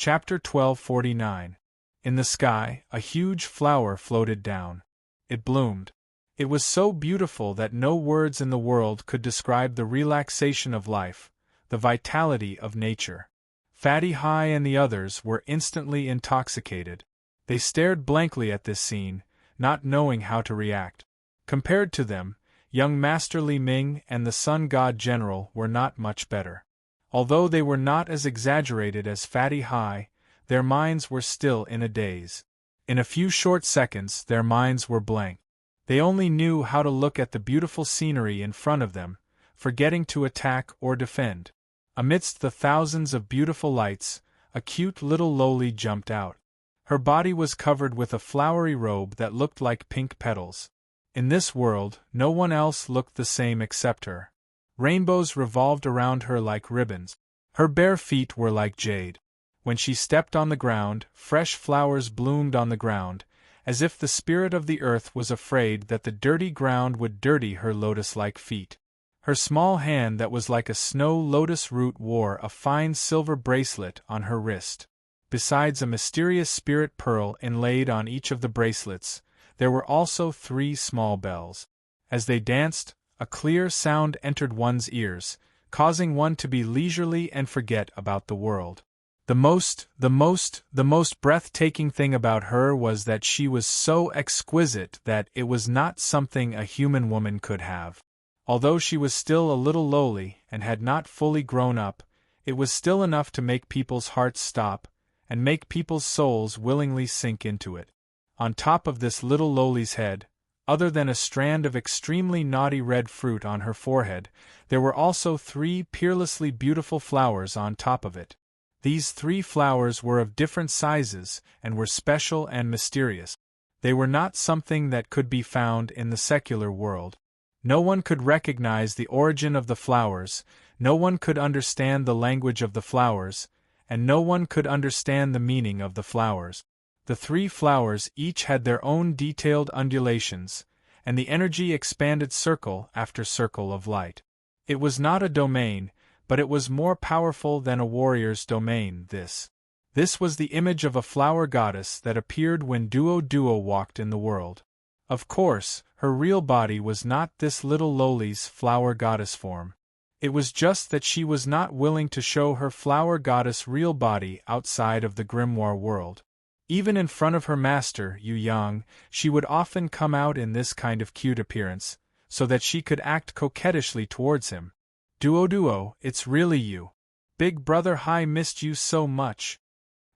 Chapter 1249. In the sky, a huge flower floated down. It bloomed. It was so beautiful that no words in the world could describe the relaxation of life, the vitality of nature. Fatty High and the others were instantly intoxicated. They stared blankly at this scene, not knowing how to react. Compared to them, young Master Li Ming and the Sun God General were not much better. Although they were not as exaggerated as Fatty High, their minds were still in a daze. In a few short seconds their minds were blank. They only knew how to look at the beautiful scenery in front of them, forgetting to attack or defend. Amidst the thousands of beautiful lights, a cute little loli jumped out. Her body was covered with a flowery robe that looked like pink petals. In this world, no one else looked the same except her. Rainbows revolved around her like ribbons. Her bare feet were like jade. When she stepped on the ground, fresh flowers bloomed on the ground, as if the spirit of the earth was afraid that the dirty ground would dirty her lotus-like feet. Her small hand that was like a snow lotus root wore a fine silver bracelet on her wrist. Besides a mysterious spirit pearl inlaid on each of the bracelets, there were also 3 small bells. As they danced, a clear sound entered one's ears, causing one to be leisurely and forget about the world. The most breathtaking thing about her was that she was so exquisite that it was not something a human woman could have. Although she was still a little lowly and had not fully grown up, it was still enough to make people's hearts stop, and make people's souls willingly sink into it. On top of this little loli's head, other than a strand of extremely naughty red fruit on her forehead, there were also 3 peerlessly beautiful flowers on top of it. These 3 flowers were of different sizes and were special and mysterious. They were not something that could be found in the secular world. No one could recognize the origin of the flowers, no one could understand the language of the flowers, and no one could understand the meaning of the flowers. The 3 flowers each had their own detailed undulations, and the energy expanded circle after circle of light. It was not a domain, but it was more powerful than a warrior's domain, this. This was the image of a flower goddess that appeared when Duo walked in the world. Of course, her real body was not this little loli's flower goddess form. It was just that she was not willing to show her flower goddess real body outside of the grimoire world. Even in front of her master, Yu Yang, she would often come out in this kind of cute appearance, so that she could act coquettishly towards him. Duo, it's really you. Big Brother Hai missed you so much.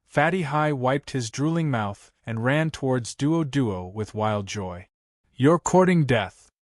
Fatty Hai wiped his drooling mouth and ran towards Duo with wild joy. You're courting death.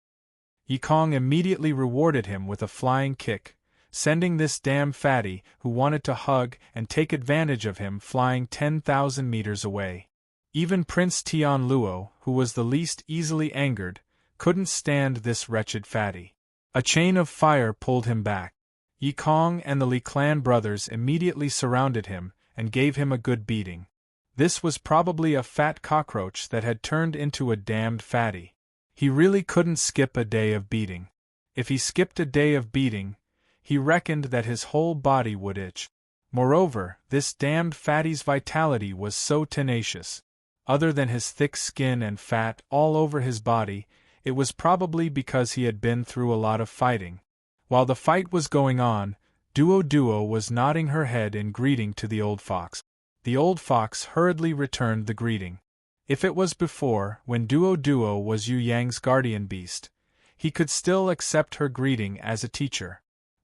Yikong immediately rewarded him with a flying kick, sending this damn fatty who wanted to hug and take advantage of him flying 10,000 meters away. Even Prince Tian Luo, who was the least easily angered, couldn't stand this wretched fatty. A chain of fire pulled him back. Yikong and the Li clan brothers immediately surrounded him and gave him a good beating. This was probably a fat cockroach that had turned into a damned fatty. He really couldn't skip a day of beating. If he skipped a day of beating, he reckoned that his whole body would itch. Moreover, this damned fatty's vitality was so tenacious. Other than his thick skin and fat all over his body, it was probably because he had been through a lot of fighting. While the fight was going on, Duo was nodding her head in greeting to the old fox. The old fox hurriedly returned the greeting. If it was before, when Duo was Yu Yang's guardian beast, he could still accept her greeting as a teacher.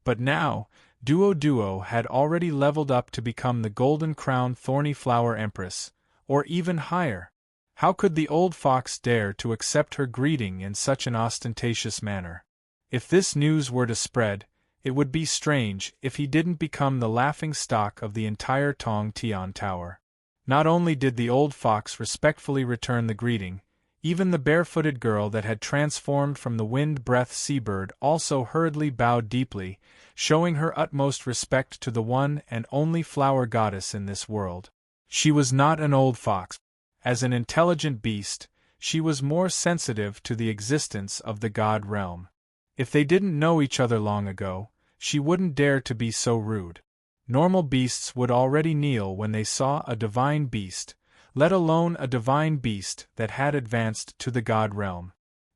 But now, Duo had already leveled up to become the golden-crowned thorny flower empress, or even higher. How could the old fox dare to accept her greeting in such an ostentatious manner? If this news were to spread, it would be strange if he didn't become the laughing-stock of the entire Tong Tian Tower. Not only did the old fox respectfully return the greeting, even the barefooted girl that had transformed from the wind-breath seabird also hurriedly bowed deeply, showing her utmost respect to the one and only flower goddess in this world. She was not an old fox. As an intelligent beast, she was more sensitive to the existence of the god realm. If they didn't know each other long ago, she wouldn't dare to be so rude. Normal beasts would already kneel when they saw a divine beast, let alone a divine beast that had advanced to the god realm.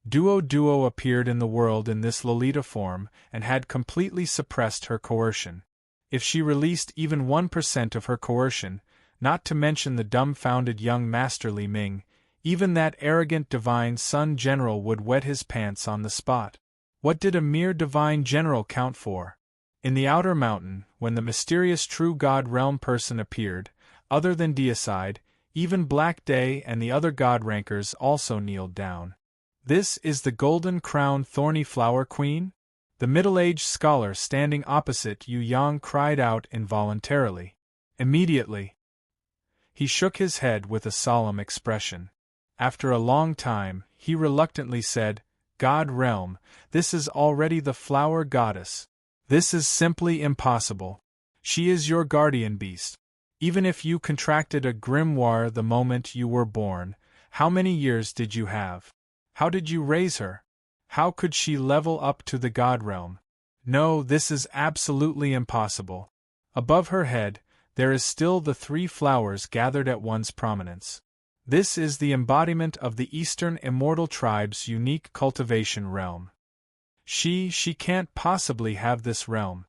Duo appeared in the world in this Lolita form and had completely suppressed her coercion. If she released even 1% of her coercion, not to mention the dumbfounded young Master Li Ming, even that arrogant divine Sun General would wet his pants on the spot. What did a mere divine general count for? In the outer mountain, when the mysterious true god realm person appeared, other than Deicide, even Black Day and the other god rankers also kneeled down. This is the golden crowned thorny flower queen? The middle-aged scholar standing opposite Yu Yang cried out involuntarily. Immediately, he shook his head with a solemn expression. After a long time, he reluctantly said, God realm, this is already the flower goddess. This is simply impossible. She is your guardian beast. Even if you contracted a grimoire the moment you were born, how many years did you have? How did you raise her? How could she level up to the god realm? No, this is absolutely impossible. Above her head, there is still the 3 flowers gathered at one's prominence. This is the embodiment of the Eastern Immortal Tribe's unique cultivation realm. She can't possibly have this realm.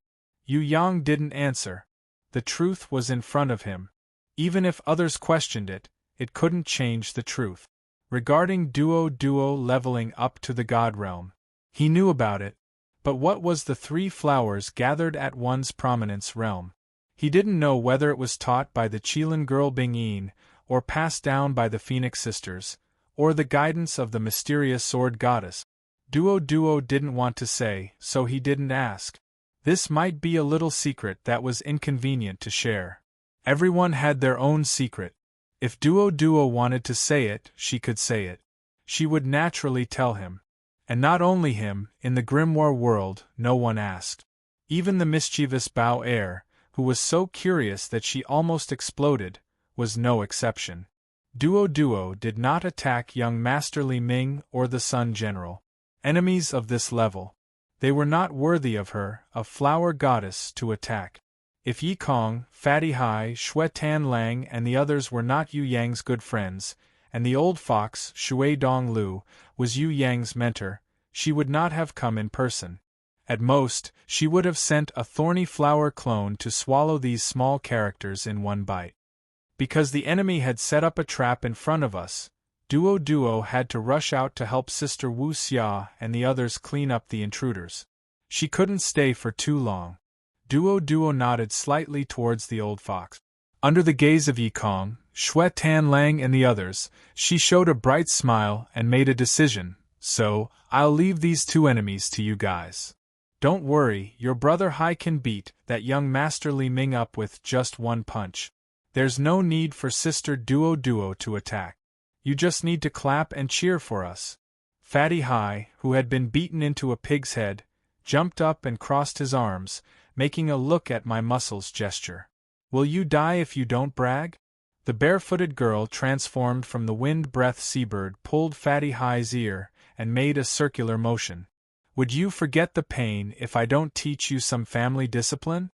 Yu Yang didn't answer. The truth was in front of him. Even if others questioned it, it couldn't change the truth. Regarding Duo leveling up to the god realm, he knew about it. But what was the 3 flowers gathered at one's prominence realm? He didn't know whether it was taught by the Qilin girl Bing-yin, or passed down by the Phoenix sisters, or the guidance of the mysterious sword goddess. Duo didn't want to say, so he didn't ask. This might be a little secret that was inconvenient to share. Everyone had their own secret. If Duo wanted to say it, she could say it. She would naturally tell him. And not only him, in the grimoire world, no one asked. Even the mischievous Bao heir, who was so curious that she almost exploded, was no exception. Duo did not attack young Master Li Ming or the Sun General. Enemies of this level. They were not worthy of her, a flower goddess, to attack. If Yi Kong, Fatty Hai, Xue Tan Lang and the others were not Yu Yang's good friends, and the old fox, Shui Dong Lu, was Yu Yang's mentor, she would not have come in person. At most, she would have sent a thorny flower clone to swallow these small characters in one bite. Because the enemy had set up a trap in front of us, Duo had to rush out to help Sister Wu Xia and the others clean up the intruders. She couldn't stay for too long. Duo nodded slightly towards the old fox. Under the gaze of Yi Kong, Xue Tan Lang and the others, she showed a bright smile and made a decision, so, I'll leave these 2 enemies to you guys. Don't worry, your brother Hai can beat that young Master Li Ming up with just 1 punch. There's no need for Sister Duo to attack. You just need to clap and cheer for us. Fatty Hai, who had been beaten into a pig's head, jumped up and crossed his arms, making a look at my muscles gesture. Will you die if you don't brag? The barefooted girl transformed from the wind-breath seabird pulled Fatty Hai's ear and made a circular motion. Would you forget the pain if I don't teach you some family discipline?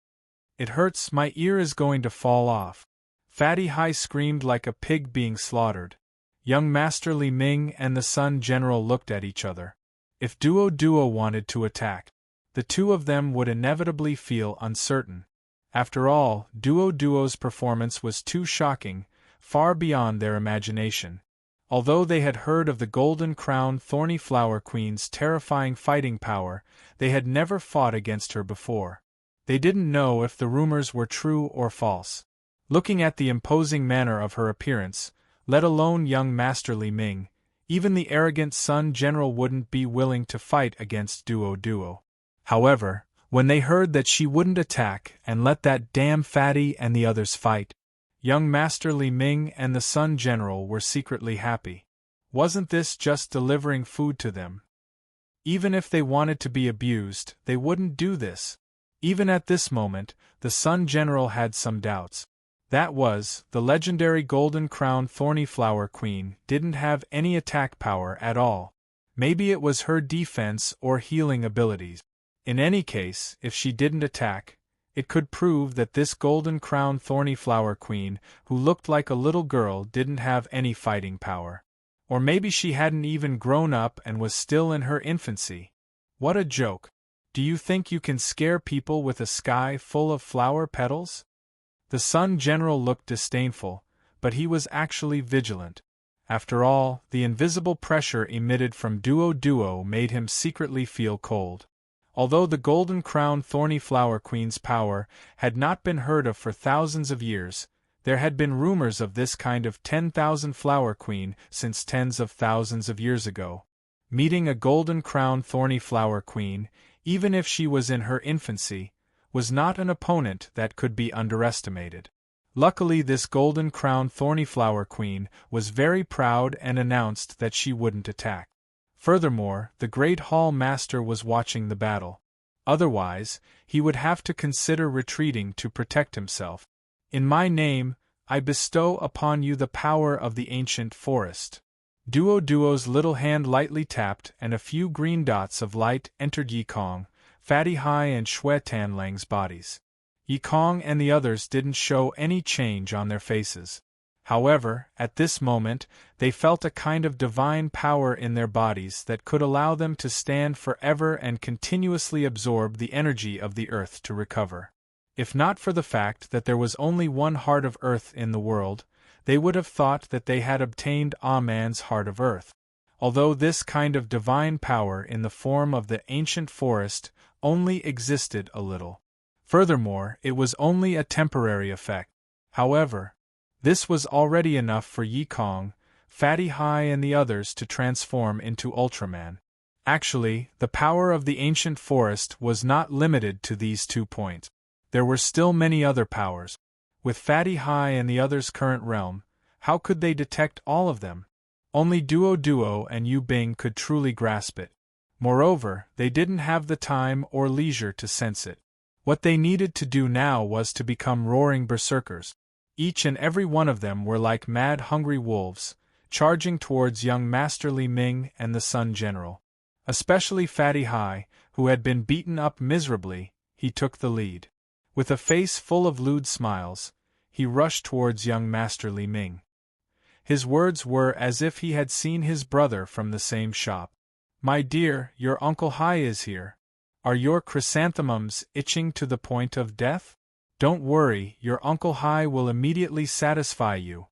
It hurts, my ear is going to fall off. Fatty Hai screamed like a pig being slaughtered. Young Master Li Ming and the Sun General looked at each other. If Duo wanted to attack, the 2 of them would inevitably feel uncertain. After all, Duo's performance was too shocking, far beyond their imagination. Although they had heard of the golden-crowned thorny flower queen's terrifying fighting power, they had never fought against her before. They didn't know if the rumors were true or false. Looking at the imposing manner of her appearance, let alone young Master Li Ming, even the arrogant Sun General wouldn't be willing to fight against Duo. However, when they heard that she wouldn't attack and let that damn fatty and the others fight, young Master Li Ming and the Sun General were secretly happy. Wasn't this just delivering food to them? Even if they wanted to be abused, they wouldn't do this. Even at this moment, the Sun General had some doubts. That was, the legendary golden-crowned thorny flower queen didn't have any attack power at all. Maybe it was her defense or healing abilities. In any case, if she didn't attack, It could prove that this golden-crowned thorny flower queen, who looked like a little girl, didn't have any fighting power. Or maybe she hadn't even grown up and was still in her infancy. What a joke! Do you think you can scare people with a sky full of flower petals? The Sun General looked disdainful, but he was actually vigilant. After all, the invisible pressure emitted from Duo made him secretly feel cold. Although the golden-crowned thorny flower queen's power had not been heard of for thousands of years, there had been rumors of this kind of 10,000 flower queen since tens of thousands of years ago. Meeting a golden-crowned thorny flower queen, even if she was in her infancy, was not an opponent that could be underestimated. Luckily, this golden-crowned thorny flower queen was very proud and announced that she wouldn't attack. Furthermore, the Great Hall Master was watching the battle. Otherwise, he would have to consider retreating to protect himself. In my name, I bestow upon you the power of the ancient forest. Duo's little hand lightly tapped, and a few green dots of light entered Yikong, Fatty Hai and Shui Tanlang's bodies. Yikong and the others didn't show any change on their faces. However, at this moment, they felt a kind of divine power in their bodies that could allow them to stand forever and continuously absorb the energy of the earth to recover. If not for the fact that there was only one heart of earth in the world, they would have thought that they had obtained Man's heart of earth. Although this kind of divine power in the form of the ancient forest only existed a little. Furthermore, it was only a temporary effect. However, this was already enough for Yikong, Fatty Hai and the others to transform into Ultraman. Actually, the power of the ancient forest was not limited to these 2 points. There were still many other powers. With Fatty Hai and the others' current realm, how could they detect all of them? Only Duo and Yu Bing could truly grasp it. Moreover, they didn't have the time or leisure to sense it. What they needed to do now was to become roaring berserkers. Each and every one of them were like mad hungry wolves, charging towards young Master Li Ming and the Sun General. Especially Fatty Hai, who had been beaten up miserably, he took the lead. With a face full of lewd smiles, he rushed towards young Master Li Ming. His words were as if he had seen his brother from the same shop. "My dear, your Uncle Hai is here. Are your chrysanthemums itching to the point of death? Don't worry, your Uncle Hai will immediately satisfy you."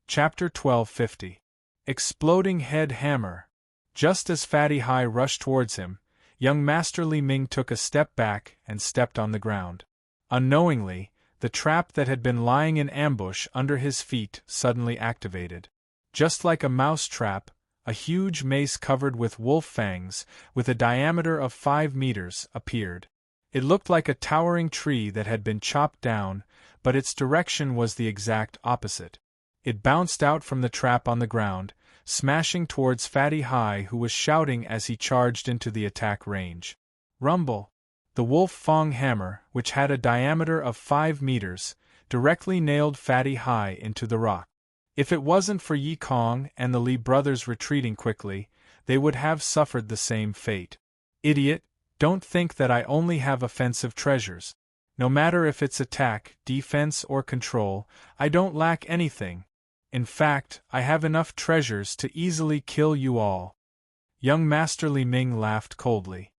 Chapter 1250. Exploding Head Hammer. Just as Fatty Hai rushed towards him, young Master Li Ming took a step back and stepped on the ground. Unknowingly, the trap that had been lying in ambush under his feet suddenly activated. Just like a mouse trap, a huge mace covered with wolf fangs, with a diameter of 5 meters, appeared. It looked like a towering tree that had been chopped down, but its direction was the exact opposite. It bounced out from the trap on the ground, smashing towards Fatty Hai, who was shouting as he charged into the attack range. Rumble! The wolf fang hammer, which had a diameter of 5 meters, directly nailed Fatty Hai into the rock. If it wasn't for Yikong and the Li brothers retreating quickly, they would have suffered the same fate. Idiot! Don't think that I only have offensive treasures. No matter if it's attack, defense, or control, I don't lack anything. In fact, I have enough treasures to easily kill you all. Young Master Li Ming laughed coldly.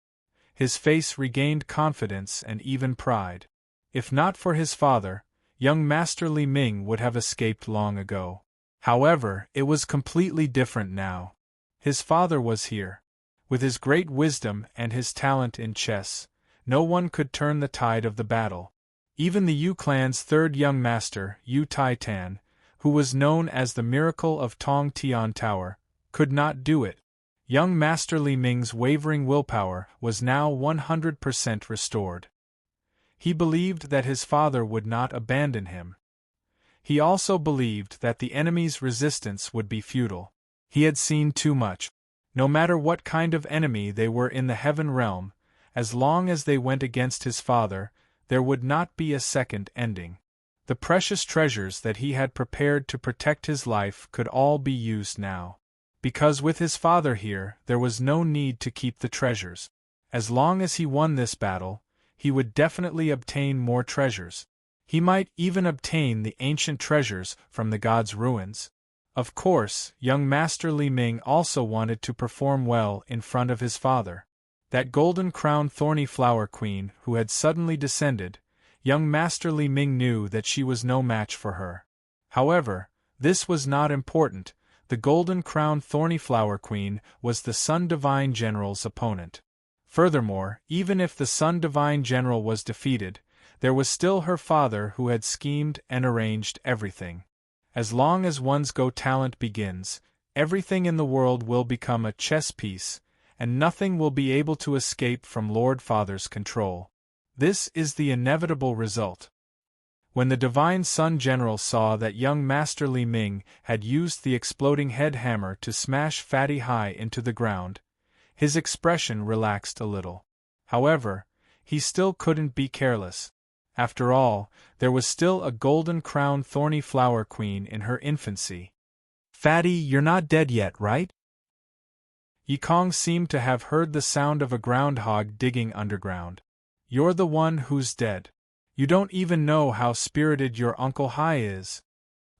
His face regained confidence and even pride. If not for his father, young Master Li Ming would have escaped long ago. However, it was completely different now. His father was here. With his great wisdom and his talent in chess, no one could turn the tide of the battle. Even the Yu clan's third young master, Yu Taitan, who was known as the Miracle of Tong Tian Tower, could not do it. Young Master Li Ming's wavering willpower was now 100% restored. He believed that his father would not abandon him. He also believed that the enemy's resistance would be futile. He had seen too much. No matter what kind of enemy they were in the heaven realm, as long as they went against his father, there would not be a second ending. The precious treasures that he had prepared to protect his life could all be used now. Because with his father here, there was no need to keep the treasures. As long as he won this battle, he would definitely obtain more treasures. He might even obtain the ancient treasures from the gods' ruins. Of course, young Master Li Ming also wanted to perform well in front of his father. That golden-crowned thorny flower queen who had suddenly descended, young Master Li Ming knew that she was no match for her. However, this was not important. The golden-crowned thorny flower queen was the Sun Divine General's opponent. Furthermore, even if the Sun Divine General was defeated, there was still her father who had schemed and arranged everything. As long as one's Go talent begins, everything in the world will become a chess piece, and nothing will be able to escape from Lord Father's control. This is the inevitable result. When the Divine Sun General saw that young Master Li Ming had used the exploding head hammer to smash Fatty Hai into the ground, his expression relaxed a little. However, he still couldn't be careless. After all, there was still a golden-crowned thorny flower queen in her infancy. "Fatty, you're not dead yet, right?" Yikong seemed to have heard the sound of a groundhog digging underground. "You're the one who's dead. You don't even know how spirited your Uncle Hai is."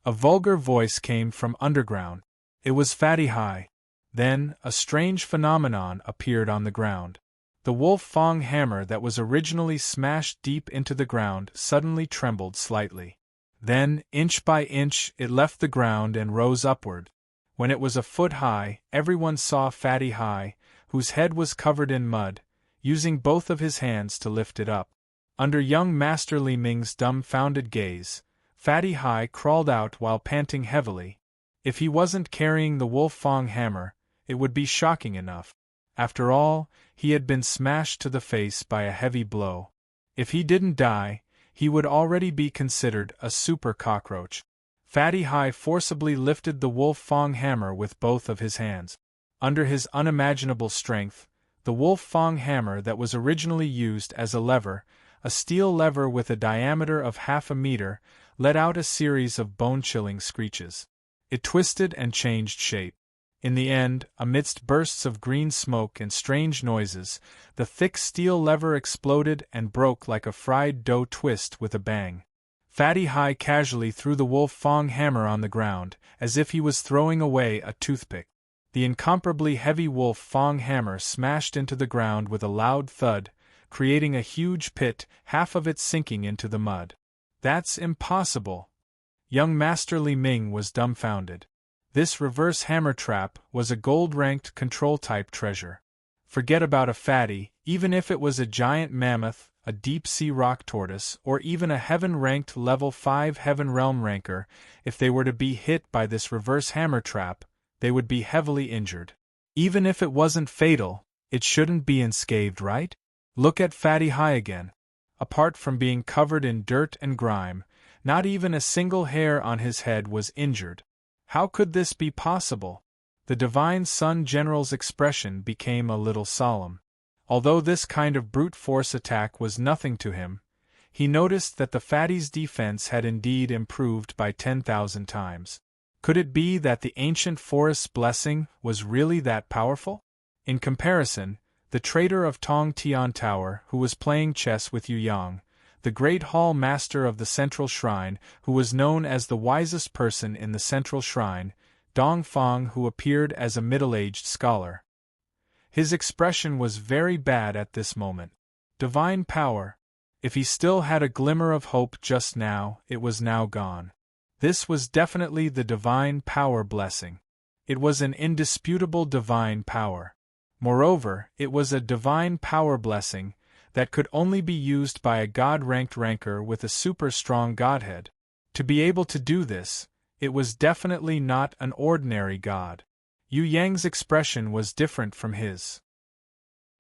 A vulgar voice came from underground. It was Fatty Hai. Then, a strange phenomenon appeared on the ground. The wolf fang hammer that was originally smashed deep into the ground suddenly trembled slightly. Then, inch by inch, it left the ground and rose upward. When it was a foot high, everyone saw Fatty Hai, whose head was covered in mud, using both of his hands to lift it up. Under young Master Li Ming's dumbfounded gaze, Fatty Hai crawled out while panting heavily. If he wasn't carrying the wolf fang hammer, it would be shocking enough. After all, he had been smashed to the face by a heavy blow. If he didn't die, he would already be considered a super cockroach. Fatty Hai forcibly lifted the wolf fang hammer with both of his hands. Under his unimaginable strength, the wolf fang hammer that was originally used as a lever, a steel lever with a diameter of 1/2 meter, let out a series of bone-chilling screeches. It twisted and changed shape. In the end, amidst bursts of green smoke and strange noises, the thick steel lever exploded and broke like a fried dough twist with a bang. Fatty Hai casually threw the wolf fang hammer on the ground, as if he was throwing away a toothpick. The incomparably heavy wolf fang hammer smashed into the ground with a loud thud, creating a huge pit, half of it sinking into the mud. "That's impossible!" Young Master Li Ming was dumbfounded. This reverse hammer trap was a gold-ranked control-type treasure. Forget about a fatty, even if it was a giant mammoth, a deep-sea rock tortoise, or even a heaven-ranked level 5 Heaven Realm ranker, if they were to be hit by this reverse hammer trap, they would be heavily injured. Even if it wasn't fatal, it shouldn't be unscathed, right? Look at Fatty Hai again. Apart from being covered in dirt and grime, not even a single hair on his head was injured. How could this be possible? The Divine Sun General's expression became a little solemn. Although this kind of brute force attack was nothing to him, he noticed that the fatty's defense had indeed improved by 10,000 times. Could it be that the ancient forest's blessing was really that powerful? In comparison, the traitor of Tong Tian Tower, who was playing chess with Yu Yang, the great hall master of the central shrine, who was known as the wisest person in the central shrine, Dong Fang, who appeared as a middle-aged scholar. His expression was very bad at this moment. Divine power. If he still had a glimmer of hope just now, it was now gone. This was definitely the divine power blessing. It was an indisputable divine power. Moreover, it was a divine power blessing that could only be used by a god-ranked ranker with a super-strong godhead. To be able to do this, it was definitely not an ordinary god. Yu Yang's expression was different from his.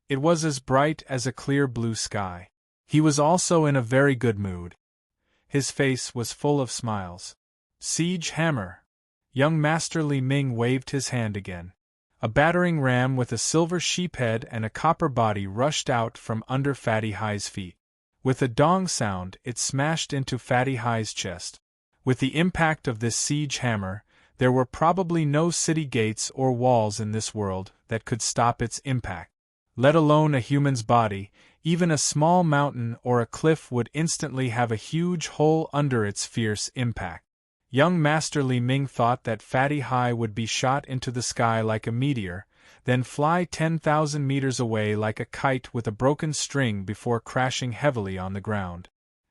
It was as bright as a clear blue sky. He was also in a very good mood. His face was full of smiles. "Siege hammer!" Young Master Li Ming waved his hand again. A battering ram with a silver sheephead and a copper body rushed out from under Fatty Hai's feet. With a dong sound, it smashed into Fatty Hai's chest. With the impact of this siege hammer, there were probably no city gates or walls in this world that could stop its impact. Let alone a human's body, even a small mountain or a cliff would instantly have a huge hole under its fierce impact. Young Master Li Ming thought that Fatty Hai would be shot into the sky like a meteor, then fly 10,000 meters away like a kite with a broken string before crashing heavily on the ground.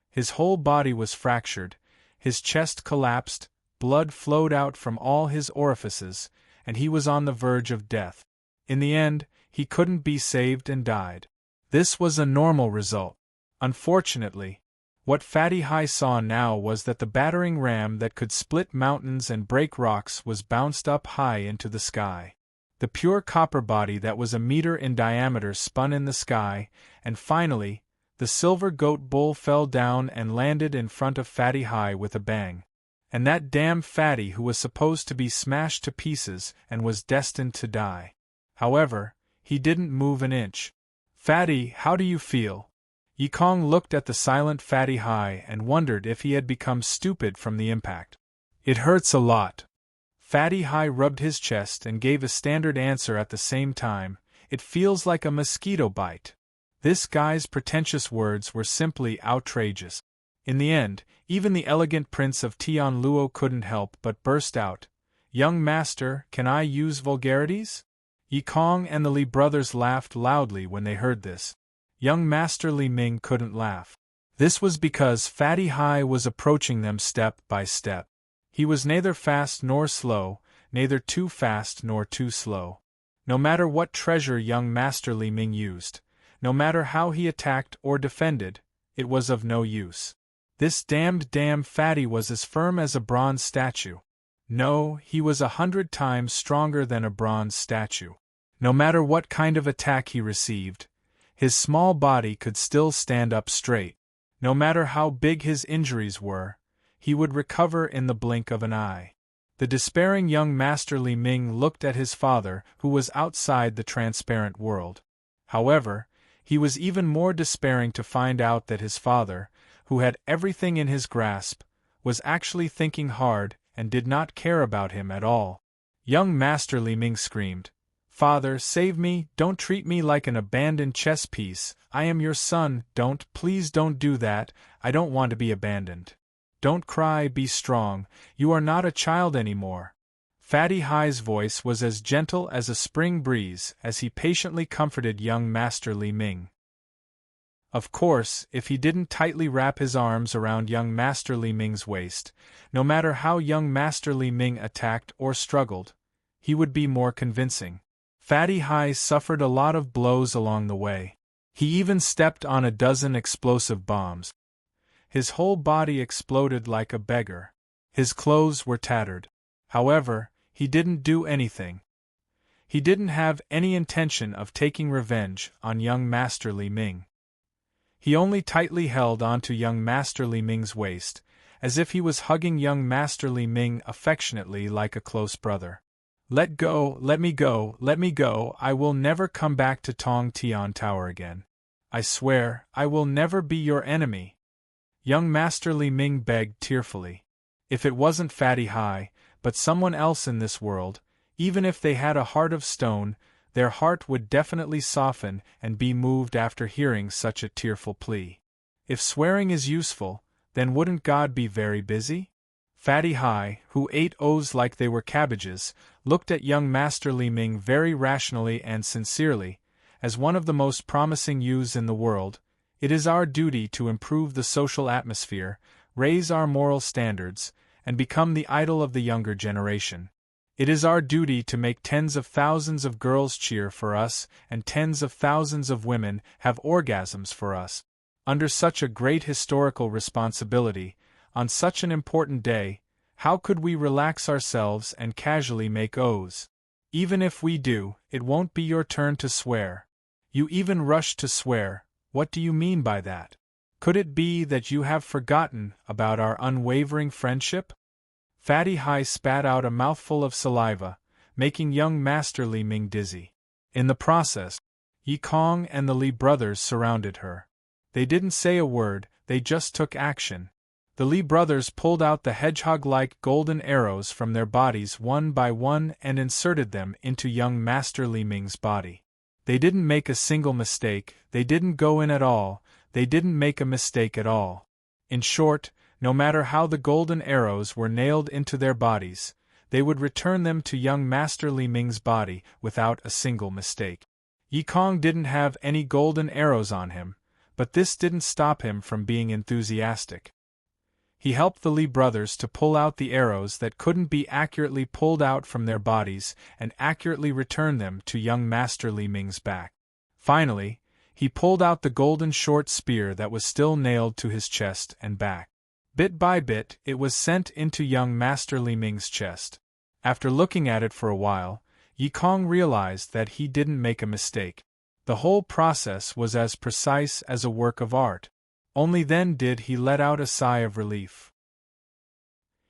His whole body was fractured, his chest collapsed, blood flowed out from all his orifices, and he was on the verge of death. In the end, he couldn't be saved and died. This was a normal result. Unfortunately, what Fatty Hai saw now was that the battering ram that could split mountains and break rocks was bounced up high into the sky. The pure copper body that was a meter in diameter spun in the sky, and finally, the silver goat bull fell down and landed in front of Fatty Hai with a bang. And that damn Fatty who was supposed to be smashed to pieces and was destined to die. However, he didn't move an inch. "Fatty, how do you feel?" Yikong looked at the silent Fatty Hai and wondered if he had become stupid from the impact. "It hurts a lot." Fatty Hai rubbed his chest and gave a standard answer at the same time, "It feels like a mosquito bite." This guy's pretentious words were simply outrageous. In the end, even the elegant Prince of Tianluo couldn't help but burst out, "Young master, can I use vulgarities?" Yikong and the Li brothers laughed loudly when they heard this. Young Master Li Ming couldn't laugh. This was because Fatty Hai was approaching them step by step. He was neither fast nor slow, neither too fast nor too slow. No matter what treasure young Master Li Ming used, no matter how he attacked or defended, it was of no use. This damn Fatty was as firm as a bronze statue. No, he was 100 times stronger than a bronze statue. No matter what kind of attack he received, his small body could still stand up straight. No matter how big his injuries were, he would recover in the blink of an eye. The despairing young Master Li Ming looked at his father, who was outside the transparent world. However, he was even more despairing to find out that his father, who had everything in his grasp, was actually thinking hard and did not care about him at all. Young Master Li Ming screamed, "Father, save me, don't treat me like an abandoned chess piece, I am your son, please don't do that, I don't want to be abandoned. Don't cry, be strong, you are not a child anymore." Fatty Hai's voice was as gentle as a spring breeze as he patiently comforted young Master Li Ming. Of course, if he didn't tightly wrap his arms around young Master Li Ming's waist, no matter how young Master Li Ming attacked or struggled, he would be more convincing. Fatty Hai suffered a lot of blows along the way. He even stepped on a dozen explosive bombs. His whole body exploded like a beggar. His clothes were tattered. However, he didn't do anything. He didn't have any intention of taking revenge on young Master Li Ming. He only tightly held onto young Master Li Ming's waist, as if he was hugging young Master Li Ming affectionately like a close brother. "Let go, let me go, I will never come back to Tong Tian Tower again. I swear, I will never be your enemy," young Master Li Ming begged tearfully. If it wasn't Fatty Hai, but someone else in this world, even if they had a heart of stone, their heart would definitely soften and be moved after hearing such a tearful plea. If swearing is useful, then wouldn't God be very busy? Fatty Hai, who ate O's like they were cabbages, looked at young Master Li Ming very rationally and sincerely. As one of the most promising youths in the world, it is our duty to improve the social atmosphere, raise our moral standards, and become the idol of the younger generation. It is our duty to make tens of thousands of girls cheer for us and tens of thousands of women have orgasms for us. Under such a great historical responsibility, on such an important day, how could we relax ourselves and casually make O's? Even if we do, it won't be your turn to swear. You even rush to swear, what do you mean by that? Could it be that you have forgotten about our unwavering friendship? Fatty Hai spat out a mouthful of saliva, making young Master Li Ming dizzy. In the process, Yikong and the Li brothers surrounded her. They didn't say a word, they just took action. The Li brothers pulled out the hedgehog-like golden arrows from their bodies one by one and inserted them into young Master Li Ming's body. They didn't make a single mistake, they didn't go in at all, they didn't make a mistake at all. In short, no matter how the golden arrows were nailed into their bodies, they would return them to young Master Li Ming's body without a single mistake. Yi Kong didn't have any golden arrows on him, but this didn't stop him from being enthusiastic. He helped the Li brothers to pull out the arrows that couldn't be accurately pulled out from their bodies and accurately return them to young Master Li Ming's back. Finally, he pulled out the golden short spear that was still nailed to his chest and back. Bit by bit, it was sent into young Master Li Ming's chest. After looking at it for a while, Yi Kong realized that he didn't make a mistake. The whole process was as precise as a work of art. Only then did he let out a sigh of relief.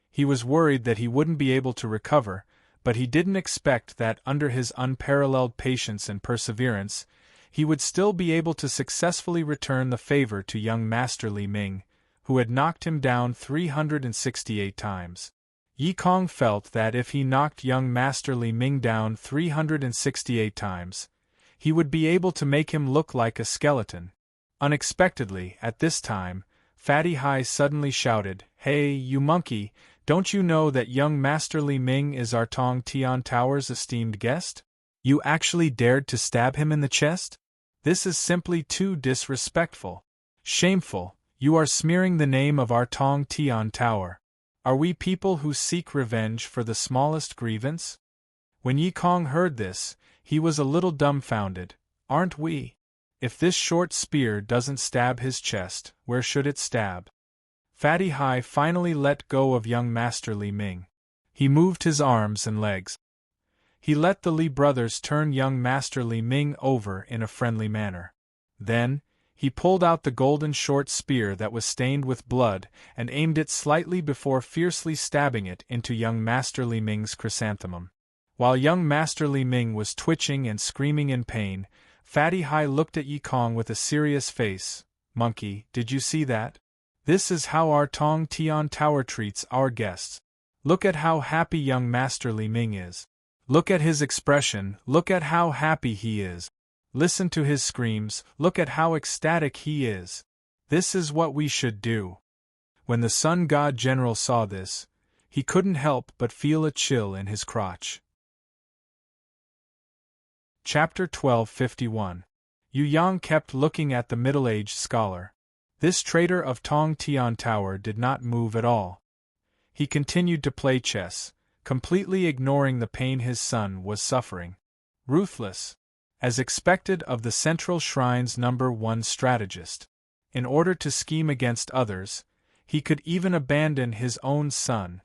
He was worried that he wouldn't be able to recover, but he didn't expect that under his unparalleled patience and perseverance, he would still be able to successfully return the favor to young Master Li Ming, who had knocked him down 368 times. Yi Kong felt that if he knocked young Master Li Ming down 368 times, he would be able to make him look like a skeleton. Unexpectedly, at this time, Fatty Hai suddenly shouted, "Hey, you monkey, don't you know that young Master Li Ming is our Tong Tian Tower's esteemed guest? You actually dared to stab him in the chest? This is simply too disrespectful. Shameful, you are smearing the name of our Tong Tian Tower. Are we people who seek revenge for the smallest grievance?" When Yi Kong heard this, he was a little dumbfounded. "Aren't we? If this short spear doesn't stab his chest, where should it stab?" Fatty Hai finally let go of young Master Li Ming. He moved his arms and legs. He let the Li brothers turn young Master Li Ming over in a friendly manner. Then, he pulled out the golden short spear that was stained with blood and aimed it slightly before fiercely stabbing it into young Master Li Ming's chrysanthemum. While young Master Li Ming was twitching and screaming in pain, Fatty Hai looked at Yi Kong with a serious face. "Monkey, did you see that? This is how our Tong Tian Tower treats our guests. Look at how happy young Master Li Ming is. Look at his expression, look at how happy he is. Listen to his screams, look at how ecstatic he is. This is what we should do." When the Sun God General saw this, he couldn't help but feel a chill in his crotch. Chapter 1251. Yu Yang kept looking at the middle-aged scholar. This traitor of Tong Tian Tower did not move at all. He continued to play chess, completely ignoring the pain his son was suffering. Ruthless, as expected of the Central Shrine's #1 strategist. In order to scheme against others, he could even abandon his own son.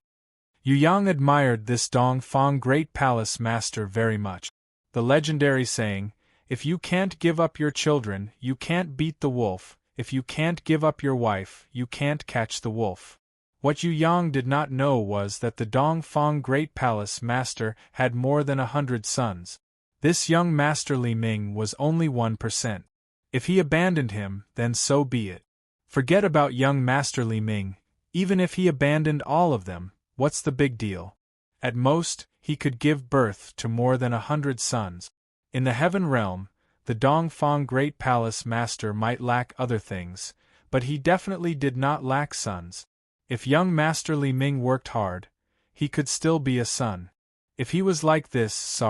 Yu Yang admired this Dong Fang Great Palace Master very much. The legendary saying, "If you can't give up your children, you can't beat the wolf, if you can't give up your wife, you can't catch the wolf." What Yu Yang did not know was that the Dong Fang Great Palace Master had more than 100 sons. This young Master Li Ming was only 1%. If he abandoned him, then so be it. Forget about young Master Li Ming, even if he abandoned all of them, what's the big deal? At most, he could give birth to more than 100 sons. In the heaven realm, the Dong Fang Great Palace Master might lack other things, but he definitely did not lack sons. If young Master Li Ming worked hard, he could still be a son. If he was like this,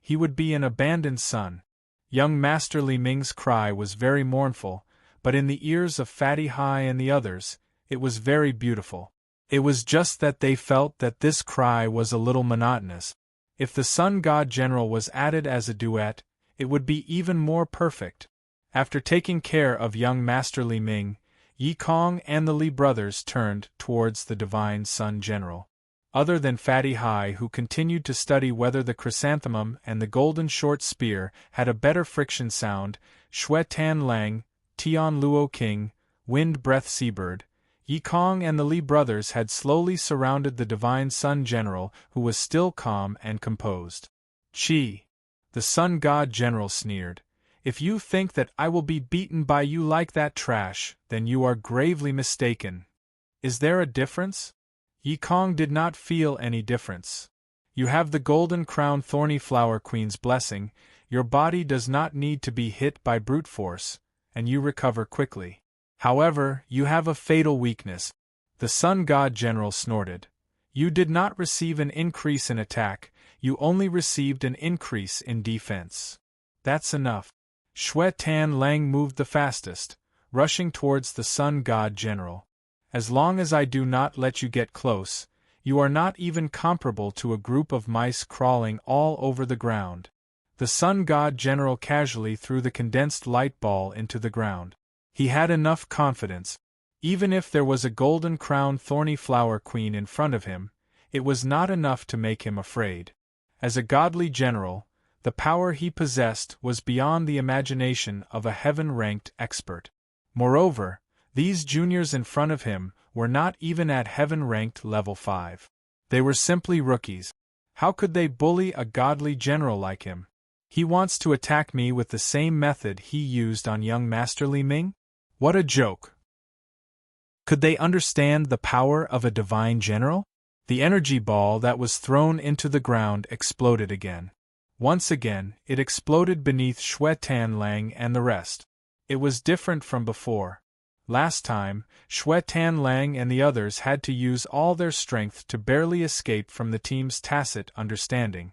he would be an abandoned son. Young Master Li Ming's cry was very mournful, but in the ears of Fatty Hai and the others, it was very beautiful. It was just that they felt that this cry was a little monotonous. If the Sun God General was added as a duet, it would be even more perfect. After taking care of young Master Li Ming, Yi Kong and the Li brothers turned towards the Divine Sun General. Other than Fatty Hai, who continued to study whether the chrysanthemum and the golden short spear had a better friction sound, Xue Tan Lang, Tian Luo King, Wind Breath Seabird, Yi Kong and the Li brothers had slowly surrounded the Divine Sun General, who was still calm and composed. "Chi!" The Sun God General sneered. "If you think that I will be beaten by you like that trash, then you are gravely mistaken. Is there a difference?" Yi Kong did not feel any difference. "You have the Golden Crown Thorny Flower Queen's blessing, your body does not need to be hit by brute force, and you recover quickly. However, you have a fatal weakness. The Sun God General snorted. You did not receive an increase in attack, you only received an increase in defense. That's enough. Shui Tan Lang moved the fastest, rushing towards the Sun God General. As long as I do not let you get close, you are not even comparable to a group of mice crawling all over the ground. The Sun God General casually threw the condensed light ball into the ground. He had enough confidence. Even if there was a golden-crowned thorny flower queen in front of him, it was not enough to make him afraid. As a godly general, the power he possessed was beyond the imagination of a heaven-ranked expert. Moreover, these juniors in front of him were not even at heaven-ranked level 5. They were simply rookies. How could they bully a godly general like him? He wants to attack me with the same method he used on young Master Li Ming? What a joke! Could they understand the power of a divine general? The energy ball that was thrown into the ground exploded again. Once again, it exploded beneath Shui Tan Lang and the rest. It was different from before. Last time, Shui Tan Lang and the others had to use all their strength to barely escape from the team's tacit understanding.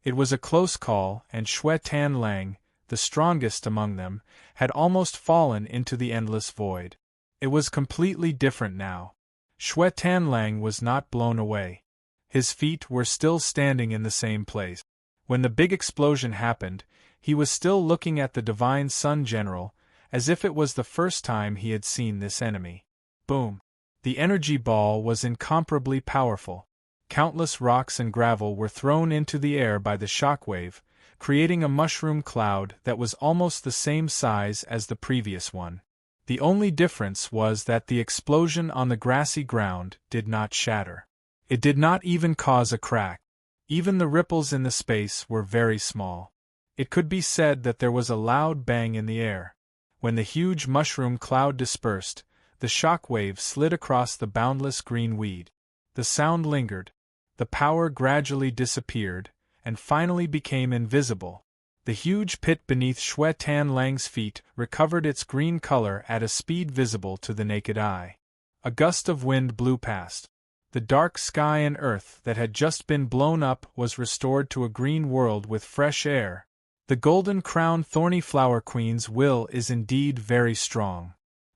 It was a close call, and Shui Tan Lang, the strongest among them, had almost fallen into the endless void. It was completely different now. Shui Tan Lang was not blown away. His feet were still standing in the same place. When the big explosion happened, he was still looking at the Divine Sun General, as if it was the first time he had seen this enemy. Boom! The energy ball was incomparably powerful. Countless rocks and gravel were thrown into the air by the shockwave, creating a mushroom cloud that was almost the same size as the previous one. The only difference was that the explosion on the grassy ground did not shatter. It did not even cause a crack. Even the ripples in the space were very small. It could be said that there was a loud bang in the air. When the huge mushroom cloud dispersed, the shockwave slid across the boundless green weed. The sound lingered. The power gradually disappeared, and finally became invisible. The huge pit beneath Shui Tan Lang's feet recovered its green color at a speed visible to the naked eye. A gust of wind blew past. The dark sky and earth that had just been blown up was restored to a green world with fresh air. The golden-crowned thorny flower queen's will is indeed very strong.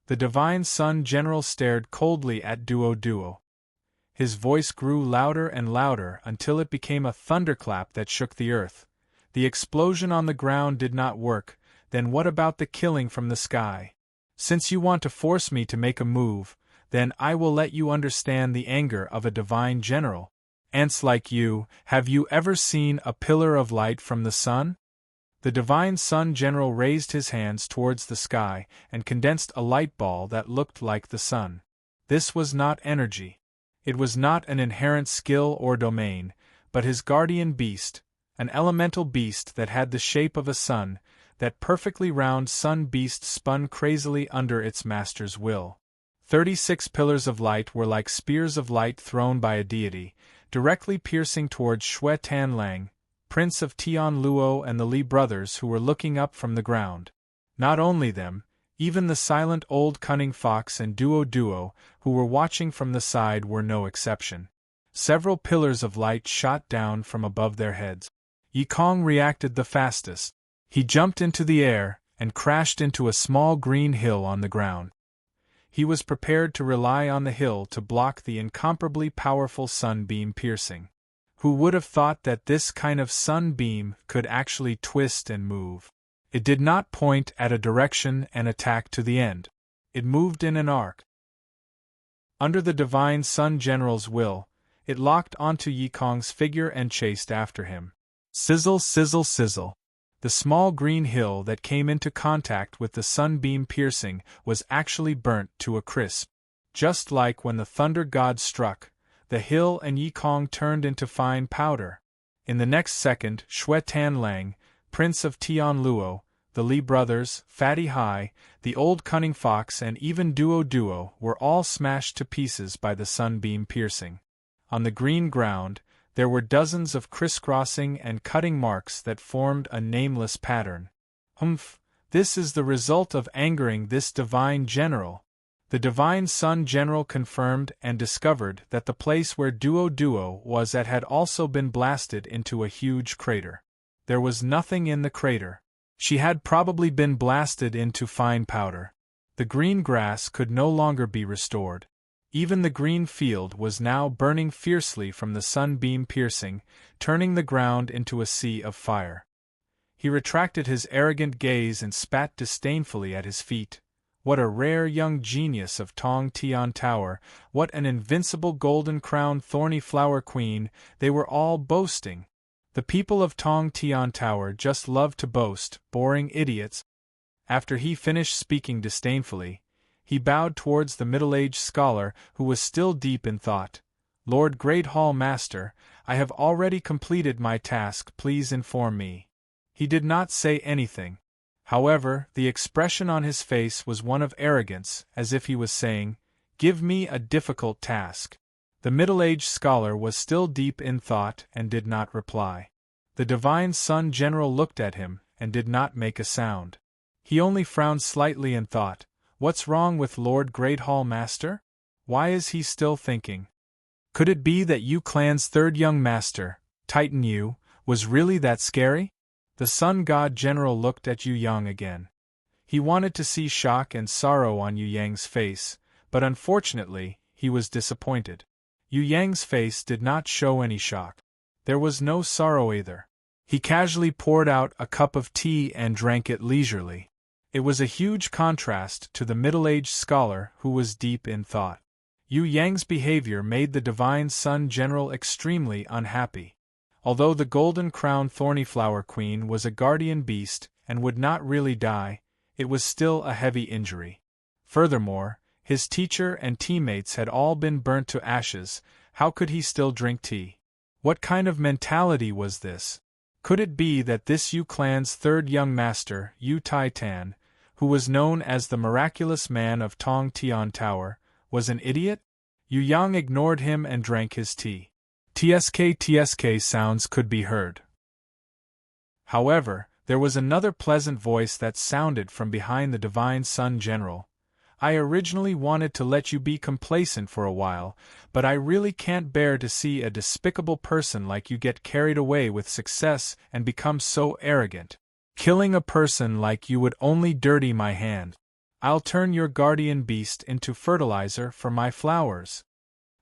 The Divine Sun General stared coldly at Duo Duo. His voice grew louder and louder until it became a thunderclap that shook the earth. The explosion on the ground did not work, then what about the killing from the sky? Since you want to force me to make a move, then I will let you understand the anger of a divine general. Ants like you, have you ever seen a pillar of light from the sun? The Divine Sun General raised his hands towards the sky and condensed a light ball that looked like the sun. This was not energy. It was not an inherent skill or domain, but his guardian beast, an elemental beast that had the shape of a sun. That perfectly round sun beast spun crazily under its master's will. 36 pillars of light were like spears of light thrown by a deity, directly piercing towards Shui Tan Lang, Prince of Tian Luo, and the Li brothers who were looking up from the ground. Not only them, even the silent old cunning fox and Duo Duo, who were watching from the side, were no exception. Several pillars of light shot down from above their heads. Yi Kong reacted the fastest. He jumped into the air and crashed into a small green hill on the ground. He was prepared to rely on the hill to block the incomparably powerful sunbeam piercing. Who would have thought that this kind of sunbeam could actually twist and move? It did not point at a direction and attack to the end. It moved in an arc. Under the Divine Sun General's will, it locked onto Yi Kong's figure and chased after him. Sizzle, sizzle, sizzle. The small green hill that came into contact with the sunbeam piercing was actually burnt to a crisp. Just like when the thunder god struck, the hill and Yi Kong turned into fine powder. In the next second, Shui Tan Lang, Prince of Tian Luo, the Li brothers, Fatty Hai, the old cunning fox, and even Duo Duo were all smashed to pieces by the sunbeam piercing. On the green ground, There were dozens of crisscrossing and cutting marks that formed a nameless pattern. Humph! This is the result of angering this divine general. The divine Sun General confirmed and discovered that the place where Duo was at had also been blasted into a huge crater. There was nothing in the crater. She had probably been blasted into fine powder. The green grass could no longer be restored. Even the green field was now burning fiercely from the sunbeam piercing, turning the ground into a sea of fire. He retracted his arrogant gaze and spat disdainfully at his feet. What a rare young genius of Tong Tian Tower, what an invincible golden-crowned thorny flower queen, they were all boasting. The people of Tong Tian Tower just loved to boast, boring idiots. After he finished speaking disdainfully, he bowed towards the middle-aged scholar who was still deep in thought. Lord Great Hall Master, I have already completed my task, please inform me. He did not say anything. However, the expression on his face was one of arrogance, as if he was saying, "Give me a difficult task." The middle-aged scholar was still deep in thought and did not reply. The divine Sun General looked at him and did not make a sound. He only frowned slightly and thought, "What's wrong with Lord Great Hall Master? Why is he still thinking? Could it be that Yu Clan's third young master, Titan Yu, was really that scary?" The Sun God General looked at Yu Yang again. He wanted to see shock and sorrow on Yu Yang's face, but unfortunately, he was disappointed. Yu Yang's face did not show any shock. There was no sorrow either. He casually poured out a cup of tea and drank it leisurely. It was a huge contrast to the middle-aged scholar who was deep in thought. Yu Yang's behavior made the divine Sun General extremely unhappy. Although the golden-crowned thorny flower queen was a guardian beast and would not really die, it was still a heavy injury. Furthermore, his teacher and teammates had all been burnt to ashes. How could he still drink tea? What kind of mentality was this? Could it be that this Yu Clan's third young master, Yu Taitan, who was known as the miraculous man of Tong Tian Tower, was an idiot? Yu Yang ignored him and drank his tea. TSK sounds could be heard. However, there was another pleasant voice that sounded from behind the divine Sun General. "I originally wanted to let you be complacent for a while, but I really can't bear to see a despicable person like you get carried away with success and become so arrogant. Killing a person like you would only dirty my hand. I'll turn your guardian beast into fertilizer for my flowers."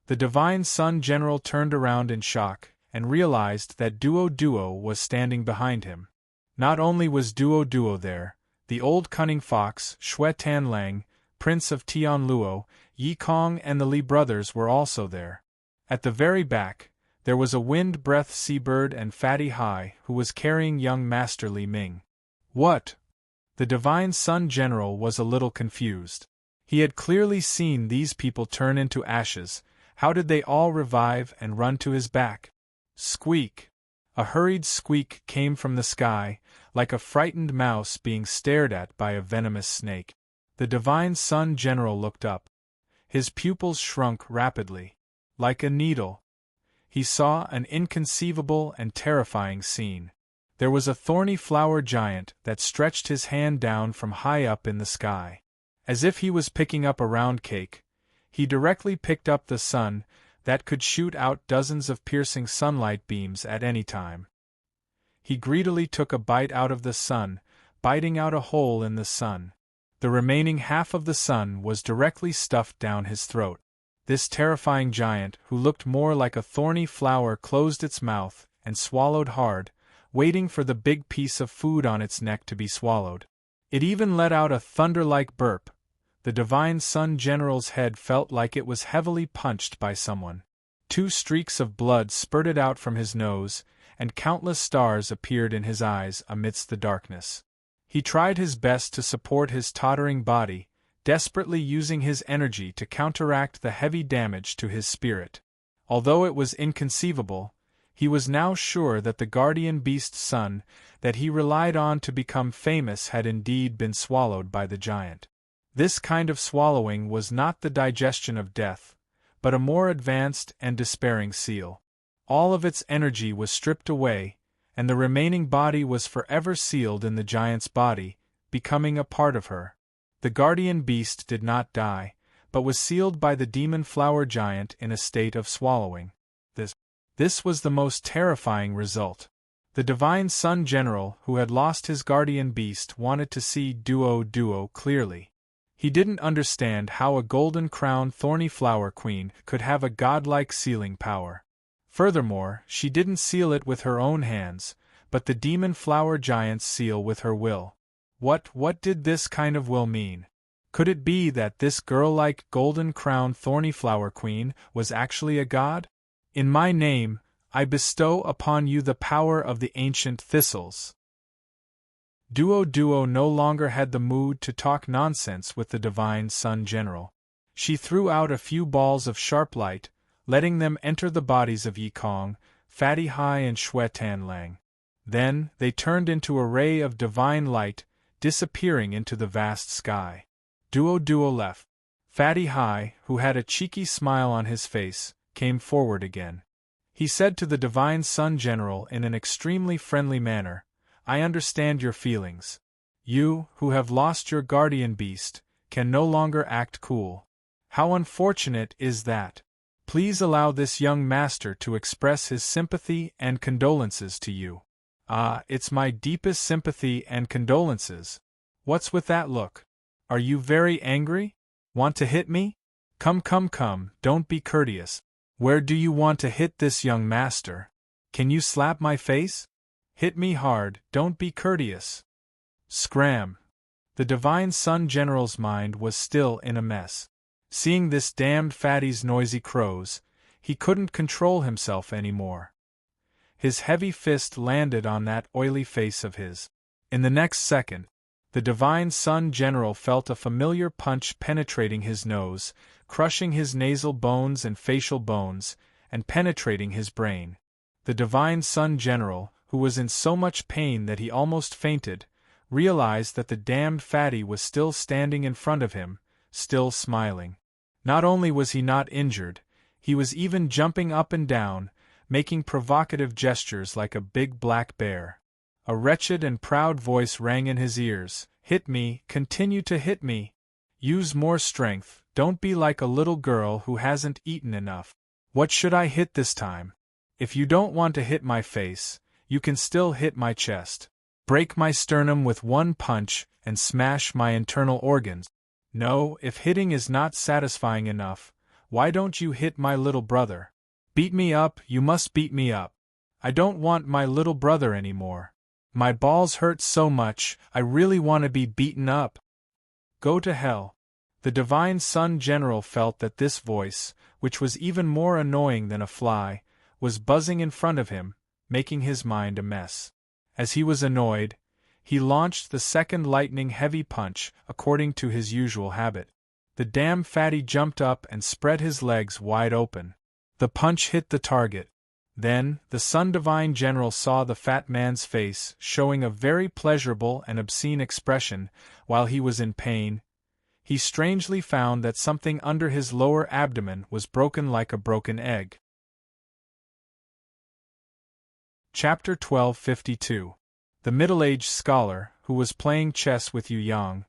The divine Sun General turned around in shock and realized that Duo was standing behind him. Not only was Duo there, the old cunning fox, Xue Tanlang, Prince of Tianluo, Yi Kong and the Li brothers were also there. At the very back, there was a wind-breath seabird and Fatty Hai who was carrying young Master Li Ming. What? The divine Sun General was a little confused. He had clearly seen these people turn into ashes. How did they all revive and run to his back? Squeak! A hurried squeak came from the sky, like a frightened mouse being stared at by a venomous snake. The divine Sun General looked up. His pupils shrunk rapidly. Like a needle. He saw an inconceivable and terrifying scene. There was a thorny flower giant that stretched his hand down from high up in the sky. As if he was picking up a round cake, he directly picked up the sun that could shoot out dozens of piercing sunlight beams at any time. He greedily took a bite out of the sun, biting out a hole in the sun. The remaining half of the sun was directly stuffed down his throat. This terrifying giant, who looked more like a thorny flower, closed its mouth and swallowed hard, waiting for the big piece of food on its neck to be swallowed. It even let out a thunder-like burp. The divine Sun General's head felt like it was heavily punched by someone. 2 streaks of blood spurted out from his nose, and countless stars appeared in his eyes amidst the darkness. He tried his best to support his tottering body, desperately using his energy to counteract the heavy damage to his spirit. Although it was inconceivable, he was now sure that the guardian beast's son that he relied on to become famous had indeed been swallowed by the giant. This kind of swallowing was not the digestion of death, but a more advanced and despairing seal. All of its energy was stripped away, and the remaining body was forever sealed in the giant's body, becoming a part of her. The guardian beast did not die, but was sealed by the demon flower giant in a state of swallowing. This was the most terrifying result. The divine sun general who had lost his guardian beast wanted to see Duo clearly. He didn't understand how a golden-crowned thorny flower queen could have a godlike sealing power. Furthermore, she didn't seal it with her own hands, but the demon flower giant's seal with her will. What did this kind of will mean? Could it be that this girl-like golden-crowned thorny flower queen was actually a god? In my name, I bestow upon you the power of the ancient thistles. Duo no longer had the mood to talk nonsense with the divine sun general. She threw out a few balls of sharp light, letting them enter the bodies of Yikong, Fatty Hai and Xue Tanlang. Then, they turned into a ray of divine light, disappearing into the vast sky. Duo left. Fatty Hai, who had a cheeky smile on his face, came forward again. He said to the divine sun general in an extremely friendly manner, "I understand your feelings. You, who have lost your guardian beast, can no longer act cool. How unfortunate is that? Please allow this young master to express his sympathy and condolences to you." "Ah, it's my deepest sympathy and condolences. What's with that look? Are you very angry? Want to hit me? Come, don't be courteous. Where do you want to hit this young master? Can you slap my face? Hit me hard, don't be courteous." Scram! The divine sun general's mind was still in a mess. Seeing this damned fatty's noisy crows, he couldn't control himself anymore. His heavy fist landed on that oily face of his. In the next second, the divine sun general felt a familiar punch penetrating his nose, crushing his nasal bones and facial bones, and penetrating his brain. The divine sun general, who was in so much pain that he almost fainted, realized that the damned fatty was still standing in front of him, still smiling. Not only was he not injured, he was even jumping up and down, making provocative gestures like a big black bear. A wretched and proud voice rang in his ears, "Hit me, continue to hit me. Use more strength, don't be like a little girl who hasn't eaten enough. What should I hit this time? If you don't want to hit my face, you can still hit my chest. Break my sternum with one punch and smash my internal organs. No, if hitting is not satisfying enough, why don't you hit my little brother? Beat me up, you must beat me up. I don't want my little brother anymore. My balls hurt so much, I really want to be beaten up. Go to hell." The divine sun general felt that this voice, which was even more annoying than a fly, was buzzing in front of him, making his mind a mess. As he was annoyed, he launched the second lightning-heavy punch according to his usual habit. The damn fatty jumped up and spread his legs wide open. The punch hit the target. Then, the Sun Divine General saw the fat man's face showing a very pleasurable and obscene expression while he was in pain. He strangely found that something under his lower abdomen was broken like a broken egg. Chapter 1252. The middle-aged scholar, who was playing chess with Yu Yang,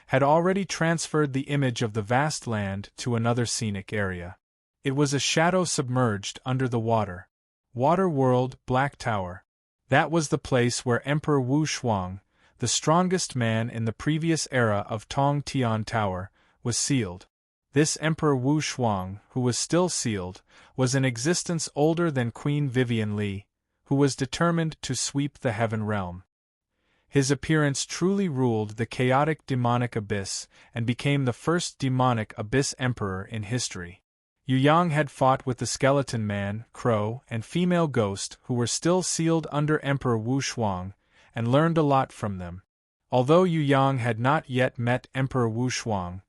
had already transferred the image of the vast land to another scenic area. It was a shadow submerged under the water. Water World, Black Tower. That was the place where Emperor Wu Shuang, the strongest man in the previous era of Tong Tian Tower, was sealed. This Emperor Wu Shuang, who was still sealed, was in existence older than Queen Vivian Li, who was determined to sweep the heaven realm. His appearance truly ruled the chaotic demonic abyss and became the first demonic abyss emperor in history. Yu Yang had fought with the skeleton man, crow, and female ghost who were still sealed under Emperor Wu Shuang, and learned a lot from them. Although Yu Yang had not yet met Emperor Wu Shuang,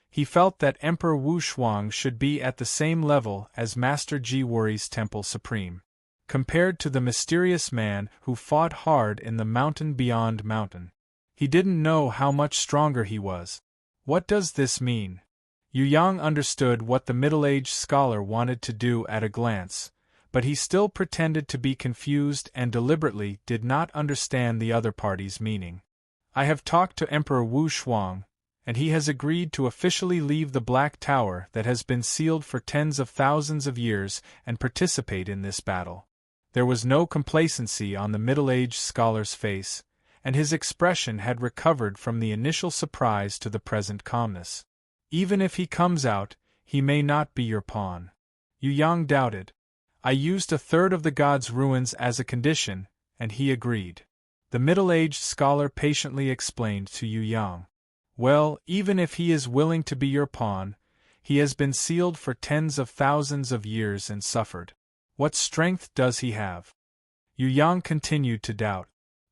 he felt that Emperor Wu Shuang should be at the same level as Master Ji Wuri's Temple Supreme. Compared to the mysterious man who fought hard in the mountain beyond mountain, he didn't know how much stronger he was. What does this mean? Yu Yang understood what the middle-aged scholar wanted to do at a glance, but he still pretended to be confused and deliberately did not understand the other party's meaning. I have talked to Emperor Wu Shuang, and he has agreed to officially leave the Black Tower that has been sealed for tens of thousands of years and participate in this battle. There was no complacency on the middle-aged scholar's face, and his expression had recovered from the initial surprise to the present calmness. Even if he comes out, he may not be your pawn. Yu Yang doubted. I used a third of the god's ruins as a condition, and he agreed. The middle-aged scholar patiently explained to Yu Yang. Well, even if he is willing to be your pawn, he has been sealed for tens of thousands of years and suffered. What strength does he have? Yu Yang continued to doubt.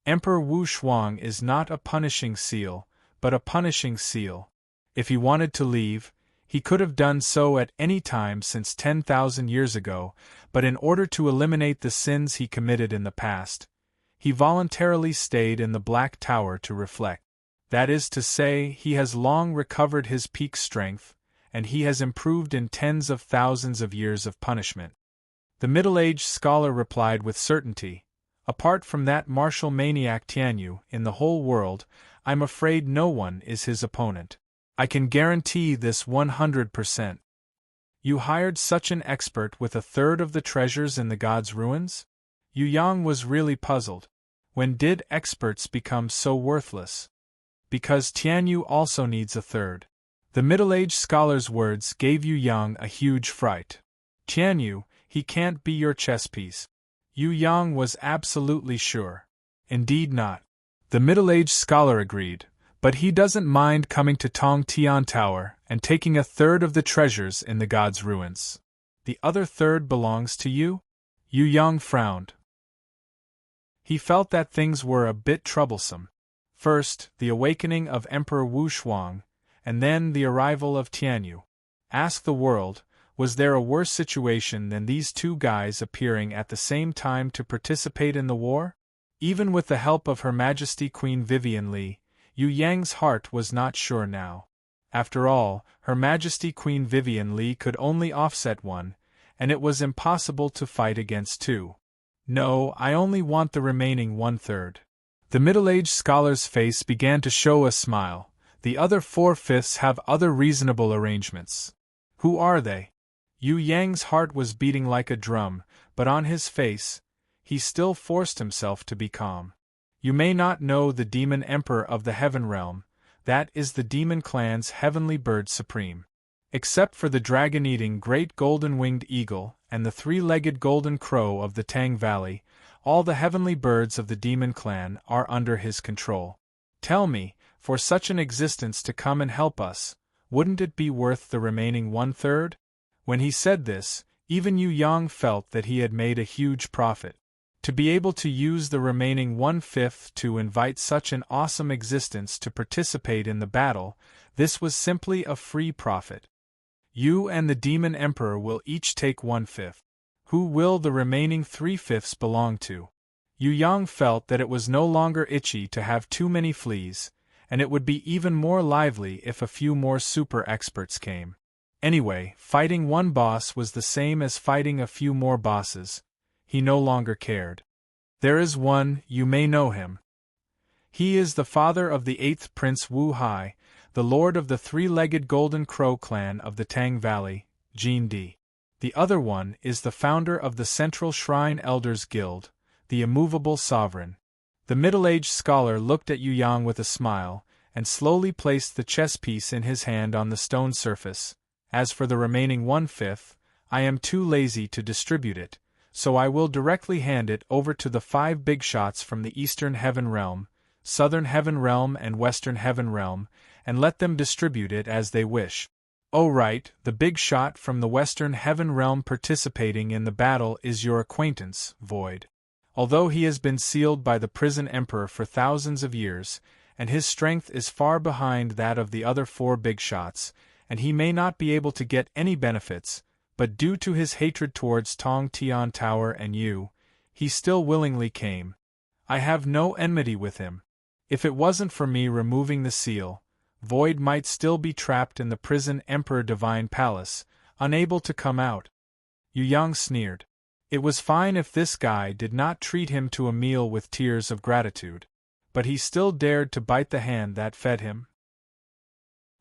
Emperor Wu Shuang is not a punishing seal, but a punishing seal. If he wanted to leave, he could have done so at any time since 10,000 years ago, but in order to eliminate the sins he committed in the past, he voluntarily stayed in the Black Tower to reflect. That is to say, he has long recovered his peak strength, and he has improved in tens of thousands of years of punishment. The middle-aged scholar replied with certainty, apart from that martial maniac Tianyu in the whole world, I'm afraid no one is his opponent. I can guarantee this 100%. You hired such an expert with a third of the treasures in the god's ruins? Yu Yang was really puzzled. When did experts become so worthless? Because Tianyu also needs a third. The middle-aged scholar's words gave Yu Yang a huge fright. Tianyu, he can't be your chess piece. Yu Yang was absolutely sure. Indeed not. The middle-aged scholar agreed, but he doesn't mind coming to Tong Tian Tower and taking a third of the treasures in the god's ruins. The other third belongs to you? Yu Yang frowned. He felt that things were a bit troublesome. First, the awakening of Emperor Wu Shuang, and then the arrival of Tianyu. Ask the world, was there a worse situation than these two guys appearing at the same time to participate in the war? Even with the help of Her Majesty Queen Vivian Li, Yu Yang's heart was not sure now. After all, Her Majesty Queen Vivian Li could only offset one, and it was impossible to fight against two. No, I only want the remaining one-third. The middle-aged scholar's face began to show a smile. The other 4/5 have other reasonable arrangements. Who are they? Yu Yang's heart was beating like a drum, but on his face, he still forced himself to be calm. You may not know the demon emperor of the heaven realm, that is the demon clan's heavenly bird supreme. Except for the dragon-eating great golden-winged eagle and the three-legged golden crow of the Tang Valley, all the heavenly birds of the demon clan are under his control. Tell me, for such an existence to come and help us, wouldn't it be worth the remaining one-third? When he said this, even Yu Yang felt that he had made a huge profit. To be able to use the remaining 1/5 to invite such an awesome existence to participate in the battle, this was simply a free profit. You and the Demon Emperor will each take 1/5. Who will the remaining 3/5 belong to? Yu Yang felt that it was no longer itchy to have too many fleas, and it would be even more lively if a few more super experts came. Anyway, fighting one boss was the same as fighting a few more bosses. He no longer cared. There is one, you may know him. He is the father of the 8th Prince Wu Hai, the lord of the three-legged Golden Crow clan of the Tang Valley, Jin Di. The other one is the founder of the Central Shrine Elders Guild, the immovable sovereign. The middle-aged scholar looked at Yu Yang with a smile, and slowly placed the chess piece in his hand on the stone surface. As for the remaining 1/5, I am too lazy to distribute it, so I will directly hand it over to the 5 big shots from the Eastern Heaven Realm, Southern Heaven Realm and Western Heaven Realm, and let them distribute it as they wish. Oh right, the big shot from the Western Heaven Realm participating in the battle is your acquaintance, Void. Although he has been sealed by the Prison Emperor for thousands of years, and his strength is far behind that of the other 4 big shots, and he may not be able to get any benefits, but due to his hatred towards Tong Tian Tower and you, he still willingly came. I have no enmity with him. If it wasn't for me removing the seal, Void might still be trapped in the Prison Emperor Divine Palace, unable to come out. Yu Yang sneered. It was fine if this guy did not treat him to a meal with tears of gratitude, but he still dared to bite the hand that fed him.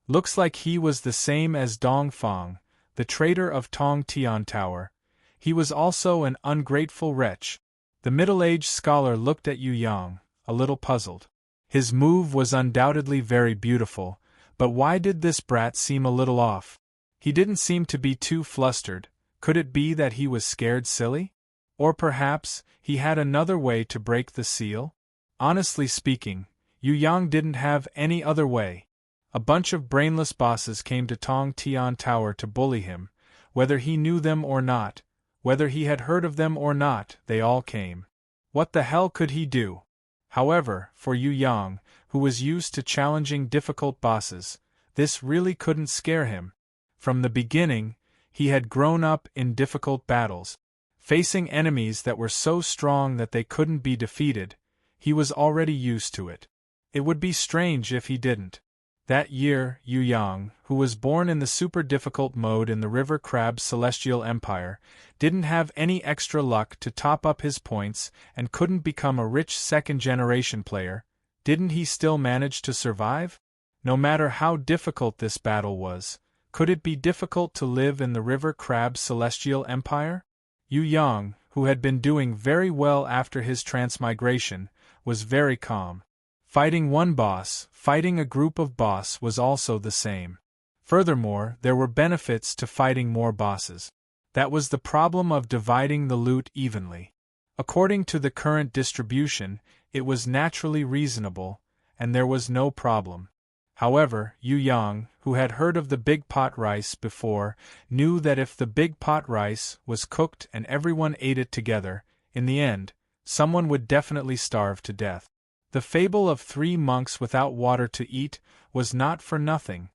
Looks like he was the same as Dong Fang, the traitor of Tong Tian Tower. He was also an ungrateful wretch. The middle-aged scholar looked at Yu Yang, a little puzzled. His move was undoubtedly very beautiful, but why did this brat seem a little off? He didn't seem to be too flustered. Could it be that he was scared silly? Or perhaps, he had another way to break the seal? Honestly speaking, Yu Yang didn't have any other way. A bunch of brainless bosses came to Tong Tian Tower to bully him, whether he knew them or not, whether he had heard of them or not, they all came. What the hell could he do? However, for Yu Yang, who was used to challenging difficult bosses, this really couldn't scare him. From the beginning, he had grown up in difficult battles. Facing enemies that were so strong that they couldn't be defeated, he was already used to it. It would be strange if he didn't. That year, Yu Yang, who was born in the super difficult mode in the River Crab's Celestial Empire, didn't have any extra luck to top up his points and couldn't become a rich second-generation player. Didn't he still manage to survive? No matter how difficult this battle was, could it be difficult to live in the River Crab's Celestial Empire? Yu Yang, who had been doing very well after his transmigration, was very calm. Fighting one boss, fighting a group of boss was also the same. Furthermore, there were benefits to fighting more bosses. That was the problem of dividing the loot evenly. According to the current distribution, it was naturally reasonable, and there was no problem. However, Yu Yang, who had heard of the big pot rice before, knew that if the big pot rice was cooked and everyone ate it together, in the end, someone would definitely starve to death. The fable of 3 monks without water to eat was not for nothing.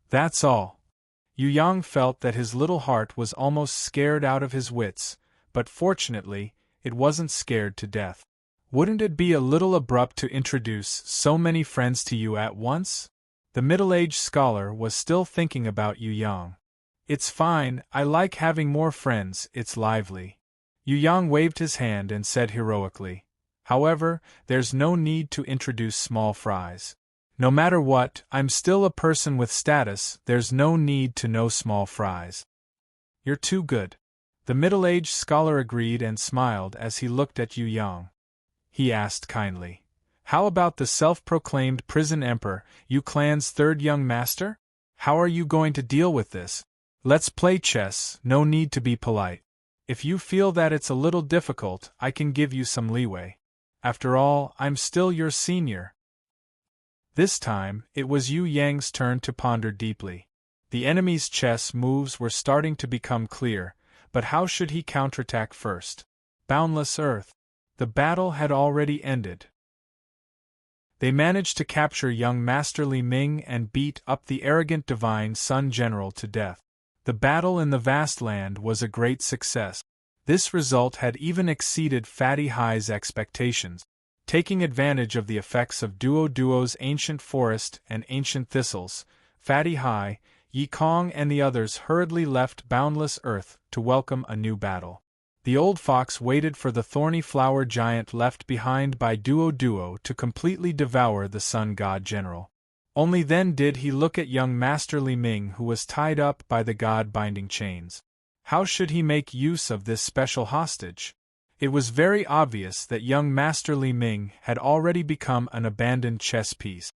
That's all. Yu Yang felt that his little heart was almost scared out of his wits, but fortunately, it wasn't scared to death. Wouldn't it be a little abrupt to introduce so many friends to you at once? The middle-aged scholar was still thinking about Yu Yang. It's fine, I like having more friends, it's lively. Yu Yang waved his hand and said heroically. However, there's no need to introduce small fries. No matter what, I'm still a person with status, there's no need to know small fries. You're too good. The middle-aged scholar agreed and smiled as he looked at Yu Yang. He asked kindly, "How about the self-proclaimed prison emperor, Yu Clan's third young master? How are you going to deal with this? Let's play chess, no need to be polite. If you feel that it's a little difficult, I can give you some leeway. After all, I'm still your senior." This time, it was Yu Yang's turn to ponder deeply. The enemy's chess moves were starting to become clear, but how should he counterattack first? Boundless Earth. The battle had already ended. They managed to capture young Master Li Ming and beat up the arrogant Divine Sun General to death. The battle in the vast land was a great success. This result had even exceeded Fatty High's expectations. Taking advantage of the effects of Duo's ancient forest and ancient thistles, Fatty High, Yi Kong and the others hurriedly left Boundless Earth to welcome a new battle. The old fox waited for the thorny flower giant left behind by Duo to completely devour the Sun God General. Only then did he look at young Master Li Ming, who was tied up by the god-binding chains. How should he make use of this special hostage? It was very obvious that young Master Li Ming had already become an abandoned chess piece.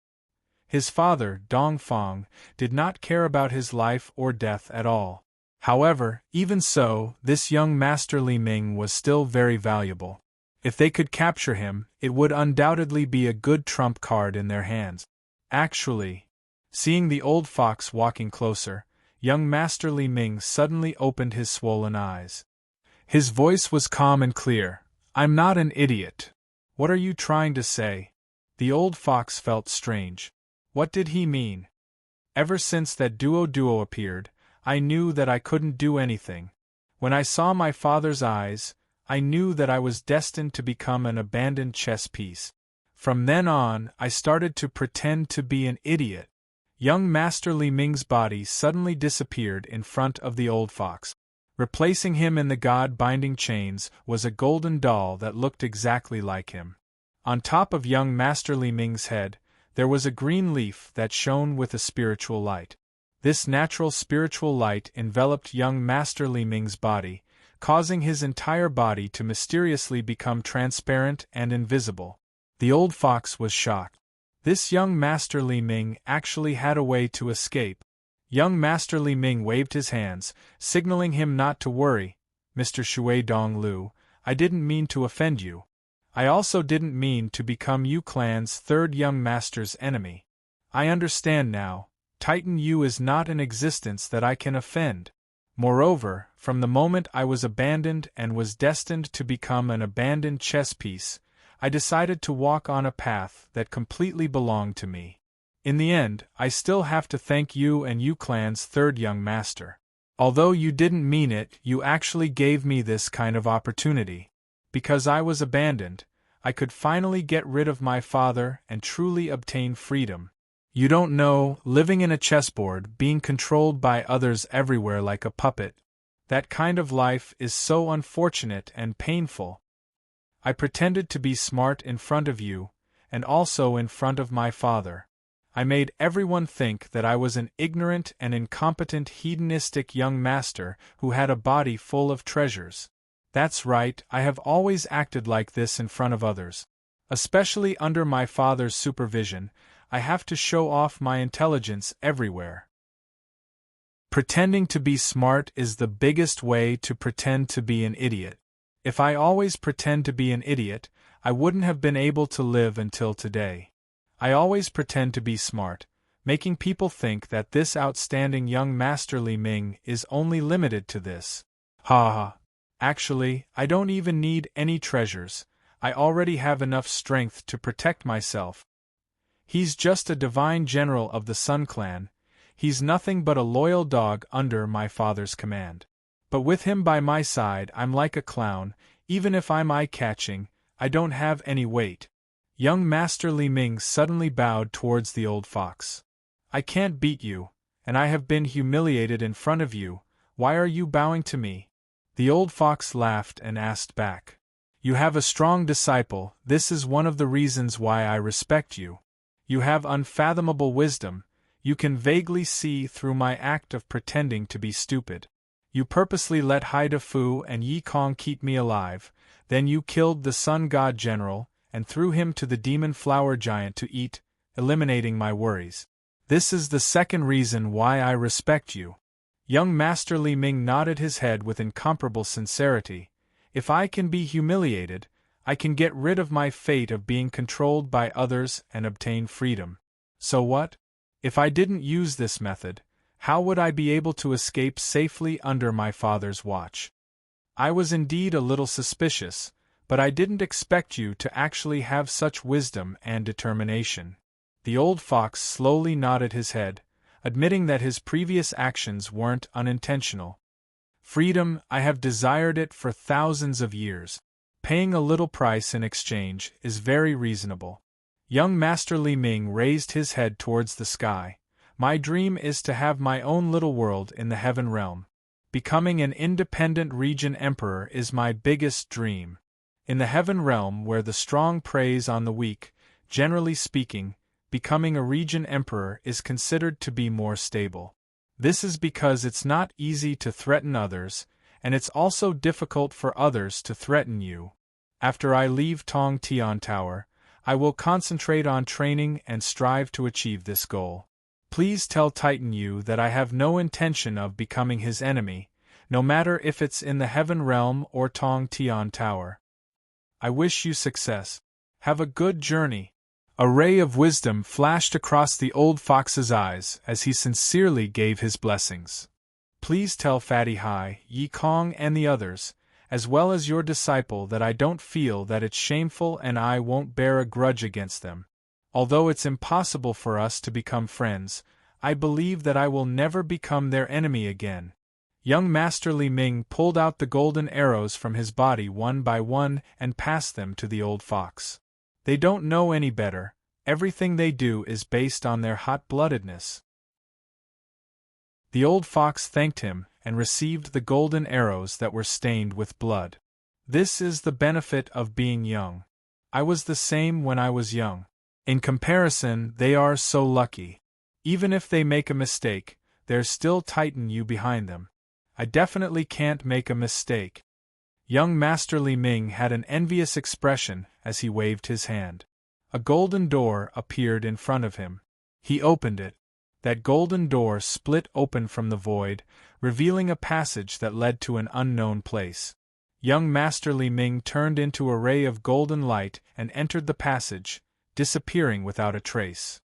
His father, Dong Fang, did not care about his life or death at all. However, even so, this young Master Li Ming was still very valuable. If they could capture him, it would undoubtedly be a good trump card in their hands. Actually, seeing the old fox walking closer, young Master Li Ming suddenly opened his swollen eyes. His voice was calm and clear. "I'm not an idiot. What are you trying to say?" The old fox felt strange. What did he mean? Ever since that Duo appeared, I knew that I couldn't do anything. When I saw my father's eyes, I knew that I was destined to become an abandoned chess piece. From then on, I started to pretend to be an idiot. Young Master Li Ming's body suddenly disappeared in front of the old fox. Replacing him in the god-binding chains was a golden doll that looked exactly like him. On top of young Master Li Ming's head, there was a green leaf that shone with a spiritual light. This natural spiritual light enveloped young Master Li Ming's body, causing his entire body to mysteriously become transparent and invisible. The old fox was shocked. This young Master Li Ming actually had a way to escape. Young Master Li Ming waved his hands, signaling him not to worry. Mr. Shui Dong Lu, I didn't mean to offend you. I also didn't mean to become Yu Clan's third young master's enemy. I understand now, Titan Yu is not an existence that I can offend. Moreover, from the moment I was abandoned and was destined to become an abandoned chess piece, I decided to walk on a path that completely belonged to me. In the end, I still have to thank you and Yu Clan's third young master. Although you didn't mean it, you actually gave me this kind of opportunity. Because I was abandoned, I could finally get rid of my father and truly obtain freedom. You don't know, living in a chessboard, being controlled by others everywhere like a puppet, that kind of life is so unfortunate and painful. I pretended to be smart in front of you, and also in front of my father. I made everyone think that I was an ignorant and incompetent hedonistic young master who had a body full of treasures. That's right, I have always acted like this in front of others. Especially under my father's supervision, I have to show off my intelligence everywhere. Pretending to be smart is the biggest way to pretend to be an idiot. If I always pretend to be an idiot, I wouldn't have been able to live until today. I always pretend to be smart, making people think that this outstanding young Master Li Ming is only limited to this. Ha ha. Actually, I don't even need any treasures. I already have enough strength to protect myself. He's just a divine general of the Sun Clan. He's nothing but a loyal dog under my father's command. But with him by my side, I'm like a clown. Even if I'm eye-catching, I don't have any weight. Young Master Li Ming suddenly bowed towards the old fox. I can't beat you, and I have been humiliated in front of you. Why are you bowing to me? The old fox laughed and asked back. You have a strong disciple. This is one of the reasons why I respect you. You have unfathomable wisdom. You can vaguely see through my act of pretending to be stupid. You purposely let Haida Fu and Yi Kong keep me alive, then you killed the Sun God General, and threw him to the Demon Flower Giant to eat, eliminating my worries. This is the second reason why I respect you. Young Master Li Ming nodded his head with incomparable sincerity. If I can be humiliated, I can get rid of my fate of being controlled by others and obtain freedom. So what? If I didn't use this method, how would I be able to escape safely under my father's watch? I was indeed a little suspicious, but I didn't expect you to actually have such wisdom and determination. The old fox slowly nodded his head, admitting that his previous actions weren't unintentional. Freedom, I have desired it for thousands of years. Paying a little price in exchange is very reasonable. Young Master Li Ming raised his head towards the sky. My dream is to have my own little world in the heaven realm. Becoming an independent region emperor is my biggest dream. In the heaven realm where the strong preys on the weak, generally speaking, becoming a region emperor is considered to be more stable. This is because it's not easy to threaten others, and it's also difficult for others to threaten you. After I leave Tong Tian Tower, I will concentrate on training and strive to achieve this goal. Please tell Titan Yu that I have no intention of becoming his enemy, no matter if it's in the heaven realm or Tong Tian Tower. I wish you success. Have a good journey. A ray of wisdom flashed across the old fox's eyes as he sincerely gave his blessings. Please tell Fatty Hai, Yi Kong and the others, as well as your disciple, that I don't feel that it's shameful and I won't bear a grudge against them. Although it's impossible for us to become friends, I believe that I will never become their enemy again. Young Master Li Ming pulled out the golden arrows from his body one by one and passed them to the old fox. They don't know any better. Everything they do is based on their hot-bloodedness. The old fox thanked him, and received the golden arrows that were stained with blood. This is the benefit of being young. I was the same when I was young. In comparison, they are so lucky. Even if they make a mistake, there's still Titan you behind them. I definitely can't make a mistake. Young Master Li Ming had an envious expression as he waved his hand. A golden door appeared in front of him. He opened it. That golden door split open from the void, revealing a passage that led to an unknown place. Young Master Li Ming turned into a ray of golden light and entered the passage, disappearing without a trace.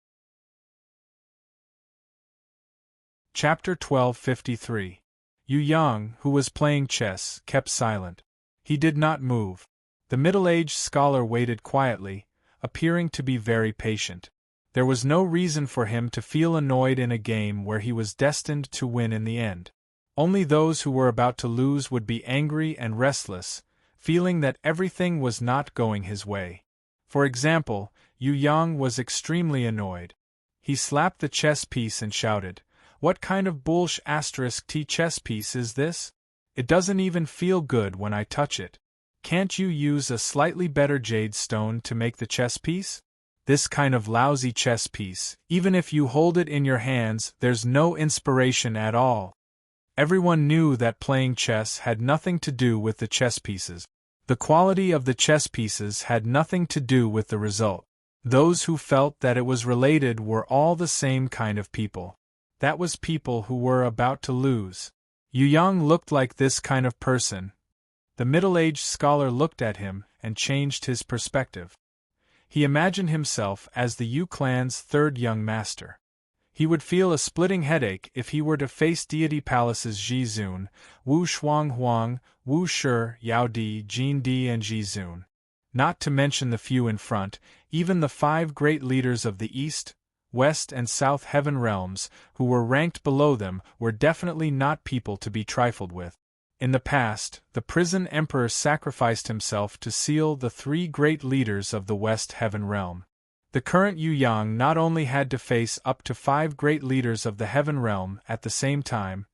Chapter 1253. Yu Yang, who was playing chess, kept silent. He did not move. The middle-aged scholar waited quietly, appearing to be very patient. There was no reason for him to feel annoyed in a game where he was destined to win in the end. Only those who were about to lose would be angry and restless, feeling that everything was not going his way. For example, Yu Yang was extremely annoyed. He slapped the chess piece and shouted, "What kind of **T chess piece is this? It doesn't even feel good when I touch it. Can't you use a slightly better jade stone to make the chess piece? This kind of lousy chess piece, even if you hold it in your hands, there's no inspiration at all." Everyone knew that playing chess had nothing to do with the chess pieces. The quality of the chess pieces had nothing to do with the result. Those who felt that it was related were all the same kind of people. That was people who were about to lose. Yu Yang looked like this kind of person. The middle-aged scholar looked at him and changed his perspective. He imagined himself as the Yu clan's third young master. He would feel a splitting headache if he were to face Deity Palace's Ji Zun, Wu Shuanghuang, Wu Shi, Yao Di, Jin Di and Ji Zun. Not to mention the few in front, even the 5 great leaders of the East, West and South Heaven realms, who were ranked below them, were definitely not people to be trifled with. In the past, the prison emperor sacrificed himself to seal the 3 great leaders of the West Heaven realm. The current Yu Yang not only had to face up to 5 great leaders of the Heaven realm at the same time,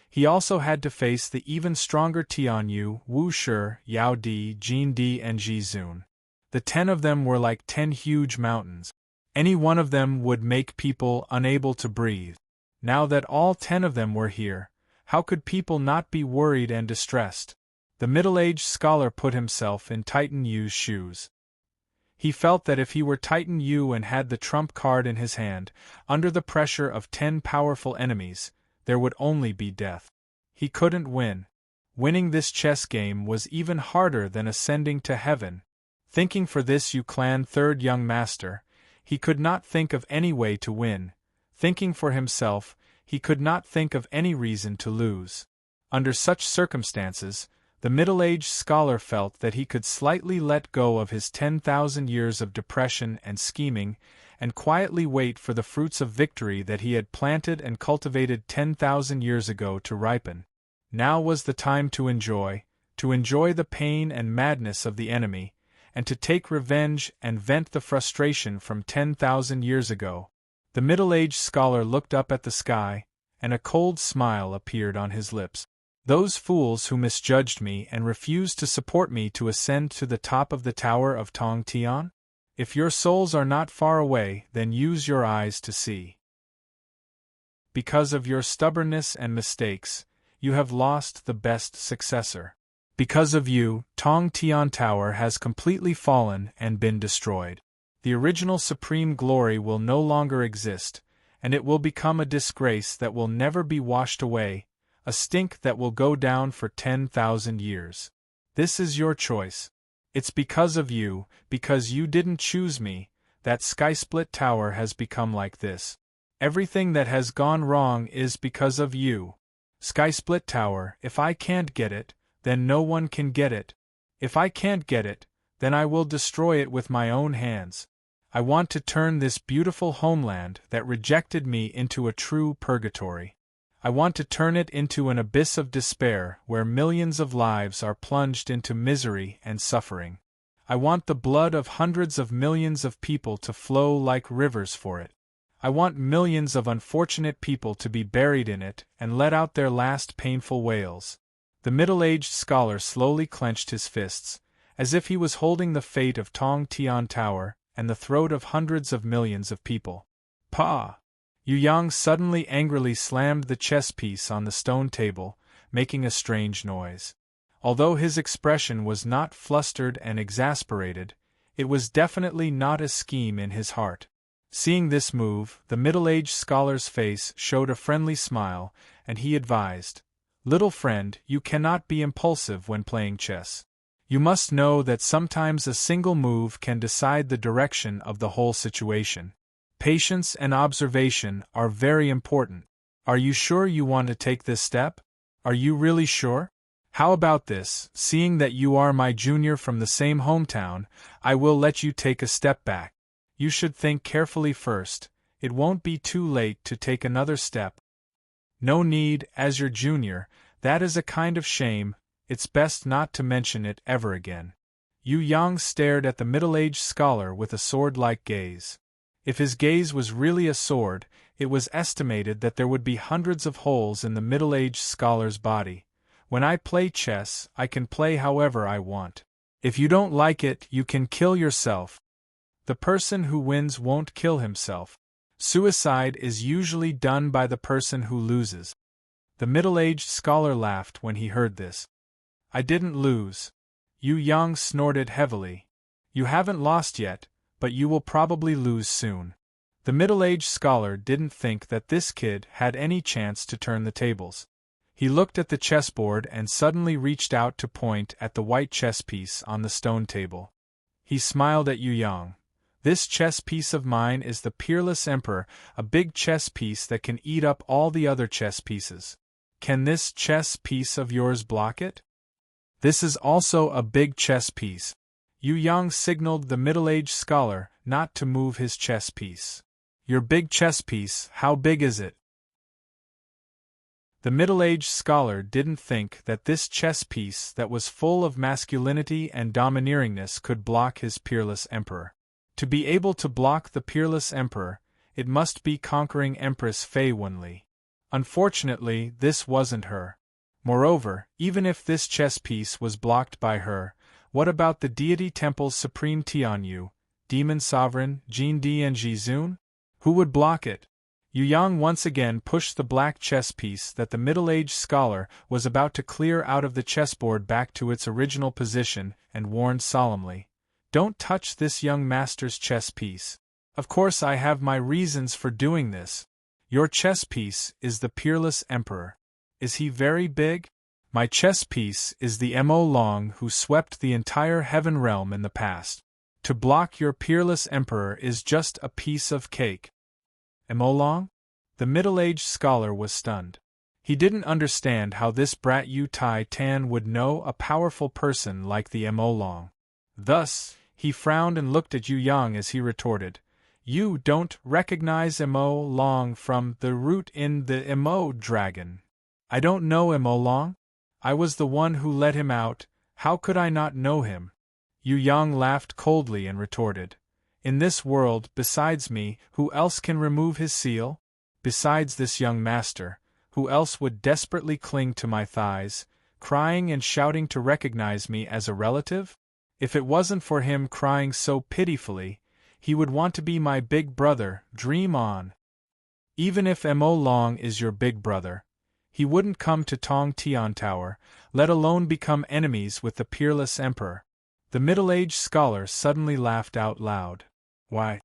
he also had to face the even stronger Tianyu, Wu Shi, Yao Di, Jin Di and Ji Zun. The 10 of them were like 10 huge mountains. Any one of them would make people unable to breathe. Now that all 10 of them were here, how could people not be worried and distressed? The middle-aged scholar put himself in Titan Yu's shoes. He felt that if he were Titan Yu and had the trump card in his hand, under the pressure of 10 powerful enemies, there would only be death. He couldn't win. Winning this chess game was even harder than ascending to heaven. Thinking for this Yu clan third young master, he could not think of any way to win. Thinking for himself, he could not think of any reason to lose. Under such circumstances, the middle-aged scholar felt that he could slightly let go of his 10,000 years of depression and scheming, and quietly wait for the fruits of victory that he had planted and cultivated 10,000 years ago to ripen. Now was the time to enjoy the pain and madness of the enemy, and to take revenge and vent the frustration from 10,000 years ago. The middle-aged scholar looked up at the sky, and a cold smile appeared on his lips. Those fools who misjudged me and refused to support me to ascend to the top of the Tower of Tong Tian? If your souls are not far away, then use your eyes to see. Because of your stubbornness and mistakes, you have lost the best successor. Because of you, Tong Tian Tower has completely fallen and been destroyed. The original supreme glory will no longer exist, and it will become a disgrace that will never be washed away, a stink that will go down for 10,000 years. This is your choice. It's because of you, because you didn't choose me, that Skysplit Tower has become like this. Everything that has gone wrong is because of you. Skysplit Tower, if I can't get it, then no one can get it. If I can't get it, then I will destroy it with my own hands. I want to turn this beautiful homeland that rejected me into a true purgatory. I want to turn it into an abyss of despair where millions of lives are plunged into misery and suffering. I want the blood of hundreds of millions of people to flow like rivers for it. I want millions of unfortunate people to be buried in it and let out their last painful wails. The middle-aged scholar slowly clenched his fists, as if he was holding the fate of Tong Tian Tower and the throat of hundreds of millions of people. Pa! Yu Yang suddenly angrily slammed the chess piece on the stone table, making a strange noise. Although his expression was not flustered and exasperated, it was definitely not a scheme in his heart. Seeing this move, the middle-aged scholar's face showed a friendly smile, and he advised, "Little friend, you cannot be impulsive when playing chess. You must know that sometimes a single move can decide the direction of the whole situation. Patience and observation are very important. Are you sure you want to take this step? Are you really sure? How about this, seeing that you are my junior from the same hometown, I will let you take a step back. You should think carefully first, it won't be too late to take another step." "No need, as your junior, that is a kind of shame, it's best not to mention it ever again." Yu Yang stared at the middle-aged scholar with a sword-like gaze. If his gaze was really a sword, it was estimated that there would be hundreds of holes in the middle-aged scholar's body. "When I play chess, I can play however I want. If you don't like it, you can kill yourself. The person who wins won't kill himself. Suicide is usually done by the person who loses." The middle-aged scholar laughed when he heard this. "I didn't lose." Yu Yang snorted heavily. "You haven't lost yet, but you will probably lose soon." The middle-aged scholar didn't think that this kid had any chance to turn the tables. He looked at the chessboard and suddenly reached out to point at the white chess piece on the stone table. He smiled at Yu Yang. "This chess piece of mine is the Peerless Emperor, a big chess piece that can eat up all the other chess pieces. Can this chess piece of yours block it?" "This is also a big chess piece." Yu Yang signaled the middle-aged scholar not to move his chess piece. "Your big chess piece, how big is it?" The middle-aged scholar didn't think that this chess piece that was full of masculinity and domineeringness could block his peerless emperor. To be able to block the peerless emperor, it must be conquering Empress Fei Wenli. Unfortunately, this wasn't her. Moreover, even if this chess piece was blocked by her, what about the deity temple's supreme Tianyu, demon sovereign, Jin Di and Jizun? Who would block it? Yu Yang once again pushed the black chess piece that the middle-aged scholar was about to clear out of the chessboard back to its original position and warned solemnly, "Don't touch this young master's chess piece. Of course I have my reasons for doing this. Your chess piece is the peerless emperor. Is he very big? My chess piece is the Mo Long who swept the entire heaven realm in the past. To block your peerless emperor is just a piece of cake." "Mo Long?" The middle-aged scholar was stunned. He didn't understand how this brat Yu Tai Tan would know a powerful person like the Mo Long. Thus, he frowned and looked at Yu Yang as he retorted, "You don't recognize Mo Long from the root in the Mo dragon." "I don't know Mo Long? I was the one who let him out, how could I not know him?" Yu Yang laughed coldly and retorted, "In this world, besides me, who else can remove his seal? Besides this young master, who else would desperately cling to my thighs, crying and shouting to recognize me as a relative? If it wasn't for him crying so pitifully, he would want to be my big brother, dream on. Even if Mo Long is your big brother, he wouldn't come to Tong Tian Tower, let alone become enemies with the peerless emperor." The middle-aged scholar suddenly laughed out loud. Why?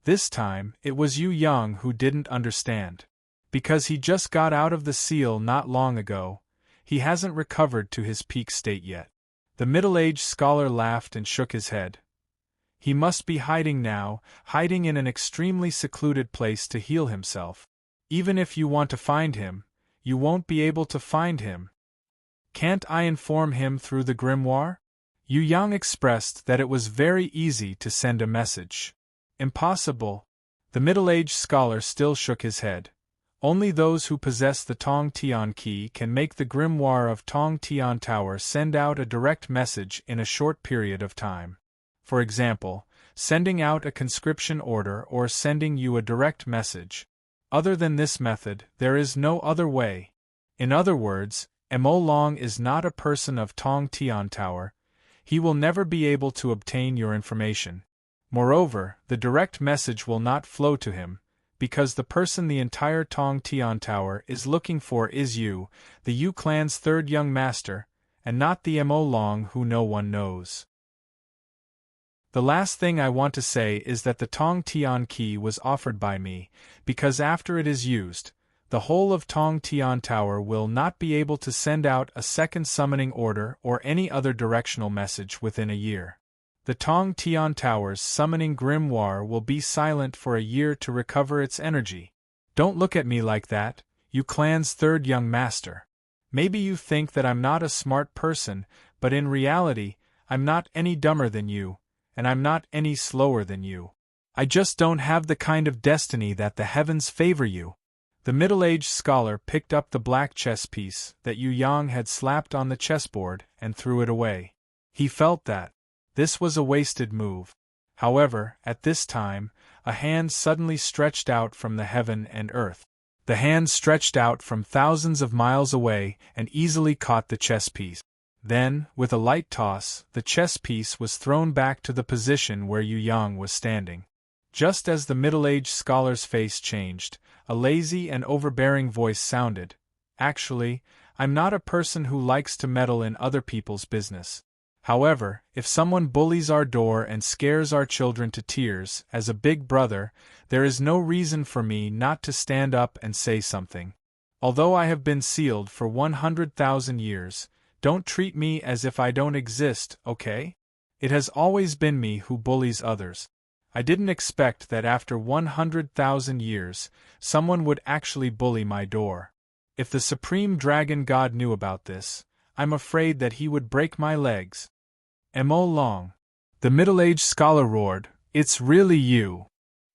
This time, it was Yu Yang who didn't understand. Because he just got out of the seal not long ago, he hasn't recovered to his peak state yet. The middle-aged scholar laughed and shook his head. He must be hiding now, hiding in an extremely secluded place to heal himself. Even if you want to find him, you won't be able to find him. Can't I inform him through the grimoire? Yu Yang expressed that it was very easy to send a message. Impossible. The middle-aged scholar still shook his head. Only those who possess the Tong Tian key can make the grimoire of Tong Tian Tower send out a direct message in a short period of time. For example, sending out a conscription order or sending you a direct message. Other than this method, there is no other way. In other words, Mo Long is not a person of Tong Tian Tower. He will never be able to obtain your information. Moreover, the direct message will not flow to him, because the person the entire Tong Tian Tower is looking for is you, the Yu clan's third young master, and not the Mo Long who no one knows. The last thing I want to say is that the Tong Tian key was offered by me, because after it is used, the whole of Tong Tian Tower will not be able to send out a second summoning order or any other directional message within a year. The Tong Tian Tower's summoning grimoire will be silent for a year to recover its energy. Don't look at me like that, you clan's third young master. Maybe you think that I'm not a smart person, but in reality, I'm not any dumber than you, and I'm not any slower than you. I just don't have the kind of destiny that the heavens favor you. The middle-aged scholar picked up the black chess piece that Yu Yang had slapped on the chessboard and threw it away. He felt that this was a wasted move. However, at this time, a hand suddenly stretched out from the heaven and earth. The hand stretched out from thousands of miles away and easily caught the chess piece. Then, with a light toss, the chess piece was thrown back to the position where Yu Yang was standing. Just as the middle-aged scholar's face changed, a lazy and overbearing voice sounded. Actually, I'm not a person who likes to meddle in other people's business. However, if someone bullies our door and scares our children to tears, as a big brother, there is no reason for me not to stand up and say something. Although I have been sealed for 100,000 years, don't treat me as if I don't exist, okay? It has always been me who bullies others. I didn't expect that after 100,000 years, someone would actually bully my door. If the Supreme Dragon God knew about this, I'm afraid that he would break my legs. Mo Long. The middle-aged scholar roared, "It's really you.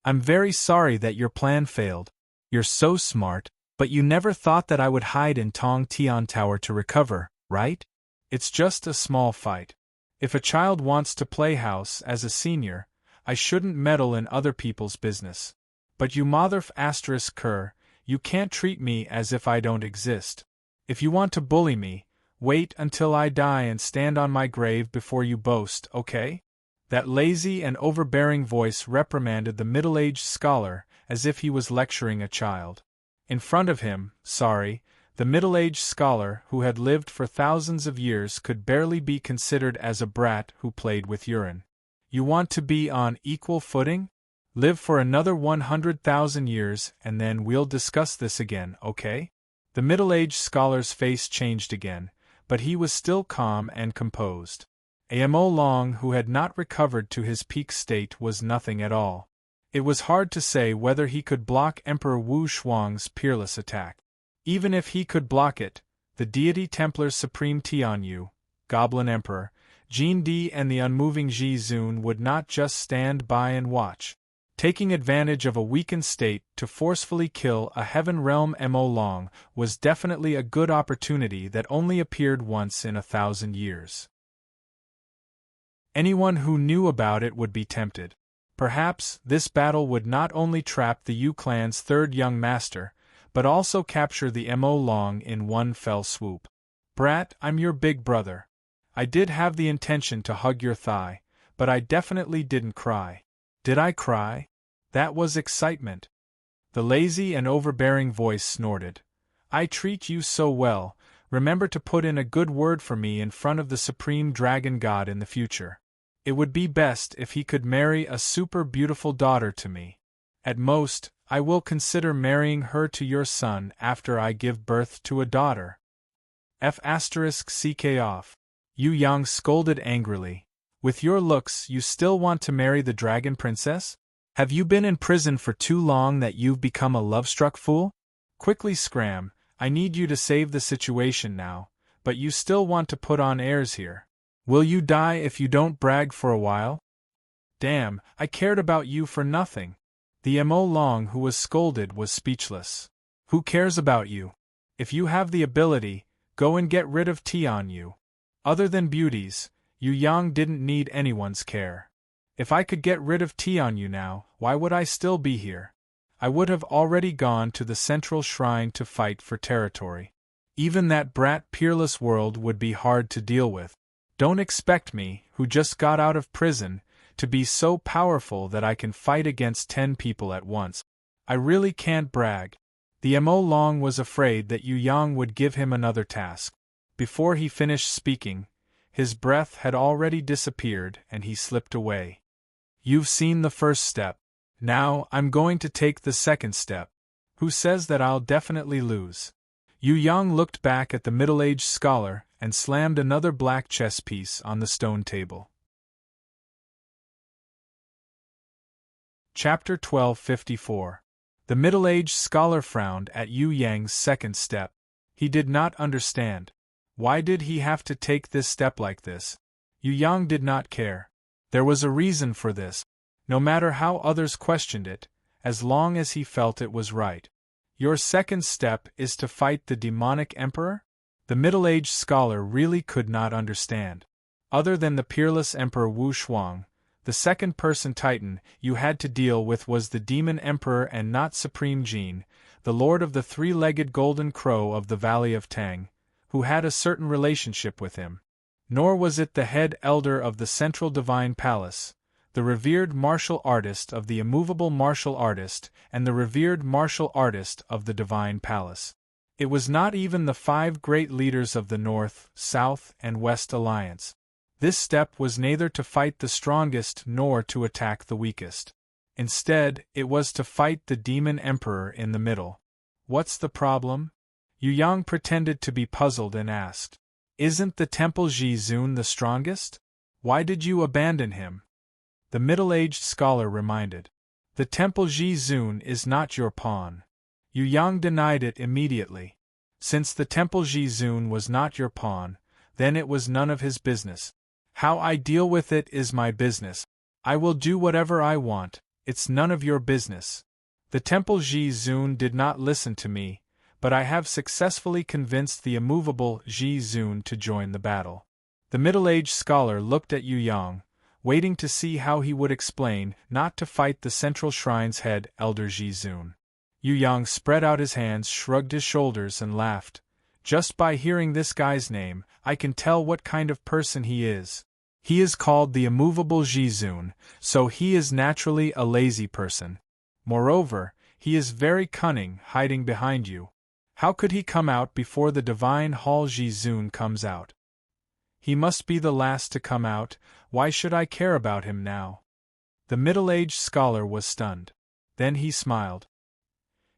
I'm very sorry that your plan failed. You're so smart, but you never thought that I would hide in Tong Tian Tower to recover, right? It's just a small fight. If a child wants to play house as a senior, I shouldn't meddle in other people's business. But you motherf***cur, you can't treat me as if I don't exist. If you want to bully me, wait until I die and stand on my grave before you boast, okay?" That lazy and overbearing voice reprimanded the middle-aged scholar as if he was lecturing a child. In front of him, the middle-aged scholar who had lived for thousands of years could barely be considered as a brat who played with urine. You want to be on equal footing? Live for another 100,000 years and then we'll discuss this again, okay? The middle-aged scholar's face changed again, but he was still calm and composed. Mo Long, who had not recovered to his peak state, was nothing at all. It was hard to say whether he could block Emperor Wu Shuang's peerless attack. Even if he could block it, the deity Templar Supreme Tianyu, Goblin Emperor, Jin Di and the unmoving Ji Zun would not just stand by and watch. Taking advantage of a weakened state to forcefully kill a Heaven Realm Mo Long was definitely a good opportunity that only appeared once in 1,000 years. Anyone who knew about it would be tempted. Perhaps this battle would not only trap the Yu clan's third young master, but also capture the Mo Long in one fell swoop. Brat, I'm your big brother. I did have the intention to hug your thigh, but I definitely didn't cry. Did I cry? That was excitement. The lazy and overbearing voice snorted. I treat you so well, remember to put in a good word for me in front of the Supreme Dragon God in the future. It would be best if he could marry a super beautiful daughter to me. At most, I will consider marrying her to your son after I give birth to a daughter. F***ck off. Yu Yang scolded angrily. With your looks, you still want to marry the dragon princess? Have you been in prison for too long that you've become a love-struck fool? Quickly scram, I need you to save the situation now, but you still want to put on airs here. Will you die if you don't brag for a while? Damn, I cared about you for nothing. The Mo Long who was scolded was speechless. Who cares about you? If you have the ability, go and get rid of Tianyu. Other than beauties, Yu Yang didn't need anyone's care. If I could get rid of Tian Yu now, why would I still be here? I would have already gone to the central shrine to fight for territory. Even that brat Peerless World would be hard to deal with. Don't expect me, who just got out of prison, to be so powerful that I can fight against 10 people at once. I really can't brag. The Mo Long was afraid that Yu Yang would give him another task. Before he finished speaking, his breath had already disappeared and he slipped away. You've seen the first step. Now, I'm going to take the second step. Who says that I'll definitely lose? Yu Yang looked back at the middle-aged scholar and slammed another black chess piece on the stone table. Chapter 1254. The middle-aged scholar frowned at Yu Yang's second step. He did not understand. Why did he have to take this step like this? Yu Yang did not care. There was a reason for this. No matter how others questioned it, as long as he felt it was right. Your second step is to fight the demonic emperor? The middle-aged scholar really could not understand. Other than the peerless Emperor Wu Shuang, the second-person titan you had to deal with was the demon emperor and not Supreme Jin, the lord of the three-legged golden crow of the Valley of Tang, who had a certain relationship with him. Nor was it the head elder of the Central Divine Palace, the revered martial artist of the immovable martial artist and the revered martial artist of the Divine Palace. It was not even the 5 great leaders of the North, South, and West Alliance. This step was neither to fight the strongest nor to attack the weakest. Instead, it was to fight the demon emperor in the middle. What's the problem? Yu Yang pretended to be puzzled and asked. Isn't the Temple Ji Zun the strongest? Why did you abandon him? The middle-aged scholar reminded. The Temple Ji Zun is not your pawn. Yu Yang denied it immediately. Since the Temple Ji Zun was not your pawn, then it was none of his business. How I deal with it is my business. I will do whatever I want, it's none of your business. The Temple Ji Zun did not listen to me, but I have successfully convinced the immovable Ji Zun to join the battle. The middle-aged scholar looked at Yu Yang, waiting to see how he would explain not to fight the central shrine's head, Elder Ji Zun. Yu Yang spread out his hands, shrugged his shoulders and laughed. Just by hearing this guy's name, I can tell what kind of person he is. He is called the immovable Ji Zun, so he is naturally a lazy person. Moreover, he is very cunning, hiding behind you. How could he come out before the divine Hall Ji Zun comes out? He must be the last to come out. Why should I care about him now? The middle-aged scholar was stunned. Then he smiled.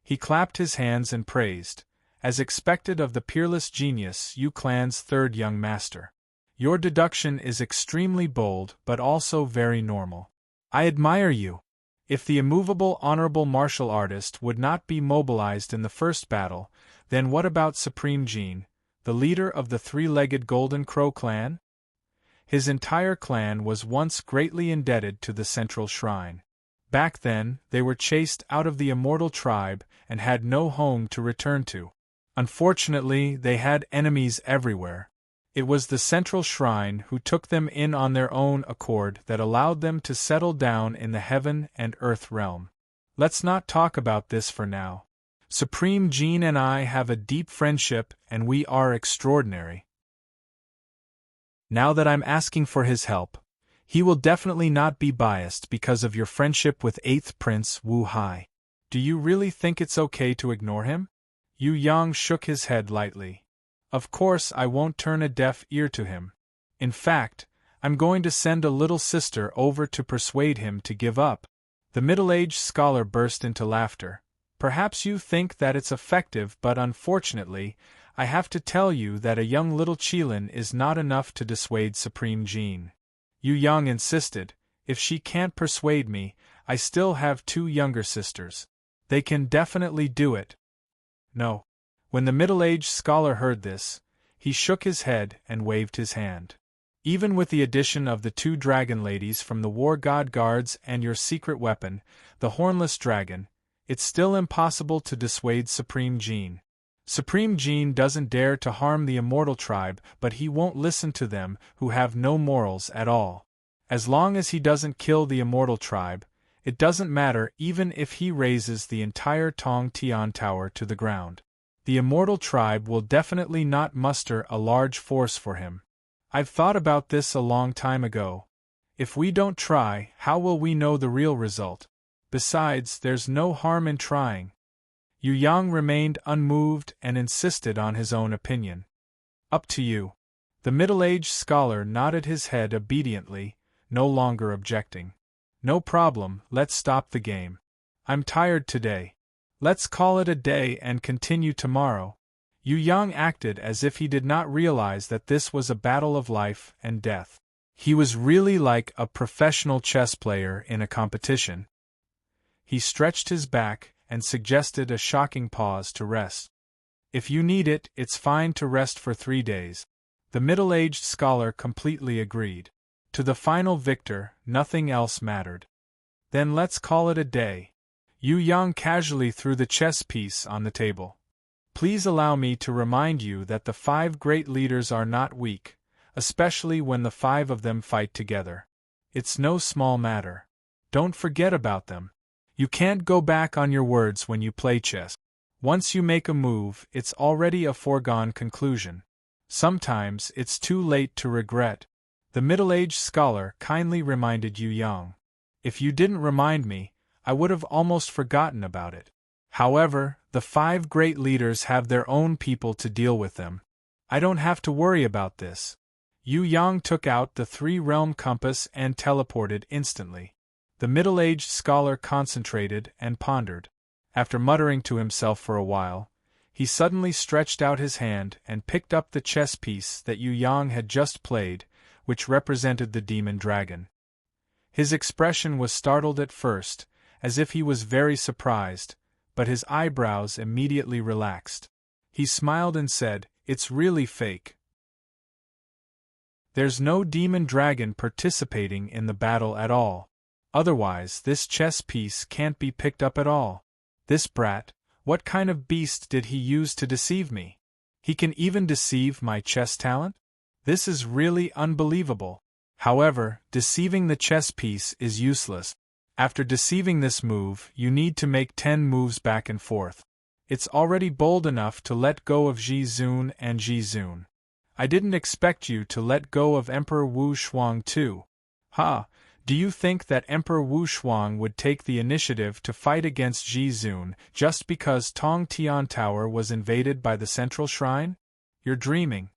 He clapped his hands and praised, as expected of the peerless genius Yu Clan's third young master. Your deduction is extremely bold but also very normal. I admire you. If the immovable honorable martial artist would not be mobilized in the first battle, then what about Supreme Jin, the leader of the three-legged Golden Crow clan? His entire clan was once greatly indebted to the central shrine. Back then, they were chased out of the immortal tribe and had no home to return to. Unfortunately, they had enemies everywhere. It was the central shrine who took them in on their own accord that allowed them to settle down in the heaven and earth realm. Let's not talk about this for now. Supreme Jin and I have a deep friendship and we are extraordinary. Now that I'm asking for his help, he will definitely not be biased because of your friendship with 8th Prince Wu Hai. Do you really think it's okay to ignore him? Yu Yang shook his head lightly. Of course I won't turn a deaf ear to him. In fact, I'm going to send a little sister over to persuade him to give up. The middle-aged scholar burst into laughter. Perhaps you think that it's effective, but unfortunately, I have to tell you that a young little Qilin is not enough to dissuade Supreme Jin. Yu Yang insisted, if she can't persuade me, I still have 2 younger sisters. They can definitely do it. No. When the middle-aged scholar heard this, he shook his head and waved his hand. Even with the addition of the 2 dragon ladies from the War God Guards and your secret weapon, the hornless dragon, it's still impossible to dissuade Supreme Jin. Supreme Jin doesn't dare to harm the immortal tribe, but he won't listen to them who have no morals at all. As long as he doesn't kill the immortal tribe, it doesn't matter even if he razes the entire Tong Tian Tower to the ground. The immortal tribe will definitely not muster a large force for him. I've thought about this a long time ago. If we don't try, how will we know the real result? Besides, there's no harm in trying. Yu Yang remained unmoved and insisted on his own opinion. Up to you. The middle-aged scholar nodded his head obediently, no longer objecting. No problem, let's stop the game. I'm tired today. Let's call it a day and continue tomorrow. Yu Yang acted as if he did not realize that this was a battle of life and death. He was really like a professional chess player in a competition. He stretched his back and suggested a shocking pause to rest. If you need it, it's fine to rest for 3 days. The middle-aged scholar completely agreed. To the final victor, nothing else mattered. Then let's call it a day. Yu Yang casually threw the chess piece on the table. Please allow me to remind you that the 5 great leaders are not weak, especially when the 5 of them fight together. It's no small matter. Don't forget about them. You can't go back on your words when you play chess. Once you make a move, it's already a foregone conclusion. Sometimes it's too late to regret. The middle-aged scholar kindly reminded Yu Yang. If you didn't remind me, I would have almost forgotten about it. However, the 5 great leaders have their own people to deal with them. I don't have to worry about this. Yu Yang took out the 3-realm compass and teleported instantly. The middle-aged scholar concentrated and pondered. After muttering to himself for a while, he suddenly stretched out his hand and picked up the chess piece that Yu Yang had just played, which represented the demon dragon. His expression was startled at first, as if he was very surprised, but his eyebrows immediately relaxed. He smiled and said, "It's really fake. There's no demon dragon participating in the battle at all. Otherwise, this chess piece can't be picked up at all. This brat, what kind of beast did he use to deceive me? He can even deceive my chess talent? This is really unbelievable. However, deceiving the chess piece is useless. After deceiving this move, you need to make 10 moves back and forth. It's already bold enough to let go of Ji Zun and Ji Zun. I didn't expect you to let go of Emperor Wu Shuang too. Ha! Do you think that Emperor Wu Shuang would take the initiative to fight against Ji Zun just because Tong Tian Tower was invaded by the central shrine? You're dreaming.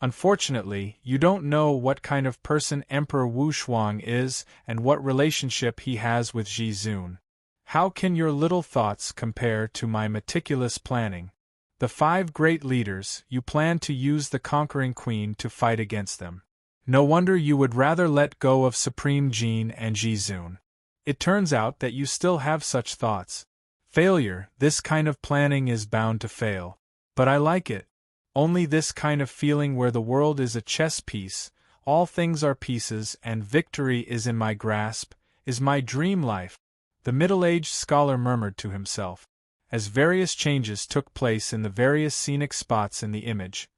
Unfortunately, you don't know what kind of person Emperor Wu Shuang is and what relationship he has with Ji Zun. How can your little thoughts compare to my meticulous planning? The 5 great leaders, you plan to use the conquering queen to fight against them. No wonder you would rather let go of Supreme Jin and Ji Zun. It turns out that you still have such thoughts. Failure, this kind of planning is bound to fail. But I like it. Only this kind of feeling where the world is a chess piece, all things are pieces and victory is in my grasp, is my dream life. The middle-aged scholar murmured to himself. As various changes took place in the various scenic spots in the image,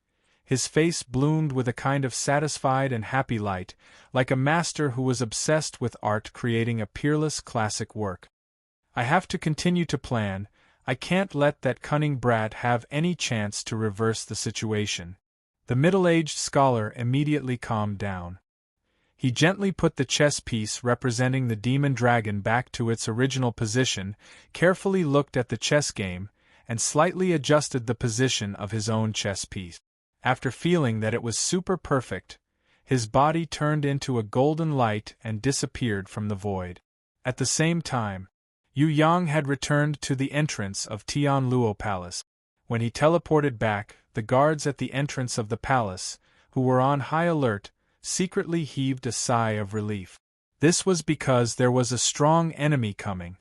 his face bloomed with a kind of satisfied and happy light, like a master who was obsessed with art creating a peerless classic work. I have to continue to plan. I can't let that cunning brat have any chance to reverse the situation. The middle-aged scholar immediately calmed down. He gently put the chess piece representing the demon dragon back to its original position, carefully looked at the chess game, and slightly adjusted the position of his own chess piece. After feeling that it was super perfect, his body turned into a golden light and disappeared from the void. At the same time, Yu Yang had returned to the entrance of Tianluo Palace. When he teleported back, the guards at the entrance of the palace, who were on high alert, secretly heaved a sigh of relief. This was because there was a strong enemy coming.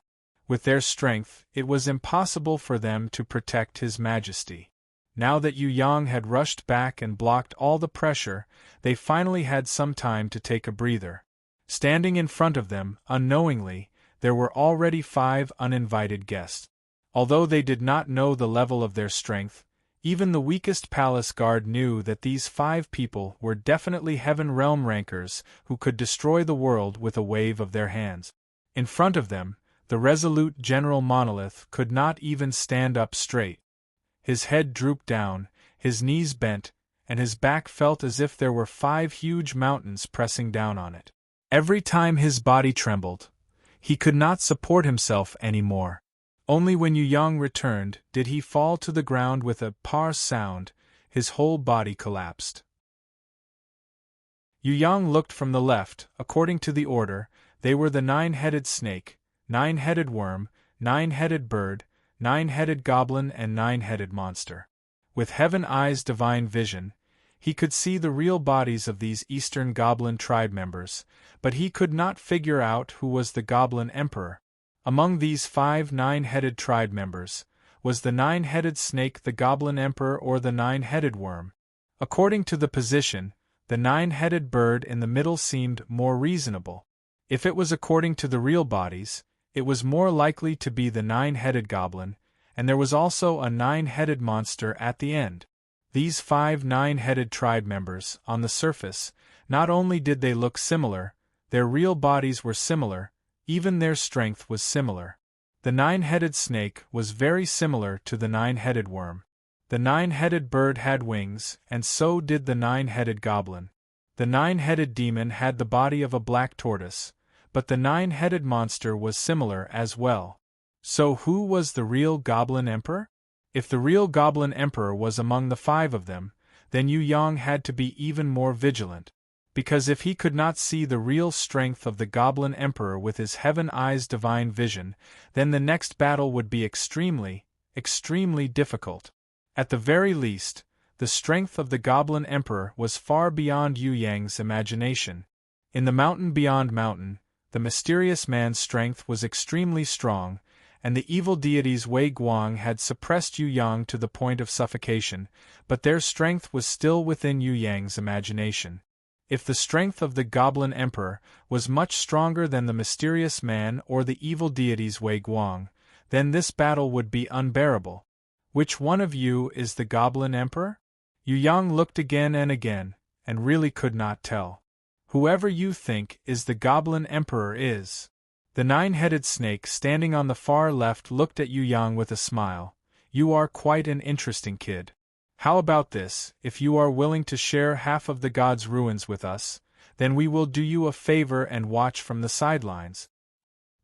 With their strength, it was impossible for them to protect His Majesty. Now that Yu Yang had rushed back and blocked all the pressure, they finally had some time to take a breather. Standing in front of them, unknowingly, there were already 5 uninvited guests. Although they did not know the level of their strength, Even the weakest palace guard knew that these 5 people were definitely Heaven Realm rankers who could destroy the world with a wave of their hands. In front of them, the resolute General Monolith could not even stand up straight. His head drooped down, his knees bent, and his back felt as if there were 5 huge mountains pressing down on it. Every time his body trembled, he could not support himself any more. Only when Yu Yang returned did he fall to the ground with a par sound. His whole body collapsed. Yu Yang looked from the left. According to the order, they were the 9-headed snake, 9-headed worm, 9-headed bird, 9-headed goblin and 9-headed monster. With Heaven Eye's divine vision, he could see the real bodies of these Eastern Goblin tribe members, but he could not figure out who was the Goblin Emperor. Among these 5 9-headed tribe members, was the 9-headed snake the Goblin Emperor or the 9-headed worm? According to the position, the 9-headed bird in the middle seemed more reasonable. If it was according to the real bodies, it was more likely to be the 9-headed goblin, and there was also a 9-headed monster at the end. These 5 9-headed tribe members, on the surface, not only did they look similar, their real bodies were similar, even their strength was similar. The 9-headed snake was very similar to the 9-headed worm. The 9-headed bird had wings, and so did the 9-headed goblin. The 9-headed demon had the body of a black tortoise, but the 9-headed monster was similar as well. So who was the real Goblin Emperor? If the real Goblin Emperor was among the 5 of them, then Yu Yang had to be even more vigilant. Because if he could not see the real strength of the Goblin Emperor with his Heaven Eye's divine vision, then the next battle would be extremely, extremely difficult. At the very least, the strength of the Goblin Emperor was far beyond Yu Yang's imagination. In the mountain beyond mountain, the mysterious man's strength was extremely strong, and the evil deities Wei Guang had suppressed Yu Yang to the point of suffocation, but their strength was still within Yu Yang's imagination. If the strength of the Goblin Emperor was much stronger than the mysterious man or the evil deities Wei Guang, then this battle would be unbearable. Which one of you is the Goblin Emperor? Yu Yang looked again and really could not tell. Whoever you think is the Goblin Emperor is. The 9-headed snake standing on the far left looked at Yu Yang with a smile. You are quite an interesting kid. How about this, if you are willing to share half of the god's ruins with us, then we will do you a favor and watch from the sidelines.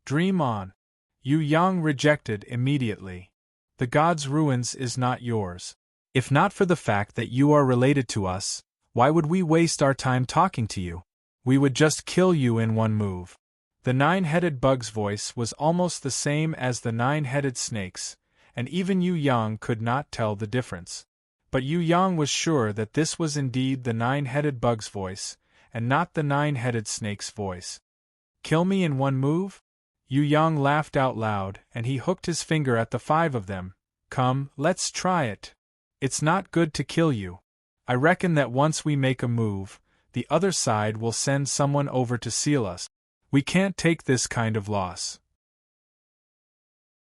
Dream on. Yu Yang rejected immediately. The god's ruins is not yours. If not for the fact that you are related to us, why would we waste our time talking to you? We would just kill you in one move. The 9-headed bug's voice was almost the same as the 9-headed snake's, and even Yu Yang could not tell the difference. But Yu Yang was sure that this was indeed the 9-headed bug's voice, and not the 9-headed snake's voice. Kill me in one move? Yu Yang laughed out loud, and he hooked his finger at the 5 of them. Come, let's try it. It's not good to kill you. I reckon that once we make a move, the other side will send someone over to seal us. We can't take this kind of loss.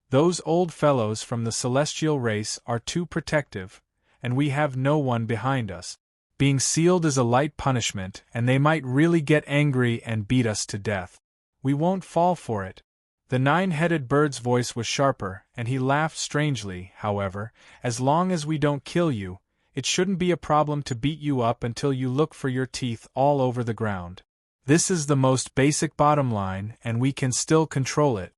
Those old fellows from the celestial race are too protective, and we have no one behind us. Being sealed is a light punishment, and they might really get angry and beat us to death. We won't fall for it. The 9-headed bird's voice was sharper, and he laughed strangely. However, as long as we don't kill you, it shouldn't be a problem to beat you up until you look for your teeth all over the ground. This is the most basic bottom line, and we can still control it.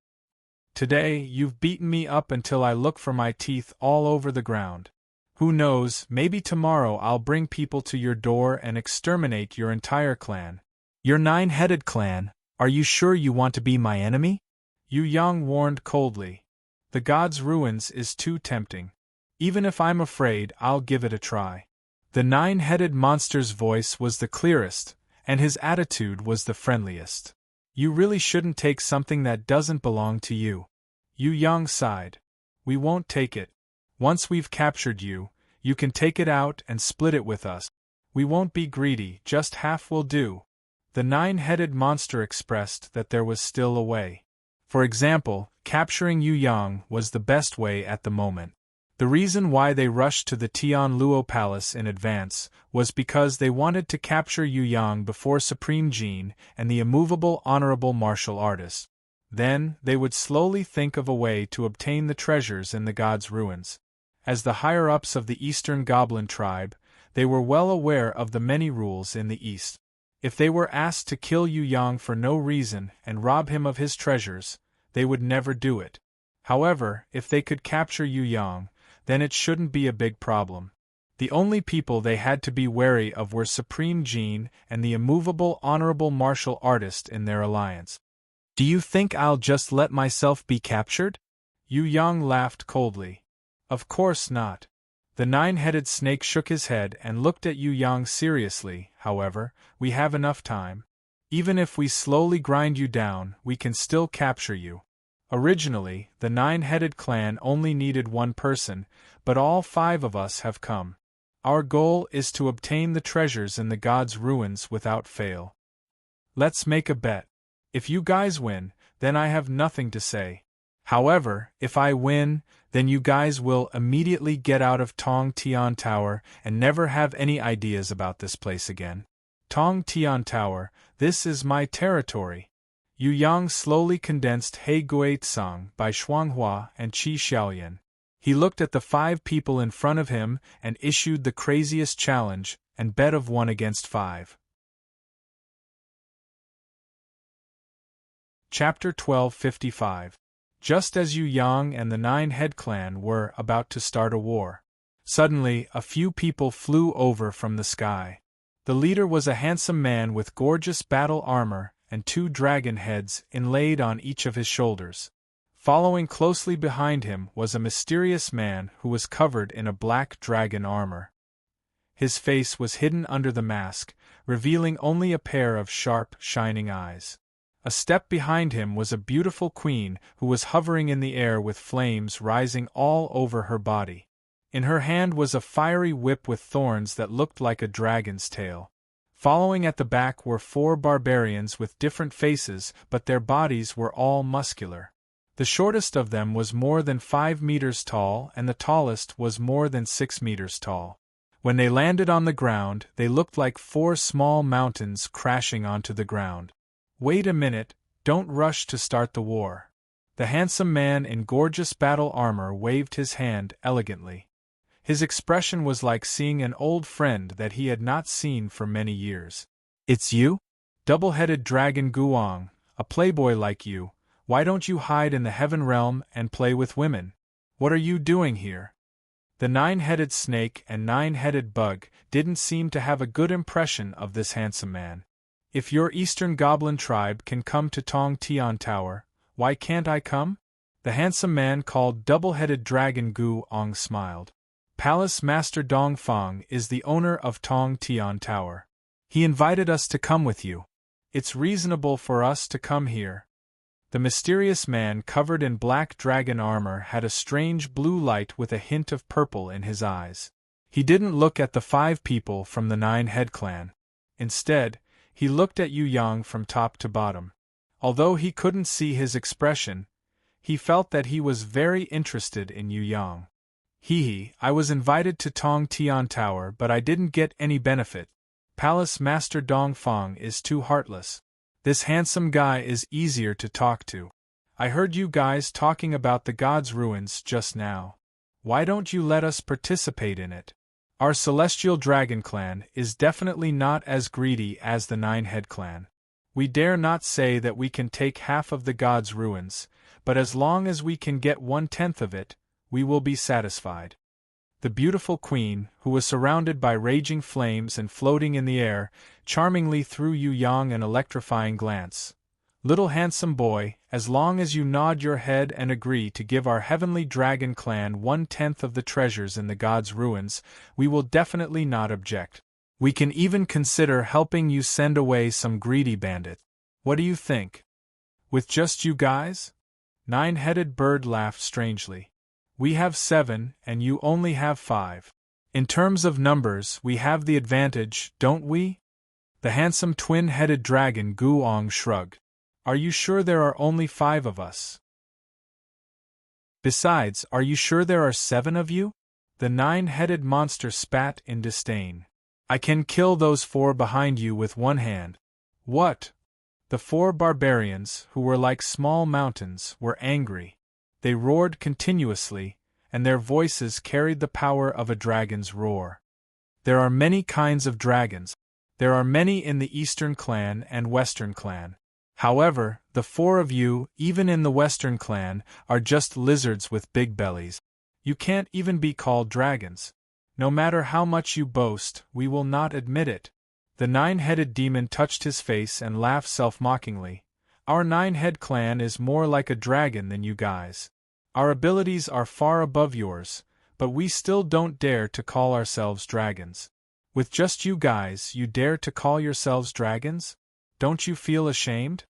Today, you've beaten me up until I look for my teeth all over the ground. Who knows, maybe tomorrow I'll bring people to your door and exterminate your entire clan. Your 9-headed clan, are you sure you want to be my enemy? Yu Yang warned coldly. The god's ruins is too tempting. Even if I'm afraid, I'll give it a try. The 9-headed monster's voice was the clearest, and his attitude was the friendliest. You really shouldn't take something that doesn't belong to you. Yu Yang sighed. We won't take it. Once we've captured you, you can take it out and split it with us. We won't be greedy, just half will do. The 9-headed monster expressed that there was still a way. For example, capturing Yu Yang was the best way at the moment. The reason why they rushed to the Tian Luo Palace in advance was because they wanted to capture Yu Yang before Supreme Jin and the immovable honorable martial artist. Then, they would slowly think of a way to obtain the treasures in the god's ruins. As the higher-ups of the Eastern Goblin tribe, they were well aware of the many rules in the East. If they were asked to kill Yu Yang for no reason and rob him of his treasures, they would never do it. However, if they could capture Yu Yang, then it shouldn't be a big problem. The only people they had to be wary of were Supreme Jin and the immovable honorable martial artist in their alliance. "Do you think I'll just let myself be captured?" Yu Yang laughed coldly. "Of course not." The nine-headed snake shook his head and looked at Yu Yang seriously. "However, we have enough time. Even if we slowly grind you down, we can still capture you." Originally, the nine-headed clan only needed one person, but all 5 of us have come. Our goal is to obtain the treasures in the god's ruins without fail. Let's make a bet. If you guys win, then I have nothing to say. However, if I win, then you guys will immediately get out of Tong Tian Tower and never have any ideas about this place again. Tong Tian Tower, this is my territory. Yu Yang slowly condensed He Gui Tsang by Shuanghua and Qi Xiaoyan. He looked at the 5 people in front of him and issued the craziest challenge, and bet of 1 against 5. Chapter 1255. Just as Yu Yang and the Nine-Head Clan were about to start a war, suddenly a few people flew over from the sky. The leader was a handsome man with gorgeous battle armor and 2 dragon heads inlaid on each of his shoulders. Following closely behind him was a mysterious man who was covered in a black dragon armor. His face was hidden under the mask, revealing only a pair of sharp, shining eyes. A step behind him was a beautiful queen who was hovering in the air with flames rising all over her body. In her hand was a fiery whip with thorns that looked like a dragon's tail. Following at the back were 4 barbarians with different faces, but their bodies were all muscular. The shortest of them was more than 5 meters tall and the tallest was more than 6 meters tall. When they landed on the ground, they looked like 4 small mountains crashing onto the ground. "Wait a minute, don't rush to start the war." The handsome man in gorgeous battle armor waved his hand elegantly. His expression was like seeing an old friend that he had not seen for many years. "It's you? Double-headed dragon Guang, a playboy like you, why don't you hide in the heaven realm and play with women? What are you doing here?" The 9-headed snake and 9-headed bug didn't seem to have a good impression of this handsome man. "If your Eastern Goblin tribe can come to Tong Tian Tower, why can't I come?" The handsome man called Double-Headed Dragon Guang smiled. "Palace Master Dongfang is the owner of Tong Tian Tower. He invited us to come with you. It's reasonable for us to come here." The mysterious man covered in black dragon armor had a strange blue light with a hint of purple in his eyes. He didn't look at the 5 people from the 9-Head Clan. Instead, he looked at Yu Yang from top to bottom. Although he couldn't see his expression, he felt that he was very interested in Yu Yang. I was invited to Tong Tian Tower but I didn't get any benefit. Palace Master Dongfang is too heartless. This handsome guy is easier to talk to. I heard you guys talking about the god's ruins just now. Why don't you let us participate in it? Our Celestial Dragon Clan is definitely not as greedy as the 9-Head Clan. We dare not say that we can take half of the god's ruins, but as long as we can get 1/10 of it, we will be satisfied. The beautiful queen, who was surrounded by raging flames and floating in the air, charmingly threw Yu Yang an electrifying glance. "Little handsome boy, as long as you nod your head and agree to give our Heavenly Dragon Clan 1/10 of the treasures in the god's ruins, we will definitely not object. We can even consider helping you send away some greedy bandit. What do you think? With just you guys?" 9-Headed Bird laughed strangely. "We have 7 and you only have 5. In terms of numbers we have the advantage, don't we?" The handsome twin-headed dragon Guang shrugged. "Are you sure there are only 5 of us?" Besides, are you sure there are 7 of you? The 9-headed monster spat in disdain. I can kill those 4 behind you with one hand. What? The 4 barbarians, who were like small mountains, were angry. They roared continuously, and their voices carried the power of a dragon's roar. There are many kinds of dragons. There are many in the Eastern clan and Western clan. However, the 4 of you, even in the Western clan, are just lizards with big bellies. You can't even be called dragons. No matter how much you boast, we will not admit it. The 9-headed demon touched his face and laughed self-mockingly. Our 9-head clan is more like a dragon than you guys. Our abilities are far above yours, but we still don't dare to call ourselves dragons. With just you guys, you dare to call yourselves dragons? Don't you feel ashamed?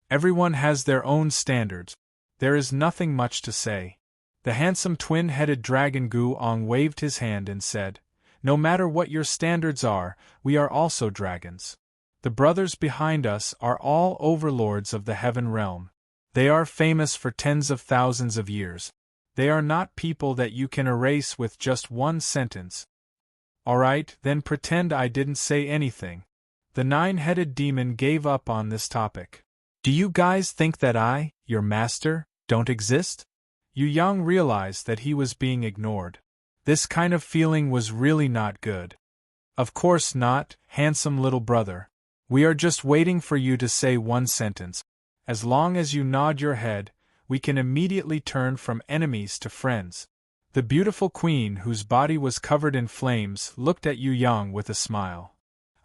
Everyone has their own standards. There is nothing much to say. The handsome twin-headed dragon Gu-ong waved his hand and said, No matter what your standards are, we are also dragons. The brothers behind us are all overlords of the heaven realm. They are famous for tens of thousands of years. They are not people that you can erase with just one sentence. Alright, then pretend I didn't say anything. The 9-headed demon gave up on this topic. Do you guys think that I, your master, don't exist? Yu Yang realized that he was being ignored. This kind of feeling was really not good. Of course not, handsome little brother. We are just waiting for you to say one sentence. As long as you nod your head, we can immediately turn from enemies to friends. The beautiful queen, whose body was covered in flames, looked at Yu Yang with a smile.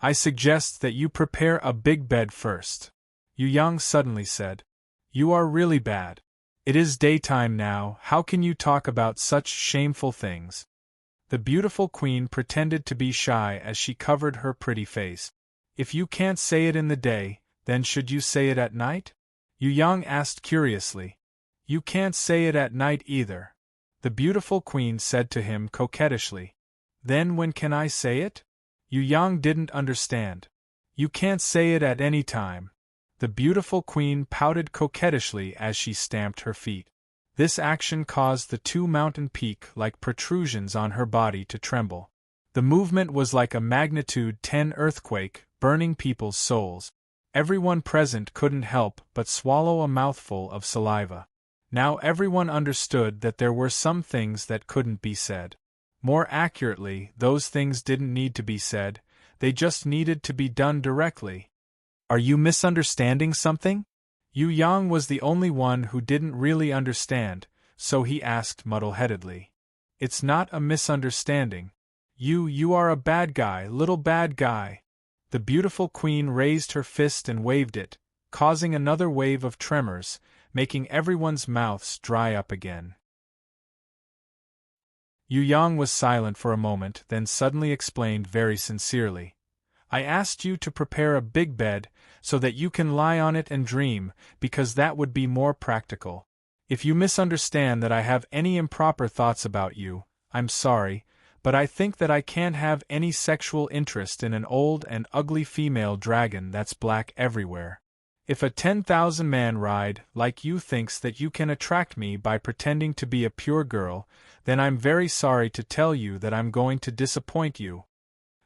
I suggest that you prepare a big bed first. Yu Yang suddenly said. You are really bad. It is daytime now, how can you talk about such shameful things? The beautiful queen pretended to be shy as she covered her pretty face. If you can't say it in the day, then should you say it at night? Yu Yang asked curiously. You can't say it at night either. The beautiful queen said to him coquettishly. Then when can I say it? Yu Yang didn't understand. You can't say it at any time. The beautiful queen pouted coquettishly as she stamped her feet. This action caused the 2 mountain peak-like protrusions on her body to tremble. The movement was like a magnitude 10 earthquake, burning people's souls. Everyone present couldn't help but swallow a mouthful of saliva. Now everyone understood that there were some things that couldn't be said. More accurately, those things didn't need to be said, they just needed to be done directly. Are you misunderstanding something? Yu Yang was the only one who didn't really understand, so he asked muddle-headedly. It's not a misunderstanding. You are a bad guy, little bad guy. The beautiful queen raised her fist and waved it, causing another wave of tremors, making everyone's mouths dry up again. Yu Yang was silent for a moment, then suddenly explained very sincerely. I asked you to prepare a big bed, so that you can lie on it and dream, because that would be more practical. If you misunderstand that I have any improper thoughts about you, I'm sorry, but I think that I can't have any sexual interest in an old and ugly female dragon that's black everywhere. If a 10,000-man ride like you thinks that you can attract me by pretending to be a pure girl, then I'm very sorry to tell you that I'm going to disappoint you.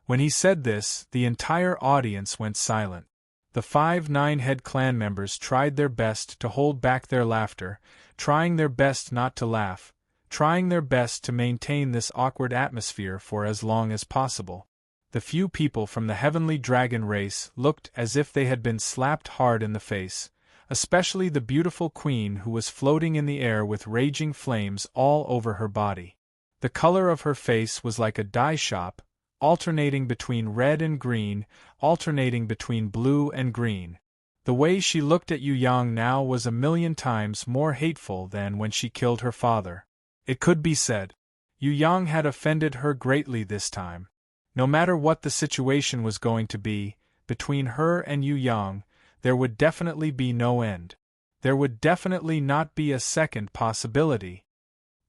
When he said this, the entire audience went silent. The 5 9-head clan members tried their best to hold back their laughter, trying their best not to laugh, trying their best to maintain this awkward atmosphere for as long as possible. The few people from the heavenly dragon race looked as if they had been slapped hard in the face, especially the beautiful queen who was floating in the air with raging flames all over her body. The color of her face was like a dye shop, alternating between red and green, alternating between blue and green. The way she looked at Yu Yang now was a million times more hateful than when she killed her father. It could be said. Yu Yang had offended her greatly this time. No matter what the situation was going to be, between her and Yu Yang, there would definitely be no end. There would definitely not be a second possibility.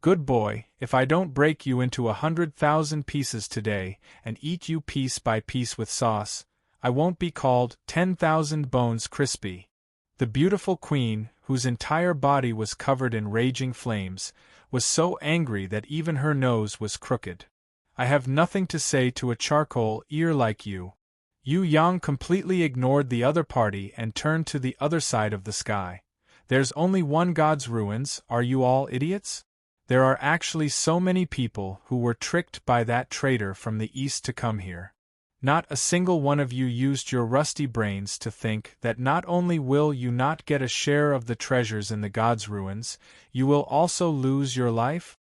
Good boy, if I don't break you into 100,000 pieces today, and eat you piece by piece with sauce, I won't be called 10,000 bones crispy. The beautiful queen, whose entire body was covered in raging flames, was so angry that even her nose was crooked. I have nothing to say to a charcoal ear like you. Yu Yang completely ignored the other party and turned to the other side of the sky. There's only one God's ruins, are you all idiots? There are actually so many people who were tricked by that traitor from the east to come here. Not a single one of you used your rusty brains to think that not only will you not get a share of the treasures in the God's ruins, you will also lose your life?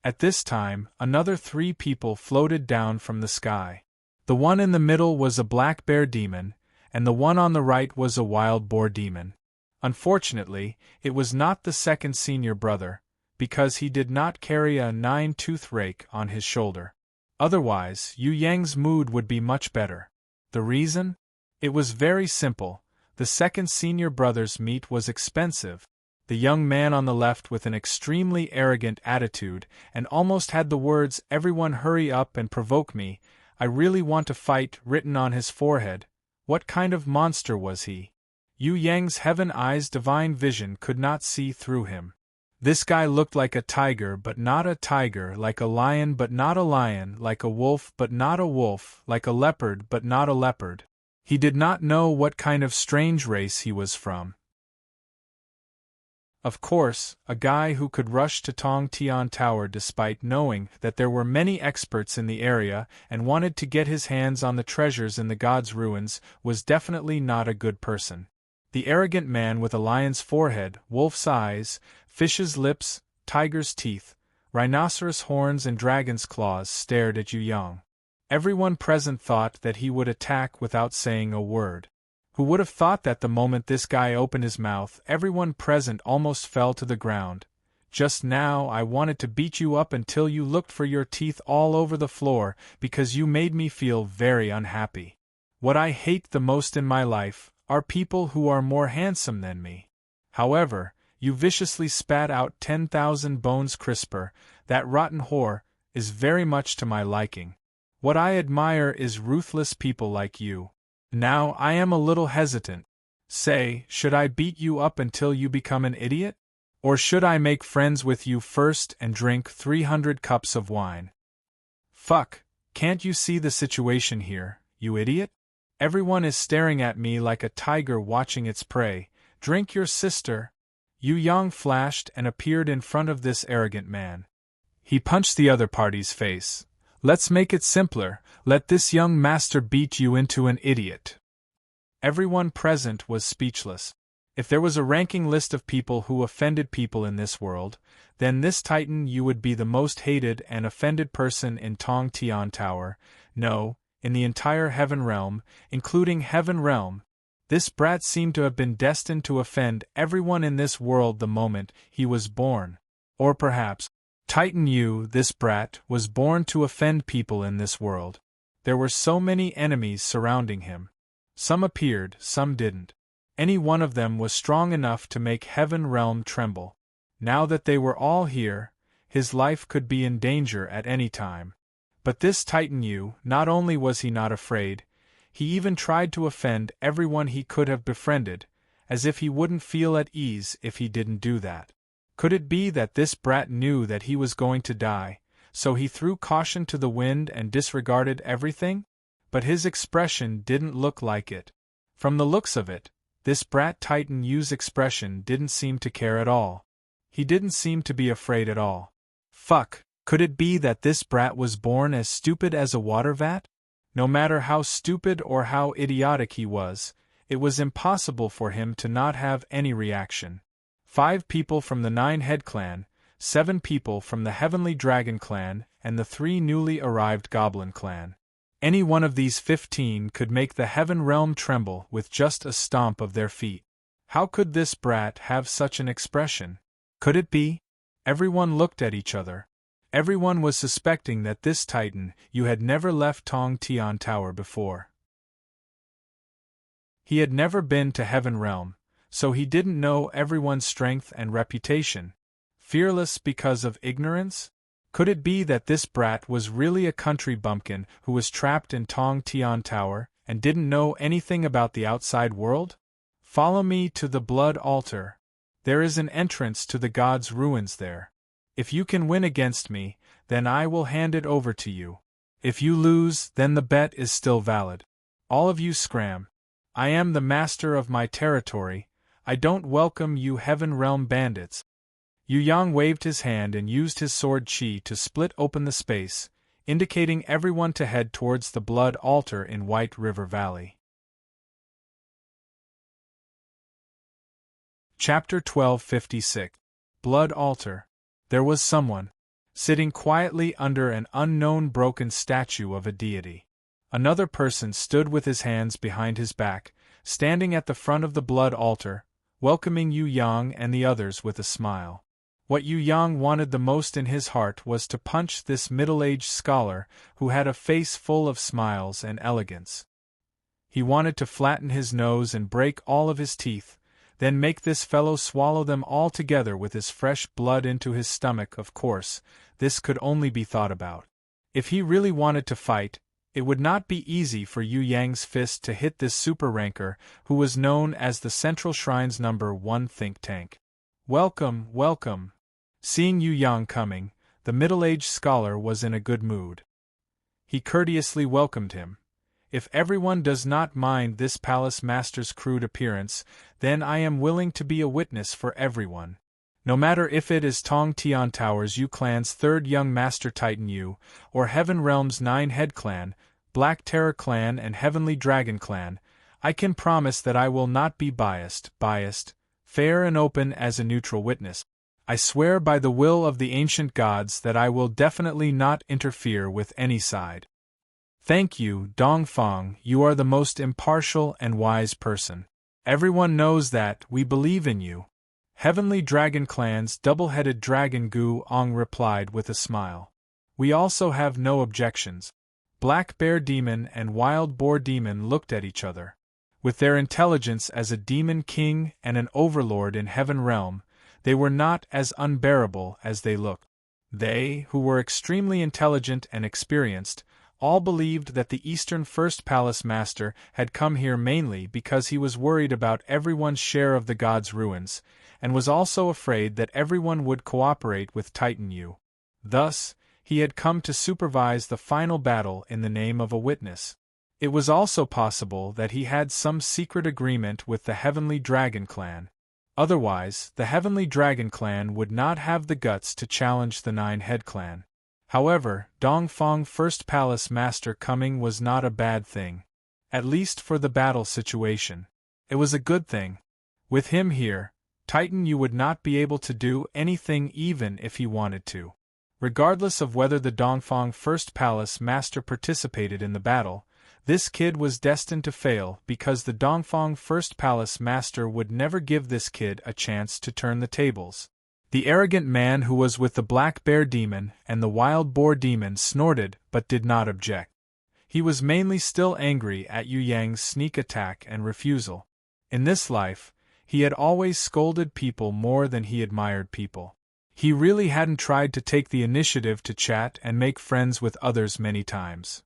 At this time, another 3 people floated down from the sky. The one in the middle was a black bear demon, and the one on the right was a wild boar demon. Unfortunately, it was not the second senior brother, because he did not carry a 9-tooth rake on his shoulder. Otherwise, Yu Yang's mood would be much better. The reason? It was very simple. The second senior brother's meat was expensive. The young man on the left with an extremely arrogant attitude and almost had the words "Everyone hurry up and provoke me, I really want to fight" written on his forehead. What kind of monster was he? Yu Yang's heaven eyes' divine vision could not see through him. This guy looked like a tiger but not a tiger, like a lion but not a lion, like a wolf but not a wolf, like a leopard but not a leopard. He did not know what kind of strange race he was from. Of course, a guy who could rush to Tong Tian Tower despite knowing that there were many experts in the area and wanted to get his hands on the treasures in the God's ruins was definitely not a good person. The arrogant man with a lion's forehead, wolf's eyes, fish's lips, tiger's teeth, rhinoceros horns and dragon's claws stared at Yu Yang. Everyone present thought that he would attack without saying a word. Who would have thought that the moment this guy opened his mouth, everyone present almost fell to the ground. Just now I wanted to beat you up until you looked for your teeth all over the floor because you made me feel very unhappy. What I hate the most in my life are people who are more handsome than me. However, you viciously spat out 10,000 bones crisper. That rotten whore is very much to my liking. What I admire is ruthless people like you. Now I am a little hesitant. Say, should I beat you up until you become an idiot? Or should I make friends with you first and drink 300 cups of wine? Fuck, can't you see the situation here, you idiot? Everyone is staring at me like a tiger watching its prey. Drink your sister. Yu Yang flashed and appeared in front of this arrogant man. He punched the other party's face. Let's make it simpler, let this young master beat you into an idiot. Everyone present was speechless. If there was a ranking list of people who offended people in this world, then this Titan Yu would be the most hated and offended person in Tong Tian Tower. No, in the entire Heaven Realm, including Heaven Realm. This brat seemed to have been destined to offend everyone in this world the moment he was born. Or perhaps, Titan Yu, this brat, was born to offend people in this world. There were so many enemies surrounding him. Some appeared, some didn't. Any one of them was strong enough to make Heaven Realm tremble. Now that they were all here, his life could be in danger at any time. But this Titan Yu, not only was he not afraid, he even tried to offend everyone he could have befriended, as if he wouldn't feel at ease if he didn't do that. Could it be that this brat knew that he was going to die, so he threw caution to the wind and disregarded everything? But his expression didn't look like it. From the looks of it, this brat Titan Yu's expression didn't seem to care at all. He didn't seem to be afraid at all. Fuck, could it be that this brat was born as stupid as a water vat? No matter how stupid or how idiotic he was, it was impossible for him to not have any reaction. 5 people from the 9-head clan, 7 people from the Heavenly Dragon clan, and the 3 newly arrived Goblin clan. Any one of these 15 could make the Heaven Realm tremble with just a stomp of their feet. How could this brat have such an expression? Could it be? Everyone looked at each other. Everyone was suspecting that this Titan Yu had never left Tong Tian Tower before. He had never been to Heaven Realm, so he didn't know everyone's strength and reputation. Fearless because of ignorance? Could it be that this brat was really a country bumpkin who was trapped in Tong Tian Tower and didn't know anything about the outside world? Follow me to the blood altar. There is an entrance to the gods' ruins there. If you can win against me, then I will hand it over to you. If you lose, then the bet is still valid. All of you scram. I am the master of my territory. I don't welcome you Heaven Realm bandits. Yu Yang waved his hand and used his sword chi to split open the space, indicating everyone to head towards the blood altar in White River Valley. Chapter 1256. Blood Altar. There was someone, sitting quietly under an unknown broken statue of a deity. Another person stood with his hands behind his back, standing at the front of the blood altar, welcoming Yu Yang and the others with a smile. What Yu Yang wanted the most in his heart was to punch this middle-aged scholar who had a face full of smiles and elegance. He wanted to flatten his nose and break all of his teeth, then make this fellow swallow them all together with his fresh blood into his stomach. Of course, this could only be thought about. If he really wanted to fight, it would not be easy for Yu Yang's fist to hit this super ranker who was known as the Central Shrine's #1 think tank. Welcome, welcome. Seeing Yu Yang coming, the middle-aged scholar was in a good mood. He courteously welcomed him. If everyone does not mind this palace master's crude appearance, then I am willing to be a witness for everyone. No matter if it is Tong Tian Tower's Yu clan's third young master Titan Yu, or Heaven Realm's 9-head clan, Black Terror clan and Heavenly Dragon clan, I can promise that I will not be biased, fair and open as a neutral witness. I swear by the will of the ancient gods that I will definitely not interfere with any side. Thank you, Dongfang, you are the most impartial and wise person. Everyone knows that, we believe in you. Heavenly Dragon Clan's double-headed dragon Gu Ong replied with a smile. We also have no objections. Black Bear Demon and Wild Boar Demon looked at each other. With their intelligence as a demon king and an overlord in Heaven Realm, they were not as unbearable as they looked. They, who were extremely intelligent and experienced, all believed that the Eastern First Palace Master had come here mainly because he was worried about everyone's share of the gods' ruins, and was also afraid that everyone would cooperate with Titan Yu. Thus, he had come to supervise the final battle in the name of a witness. It was also possible that he had some secret agreement with the Heavenly Dragon Clan. Otherwise, the Heavenly Dragon Clan would not have the guts to challenge the 9-head clan. However, Dongfang First Palace Master coming was not a bad thing. At least for the battle situation. It was a good thing. With him here, Titan Yu would not be able to do anything even if he wanted to. Regardless of whether the Dongfang First Palace Master participated in the battle, this kid was destined to fail because the Dongfang First Palace Master would never give this kid a chance to turn the tables. The arrogant man who was with the Black Bear Demon and the Wild Boar Demon snorted but did not object. He was mainly still angry at Yu Yang's sneak attack and refusal. In this life, he had always scolded people more than he admired people. He really hadn't tried to take the initiative to chat and make friends with others many times.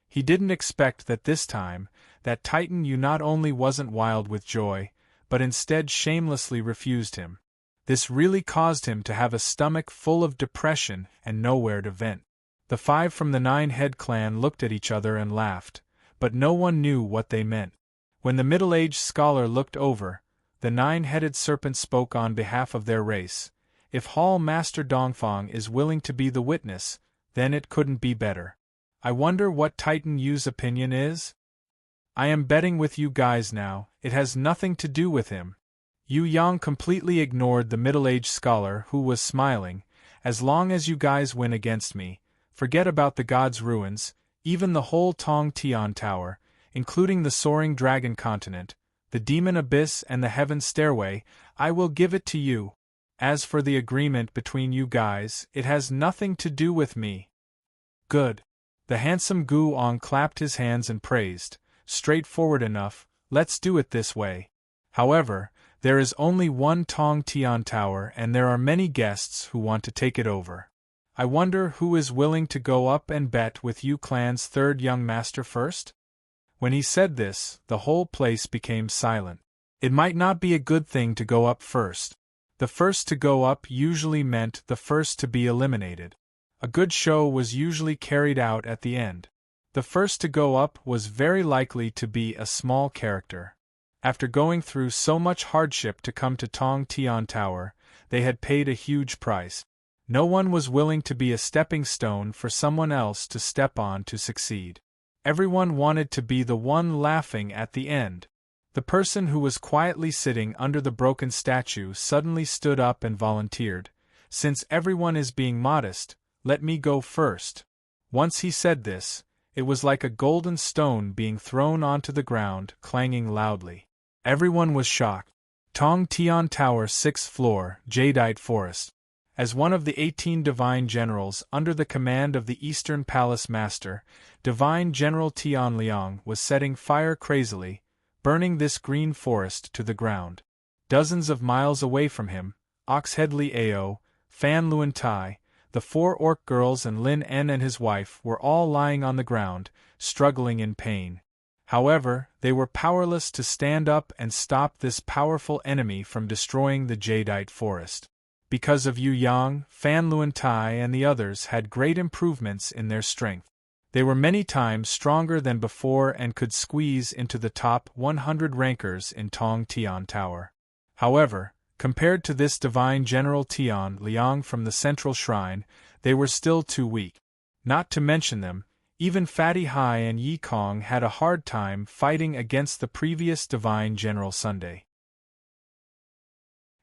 He didn't expect that this time, that Titan Yu not only wasn't wild with joy, but instead shamelessly refused him. This really caused him to have a stomach full of depression and nowhere to vent. The 5 from the 9-head clan looked at each other and laughed, but no one knew what they meant. When the middle-aged scholar looked over, the 9-headed serpent spoke on behalf of their race. If Hall Master Dongfang is willing to be the witness, then it couldn't be better. I wonder what Titan Yu's opinion is? I am betting with you guys now, it has nothing to do with him. Yu Yang completely ignored the middle-aged scholar who was smiling. As long as you guys win against me, forget about the gods' ruins, even the whole Tong Tian Tower, including the soaring dragon continent, the demon abyss and the heaven stairway, I will give it to you. As for the agreement between you guys, it has nothing to do with me. Good. The handsome Gu Ong clapped his hands and praised. Straightforward enough, let's do it this way. However, there is only one Tong Tian Tower and there are many guests who want to take it over. I wonder who is willing to go up and bet with Yu Clan's third young master first? When he said this, the whole place became silent. It might not be a good thing to go up first. The first to go up usually meant the first to be eliminated. A good show was usually carried out at the end. The first to go up was very likely to be a small character. After going through so much hardship to come to Tong Tian Tower, they had paid a huge price. No one was willing to be a stepping stone for someone else to step on to succeed. Everyone wanted to be the one laughing at the end. The person who was quietly sitting under the broken statue suddenly stood up and volunteered. "Since everyone is being modest, let me go first." Once he said this, it was like a golden stone being thrown onto the ground, clanging loudly. Everyone was shocked. Tong Tian Tower, 6th floor, Jadeite Forest. As one of the 18 divine generals under the command of the Eastern Palace Master, Divine General Tian Liang was setting fire crazily, burning this green forest to the ground. Dozens of miles away from him, Oxhead Liao, Fan Luan Tai, the 4 orc girls and Lin En and his wife were all lying on the ground, struggling in pain. However, they were powerless to stand up and stop this powerful enemy from destroying the Jadeite forest. Because of Yu Yang, Fan Luan Tai and the others had great improvements in their strength. They were many times stronger than before and could squeeze into the top 100 rankers in Tong Tian Tower. However, compared to this divine General Tian Liang from the Central Shrine, they were still too weak. Not to mention them, even Fatty Hai and Yi Kong had a hard time fighting against the previous divine General Sunday.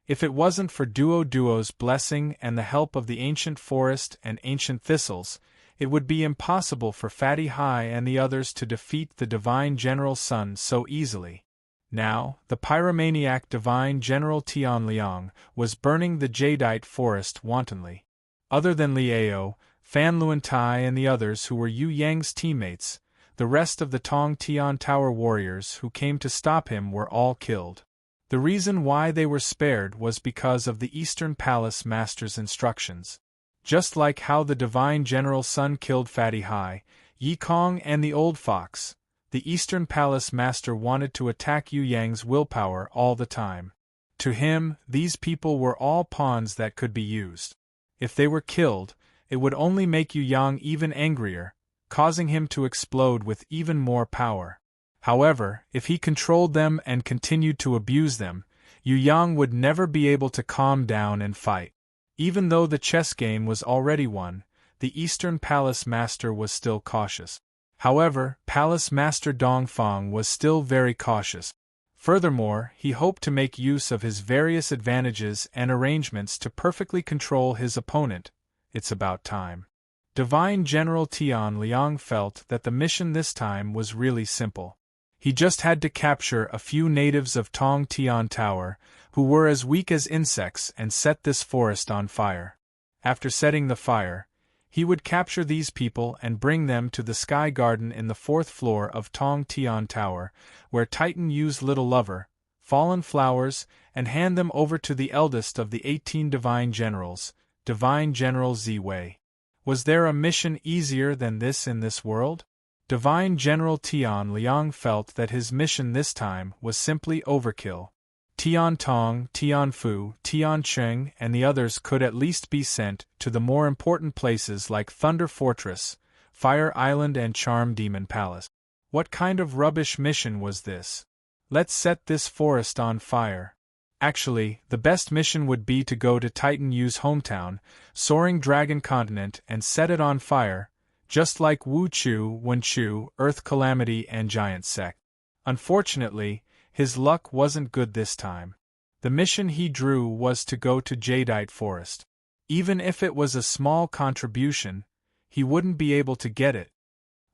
If it wasn't for Duo's blessing and the help of the ancient forest and ancient thistles, it would be impossible for Fatty Hai and the others to defeat the divine General Sun so easily. Now, the pyromaniac divine General Tian Liang was burning the Jadeite forest wantonly. Other than Liao, Fan Luan Tai and the others who were Yu Yang's teammates, the rest of the Tong Tian Tower warriors who came to stop him were all killed. The reason why they were spared was because of the Eastern Palace Master's instructions. Just like how the divine General Sun killed Fatty Hai, Yi Kong and the Old Fox, the Eastern Palace Master wanted to attack Yu Yang's willpower all the time. To him, these people were all pawns that could be used. If they were killed, it would only make Yu Yang even angrier, causing him to explode with even more power. However, if he controlled them and continued to abuse them, Yu Yang would never be able to calm down and fight. Even though the chess game was already won, the Eastern Palace Master was still cautious. However, Palace Master Dongfang was still very cautious. Furthermore, he hoped to make use of his various advantages and arrangements to perfectly control his opponent. It's about time. Divine General Tian Liang felt that the mission this time was really simple. He just had to capture a few natives of Tong Tian Tower, who were as weak as insects, and set this forest on fire. After setting the fire, he would capture these people and bring them to the Sky Garden in the 4th floor of Tong Tian Tower, where Titan Yu's little lover, fallen flowers, and hand them over to the eldest of the 18 divine generals, Divine General Ziwei. Was there a mission easier than this in this world? Divine General Tian Liang felt that his mission this time was simply overkill. Tian Tong, Tian Fu, Tian Cheng, and the others could at least be sent to the more important places like Thunder Fortress, Fire Island and Charm Demon Palace. What kind of rubbish mission was this? Let's set this forest on fire. Actually, the best mission would be to go to Titan Yu's hometown, Soaring Dragon Continent, and set it on fire, just like Wu Chu, Wen Chu, Earth Calamity and Giant Sect. Unfortunately, his luck wasn't good this time. The mission he drew was to go to Jadeite Forest. Even if it was a small contribution, he wouldn't be able to get it.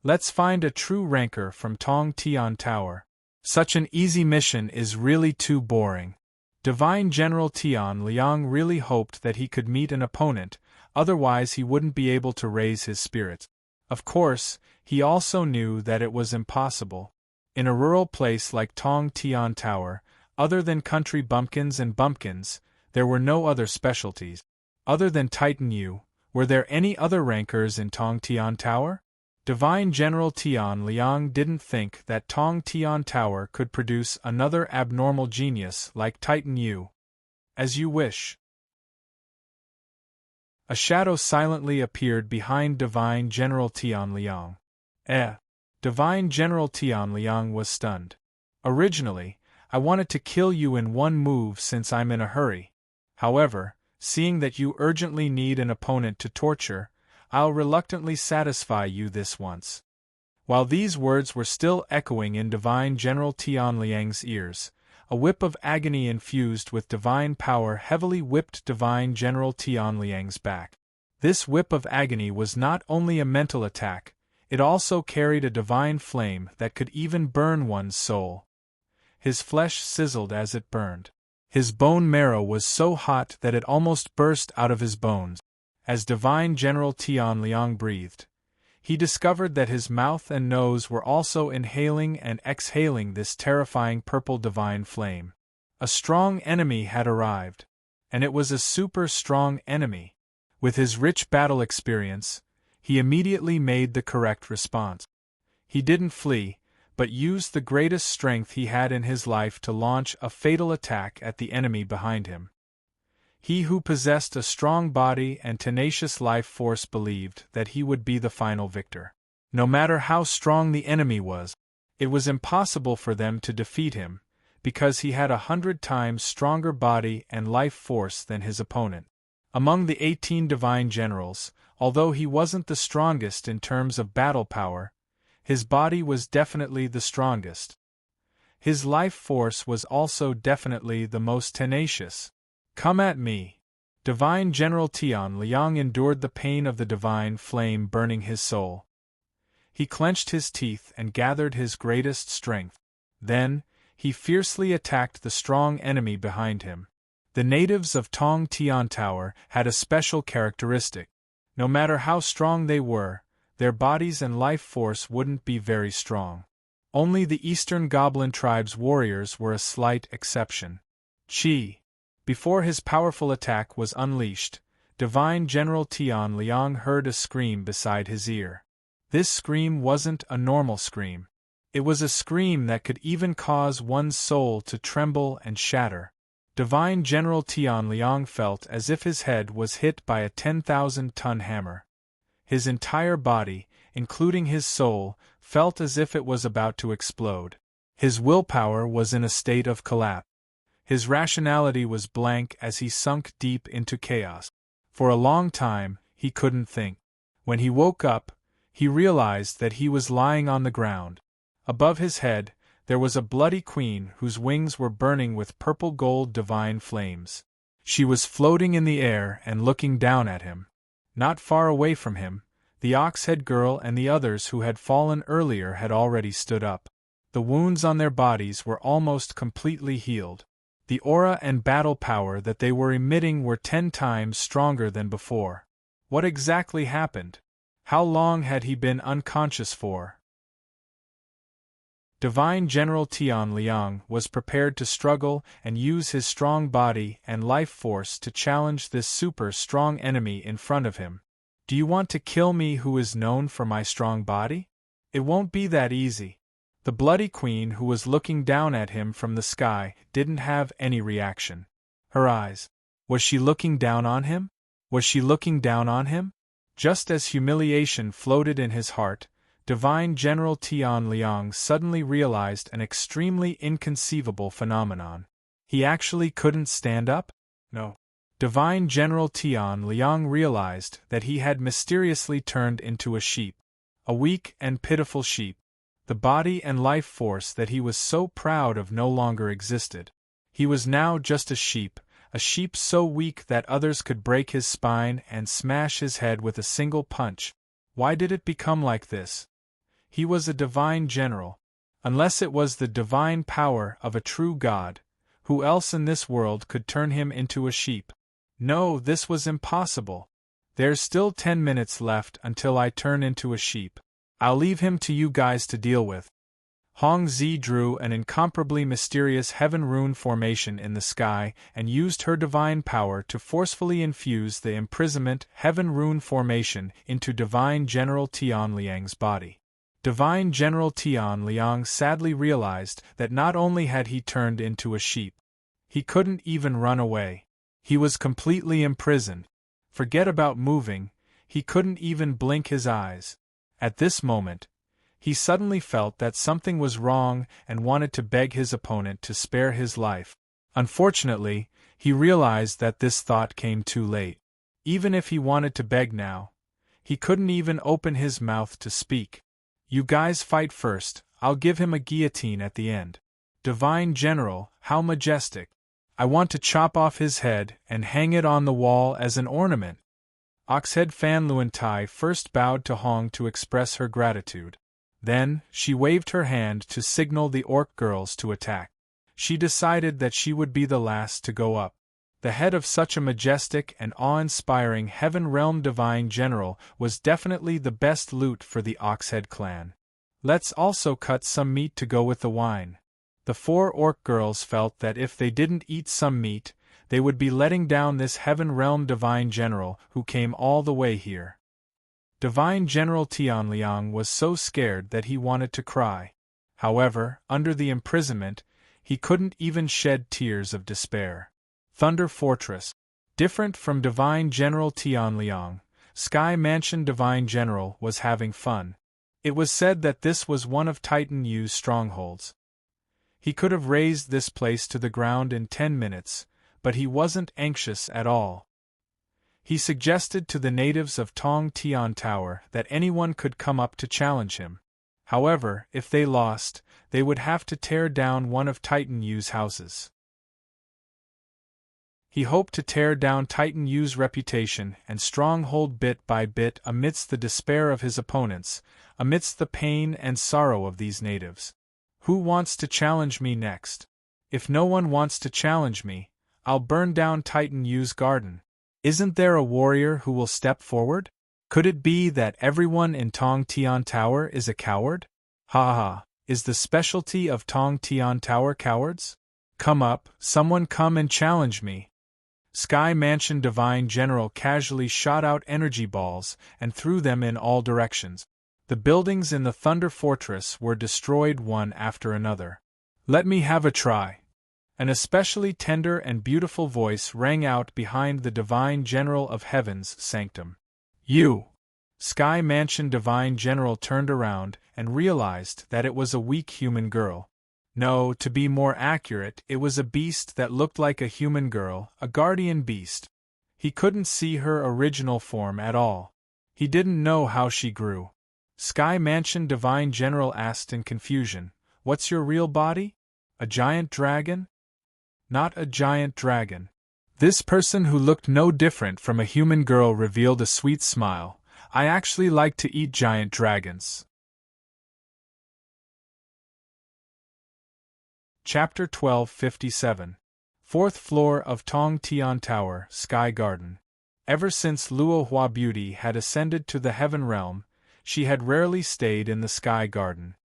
Let's find a true ranker from Tong Tian Tower. Such an easy mission is really too boring. Divine General Tian Liang really hoped that he could meet an opponent, otherwise he wouldn't be able to raise his spirits. Of course, he also knew that it was impossible. In a rural place like Tong Tian Tower, other than country bumpkins and bumpkins, there were no other specialties. Other than Titan Yu, were there any other rankers in Tong Tian Tower? Divine General Tian Liang didn't think that Tong Tian Tower could produce another abnormal genius like Titan Yu. As you wish. A shadow silently appeared behind Divine General Tian Liang. Divine General Tian Liang was stunned. Originally, I wanted to kill you in one move since I'm in a hurry. However, seeing that you urgently need an opponent to torture, I'll reluctantly satisfy you this once. While these words were still echoing in Divine General Tian Liang's ears, a whip of agony infused with divine power heavily whipped Divine General Tian Liang's back. This whip of agony was not only a mental attack, it also carried a divine flame that could even burn one's soul. His flesh sizzled as it burned. His bone marrow was so hot that it almost burst out of his bones. As Divine General Tian Liang breathed, he discovered that his mouth and nose were also inhaling and exhaling this terrifying purple divine flame. A strong enemy had arrived, and it was a super strong enemy. With his rich battle experience, he immediately made the correct response. He didn't flee, but used the greatest strength he had in his life to launch a fatal attack at the enemy behind him. He who possessed a strong body and tenacious life force believed that he would be the final victor. No matter how strong the enemy was, it was impossible for them to defeat him, because he had 100 times stronger body and life force than his opponent. Among the 18 divine generals, although he wasn't the strongest in terms of battle power, his body was definitely the strongest. His life force was also definitely the most tenacious. Come at me. Divine General Tian Liang endured the pain of the divine flame burning his soul. He clenched his teeth and gathered his greatest strength. Then, he fiercely attacked the strong enemy behind him. The natives of Tong Tian Tower had a special characteristic. No matter how strong they were, their bodies and life force wouldn't be very strong. Only the Eastern Goblin tribe's warriors were a slight exception. Before his powerful attack was unleashed, Divine General Tian Liang heard a scream beside his ear. This scream wasn't a normal scream. It was a scream that could even cause one's soul to tremble and shatter. Divine General Tian Liang felt as if his head was hit by a 10,000-ton hammer. His entire body, including his soul, felt as if it was about to explode. His willpower was in a state of collapse. His rationality was blank as he sunk deep into chaos. For a long time, he couldn't think. When he woke up, he realized that he was lying on the ground. Above his head, there was a bloody queen whose wings were burning with purple-gold divine flames. She was floating in the air and looking down at him. Not far away from him, the Ox-Head Girl and the others who had fallen earlier had already stood up. The wounds on their bodies were almost completely healed. The aura and battle power that they were emitting were 10 times stronger than before. What exactly happened? How long had he been unconscious for? Divine General Tian Liang was prepared to struggle and use his strong body and life force to challenge this super strong enemy in front of him. Do you want to kill me who is known for my strong body? It won't be that easy. The bloody queen who was looking down at him from the sky didn't have any reaction. Her eyes. Was she looking down on him? Was she looking down on him? Just as humiliation floated in his heart, Divine General Tian Liang suddenly realized an extremely inconceivable phenomenon. He actually couldn't stand up? No. Divine General Tian Liang realized that he had mysteriously turned into a sheep. A weak and pitiful sheep. The body and life force that he was so proud of no longer existed. He was now just a sheep so weak that others could break his spine and smash his head with a single punch. Why did it become like this? He was a divine general. Unless it was the divine power of a true god, who else in this world could turn him into a sheep? No, this was impossible. There's still 10 minutes left until I turn into a sheep. I'll leave him to you guys to deal with. Hong Zi drew an incomparably mysterious heaven rune formation in the sky and used her divine power to forcefully infuse the imprisonment heaven rune formation into Divine General Tian Liang's body. Divine General Tian Liang sadly realized that not only had he turned into a sheep, he couldn't even run away. He was completely imprisoned. Forget about moving, he couldn't even blink his eyes. At this moment, he suddenly felt that something was wrong and wanted to beg his opponent to spare his life. Unfortunately, he realized that this thought came too late. Even if he wanted to beg now, he couldn't even open his mouth to speak. You guys fight first, I'll give him a guillotine at the end. Divine General, how majestic. I want to chop off his head and hang it on the wall as an ornament. Oxhead Fan Luantai first bowed to Hong to express her gratitude. Then, she waved her hand to signal the orc girls to attack. She decided that she would be the last to go up. The head of such a majestic and awe-inspiring Heaven Realm Divine General was definitely the best loot for the Oxhead clan. Let's also cut some meat to go with the wine. The 4 orc girls felt that if they didn't eat some meat, they would be letting down this Heaven Realm Divine General who came all the way here. Divine General Tian Liang was so scared that he wanted to cry. However, under the imprisonment, he couldn't even shed tears of despair. Thunder Fortress. Different from Divine General Tian Liang, Sky Mansion Divine General was having fun. It was said that this was one of Titan Yu's strongholds. He could have razed this place to the ground in 10 minutes, but he wasn't anxious at all. He suggested to the natives of Tong Tian Tower that anyone could come up to challenge him. However, if they lost, they would have to tear down one of Titan Yu's houses. He hoped to tear down Titan Yu's reputation and stronghold bit by bit amidst the despair of his opponents, amidst the pain and sorrow of these natives. Who wants to challenge me next? If no one wants to challenge me, I'll burn down Titan Yu's garden. Isn't there a warrior who will step forward? Could it be that everyone in Tong Tian Tower is a coward? Ha ha, is the specialty of Tong Tian Tower cowards? Come up, someone come and challenge me. Sky Mansion Divine General casually shot out energy balls and threw them in all directions. The buildings in the Thunder Fortress were destroyed one after another. Let me have a try. An especially tender and beautiful voice rang out behind the Divine General of Heaven's sanctum. You! Sky Mansion Divine General turned around and realized that it was a weak human girl. No, to be more accurate, it was a beast that looked like a human girl, a guardian beast. He couldn't see her original form at all. He didn't know how she grew. Sky Mansion Divine General asked in confusion, "What's your real body? A giant dragon?" Not a giant dragon. This person who looked no different from a human girl revealed a sweet smile. I actually like to eat giant dragons. Chapter 1257. 4th floor of Tong Tian Tower, Sky Garden. Ever since Luo Hua Beauty had ascended to the Heaven Realm, she had rarely stayed in the Sky Garden.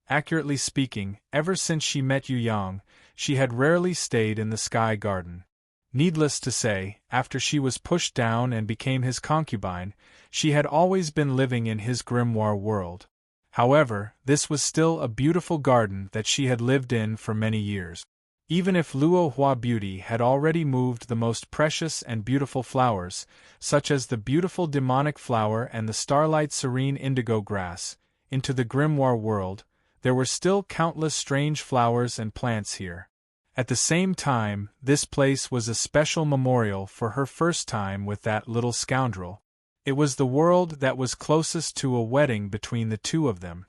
Accurately speaking, ever since she met Yu Yang, she had rarely stayed in the Sky Garden. Needless to say, after she was pushed down and became his concubine, she had always been living in his grimoire world. However, this was still a beautiful garden that she had lived in for many years. Even if Luo Hua Beauty had already moved the most precious and beautiful flowers, such as the beautiful demonic flower and the starlight serene indigo grass, into the grimoire world, there were still countless strange flowers and plants here. At the same time, this place was a special memorial for her first time with that little scoundrel. It was the world that was closest to a wedding between the two of them.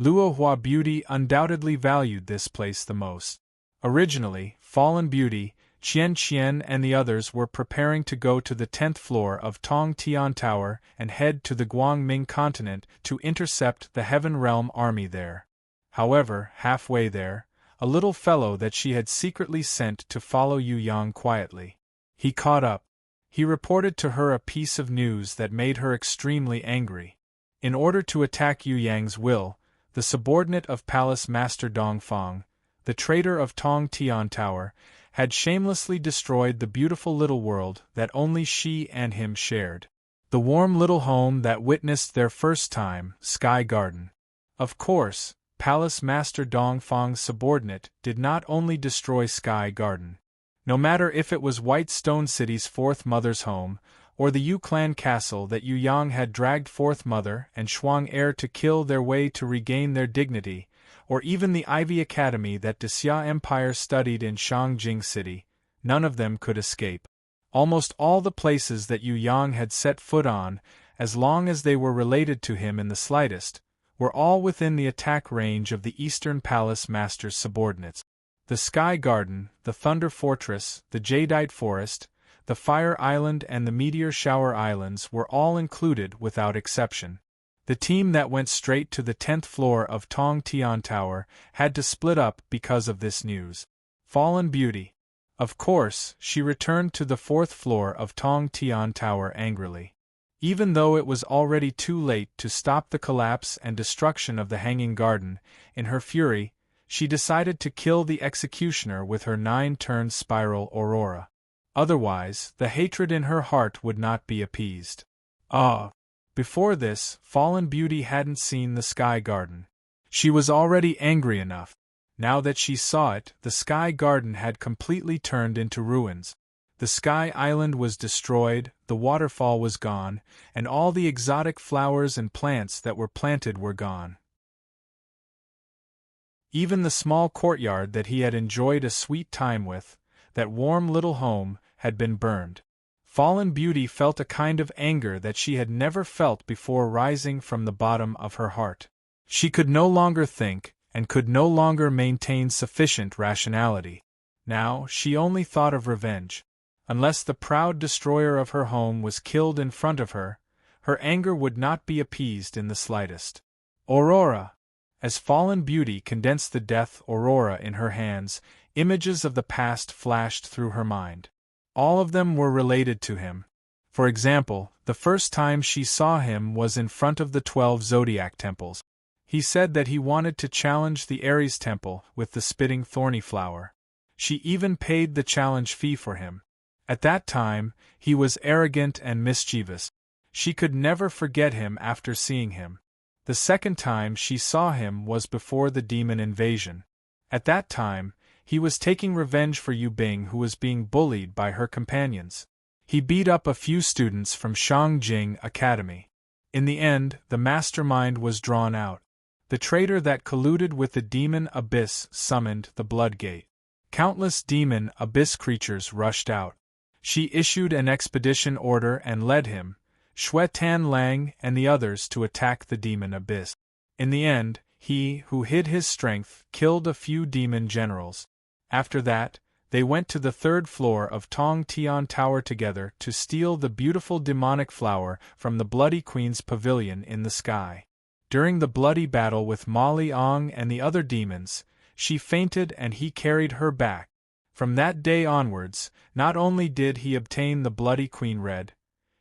Luo Hua Beauty undoubtedly valued this place the most. Originally, Fallen Beauty, Qian and the others were preparing to go to the 10th floor of Tong Tian Tower and head to the Guangming continent to intercept the Heaven Realm army there. However, halfway there, a little fellow that she had secretly sent to follow Yu Yang quietly. He caught up. He reported to her a piece of news that made her extremely angry. In order to attack Yu Yang's will, the subordinate of Palace Master Dongfang, the traitor of Tong Tian Tower, had shamelessly destroyed the beautiful little world that only she and him shared. The warm little home that witnessed their first time, Sky Garden. Of course, Palace Master Dongfang's subordinate did not only destroy Sky Garden. No matter if it was White Stone City's fourth mother's home, or the Yu clan castle that Yu Yang had dragged fourth mother and Shuang heir to kill their way to regain their dignity, or even the Ivy Academy that the Xia Empire studied in Shangjing City, none of them could escape. Almost all the places that Yu Yang had set foot on, as long as they were related to him in the slightest, were all within the attack range of the Eastern Palace Master's subordinates. The Sky Garden, the Thunder Fortress, the Jadeite Forest, the Fire Island and the Meteor Shower Islands were all included without exception. The team that went straight to the 10th floor of Tong Tian Tower had to split up because of this news. Fallen Beauty. Of course, she returned to the 4th floor of Tong Tian Tower angrily. Even though it was already too late to stop the collapse and destruction of the Hanging Garden, in her fury, she decided to kill the executioner with her 9-turn spiral aurora. Otherwise, the hatred in her heart would not be appeased. Before this, Fallen Beauty hadn't seen the Sky Garden. She was already angry enough. Now that she saw it, the Sky Garden had completely turned into ruins. The Sky Island was destroyed, the waterfall was gone, and all the exotic flowers and plants that were planted were gone. Even the small courtyard that he had enjoyed a sweet time with, that warm little home, had been burned. Fallen Beauty felt a kind of anger that she had never felt before rising from the bottom of her heart. She could no longer think, and could no longer maintain sufficient rationality. Now she only thought of revenge. Unless the proud destroyer of her home was killed in front of her, her anger would not be appeased in the slightest. Aurora! As Fallen Beauty condensed the death aurora in her hands, images of the past flashed through her mind. All of them were related to him. For example, the first time she saw him was in front of the 12 zodiac temples. He said that he wanted to challenge the Aries temple with the spitting thorny flower. She even paid the challenge fee for him. At that time, he was arrogant and mischievous. She could never forget him after seeing him. The second time she saw him was before the demon invasion. At that time, he was taking revenge for Yu Bing, who was being bullied by her companions. He beat up a few students from Shangjing Academy. In the end, the mastermind was drawn out. The traitor that colluded with the demon abyss summoned the Bloodgate. Countless demon abyss creatures rushed out. She issued an expedition order and led him, Xue Tan Lang and the others to attack the demon abyss. In the end, he, who hid his strength, killed a few demon generals. After that, they went to the 3rd floor of Tong Tian Tower together to steal the beautiful demonic flower from the Bloody Queen's pavilion in the sky. During the bloody battle with Ma Liang and the other demons, she fainted and he carried her back. From that day onwards, not only did he obtain the Bloody Queen Red,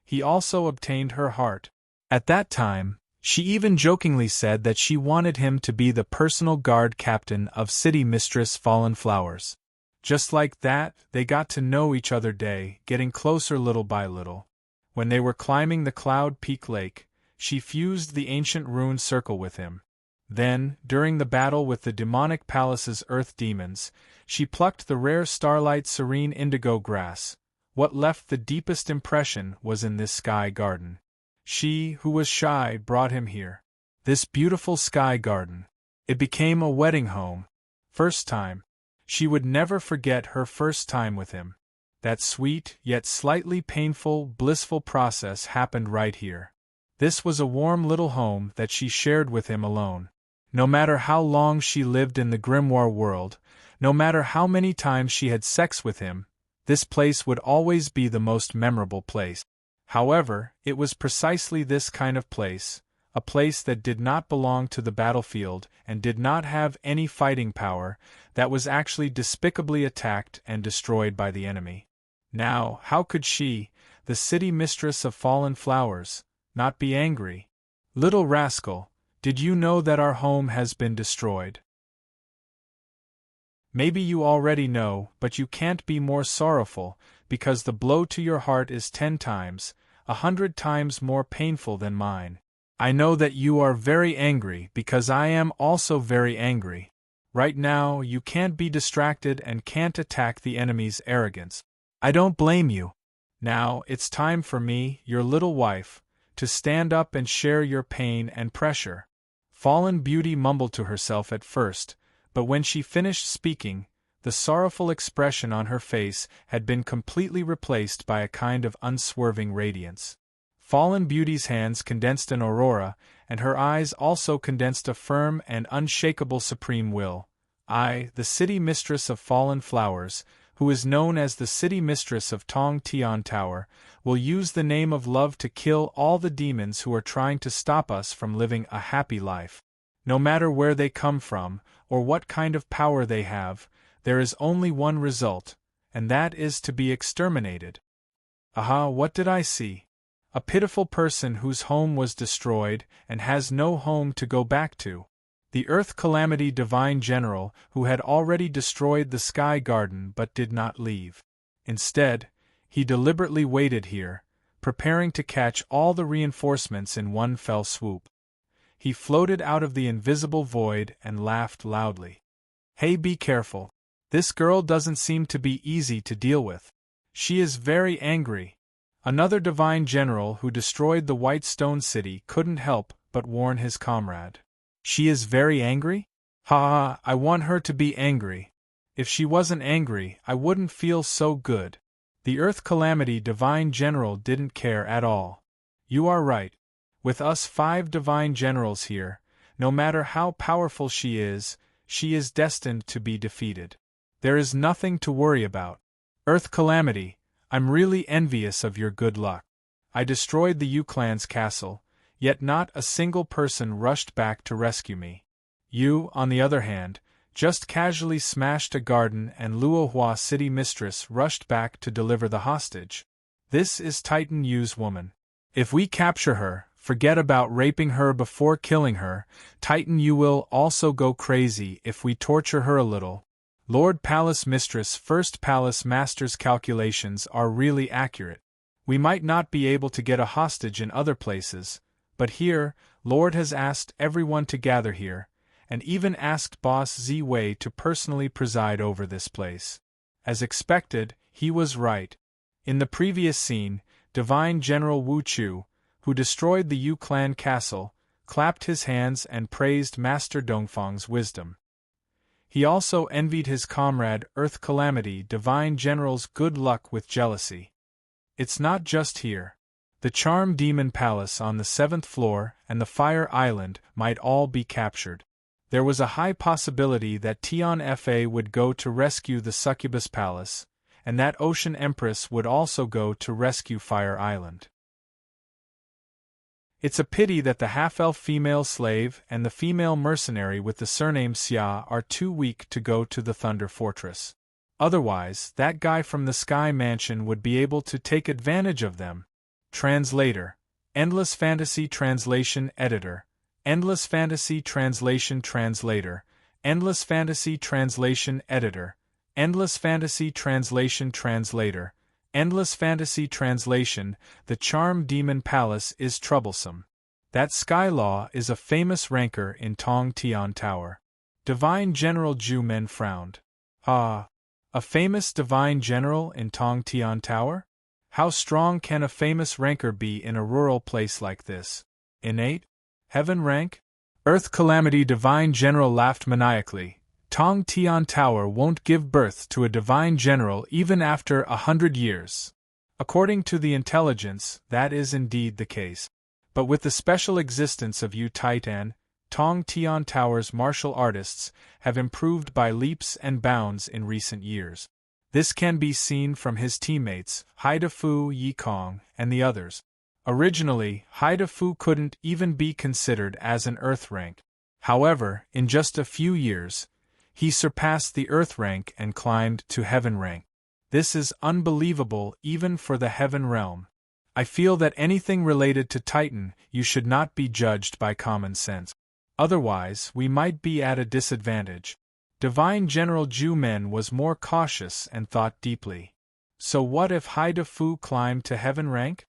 he also obtained her heart. At that time, she even jokingly said that she wanted him to be the personal guard captain of City Mistress Fallen Flowers. Just like that, they got to know each other getting closer little by little. When they were climbing the Cloud Peak Lake, she fused the ancient rune circle with him. Then, during the battle with the demonic palace's earth demons, she plucked the rare starlight serene indigo grass. What left the deepest impression was in this Sky Garden. She, who was shy, brought him here. This beautiful Sky Garden. It became a wedding home. First time. She would never forget her first time with him. That sweet, yet slightly painful, blissful process happened right here. This was a warm little home that she shared with him alone. No matter how long she lived in the grimoire world, no matter how many times she had sex with him, this place would always be the most memorable place. However, it was precisely this kind of place, a place that did not belong to the battlefield and did not have any fighting power, that was actually despicably attacked and destroyed by the enemy. Now, how could she, the city mistress of Fallen Flowers, not be angry? Little rascal, Did you know that our home has been destroyed? Maybe you already know, but you can't be more sorrowful, because the blow to your heart is 10 times, 100 times more painful than mine. I know that you are very angry because I am also very angry. Right now, you can't be distracted and can't attack the enemy's arrogance. I don't blame you. Now, it's time for me, your little wife, to stand up and share your pain and pressure. Fallen Beauty mumbled to herself at first, but when she finished speaking, the sorrowful expression on her face had been completely replaced by a kind of unswerving radiance. Fallen Beauty's hands condensed an aurora, and her eyes also condensed a firm and unshakable supreme will. I, the city mistress of fallen flowers, who is known as the city mistress of Tong Tian Tower, will use the name of love to kill all the demons who are trying to stop us from living a happy life. No matter where they come from, or what kind of power they have, there is only one result, and that is to be exterminated. Aha, what did I see? A pitiful person whose home was destroyed and has no home to go back to. The Earth Calamity Divine General who had already destroyed the Sky Garden but did not leave. Instead, he deliberately waited here, preparing to catch all the reinforcements in one fell swoop. He floated out of the invisible void and laughed loudly. Hey, be careful. This girl doesn't seem to be easy to deal with. She is very angry. Another divine general who destroyed the White Stone City couldn't help but warn his comrade. She is very angry? Ha, I want her to be angry. If she wasn't angry, I wouldn't feel so good. The Earth Calamity Divine General didn't care at all. You are right. With us 5 divine generals here, no matter how powerful she is destined to be defeated. There is nothing to worry about. Earth Calamity, I'm really envious of your good luck. I destroyed the Yu-clan's castle, yet not a single person rushed back to rescue me. You, on the other hand, just casually smashed a garden and Luohua city mistress rushed back to deliver the hostage. This is Titan Yu's woman. If we capture her, forget about raping her before killing her. Titan Yu will also go crazy if we torture her a little. Lord Palace Mistress First Palace Master's calculations are really accurate. We might not be able to get a hostage in other places, but here, Lord has asked everyone to gather here, and even asked Boss Z Wei to personally preside over this place. As expected, he was right. In the previous scene, Divine General Wu Chu, who destroyed the Yu clan castle, clapped his hands and praised Master Dongfang's wisdom. He also envied his comrade Earth Calamity Divine General's good luck with jealousy. It's not just here. The Charm Demon Palace on the 7th floor and the Fire Island might all be captured. There was a high possibility that Tian Fa would go to rescue the Succubus Palace, and that Ocean Empress would also go to rescue Fire Island. It's a pity that the half-elf female slave and the female mercenary with the surname Xia are too weak to go to the Thunder Fortress. Otherwise, that guy from the Sky Mansion would be able to take advantage of them. Translator. Endless Fantasy Translation Editor. Endless Fantasy Translation Translator. Endless Fantasy Translation Editor. Endless Fantasy Translation Translator. Endless Fantasy Translation. The Charm Demon Palace is troublesome. That Sky Law is a famous ranker in Tong Tian Tower. Divine General Ju Men frowned. Ah, a famous Divine General in Tong Tian Tower? How strong can a famous ranker be in a rural place like this? Innate? Heaven rank? Earth Calamity Divine General laughed maniacally. Tong Tian Tower won't give birth to a Divine General even after 100 years. According to the intelligence, that is indeed the case. But with the special existence of Yu Titan, Tong Tian Tower's martial artists have improved by leaps and bounds in recent years. This can be seen from his teammates, Haida Fu, Yi Kong, and the others. Originally, Haida Fu couldn't even be considered as an Earth rank. However, in just a few years, he surpassed the Earth rank and climbed to Heaven rank. This is unbelievable even for the Heaven realm. I feel that anything related to Titan, you should not be judged by common sense. Otherwise, we might be at a disadvantage. Divine General Ju Men was more cautious and thought deeply. So what if Haida Fu climbed to heaven rank?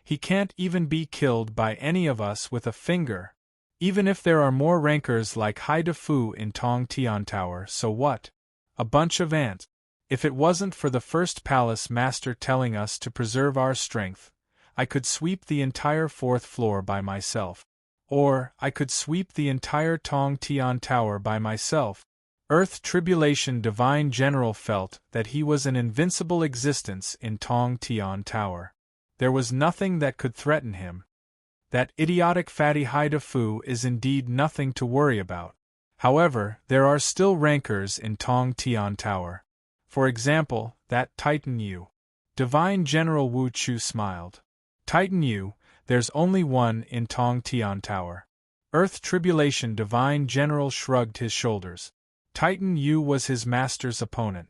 He can't even be killed by any of us with a finger. Even if there are more rankers like Haida Fu in Tong Tian Tower, so what? A bunch of ants. If it wasn't for the first palace master telling us to preserve our strength, I could sweep the entire 4th floor by myself. Or, I could sweep the entire Tong Tian Tower by myself. Earth Tribulation Divine General felt that he was an invincible existence in Tong Tian Tower. There was nothing that could threaten him. That idiotic fatty Haida Fu is indeed nothing to worry about. However, there are still rankers in Tong Tian Tower. For example, that Titan Yu. Divine General Wu Chu smiled. Titan Yu, there's only one in Tong Tian Tower. Earth Tribulation Divine General shrugged his shoulders. Titan Yu was his master's opponent.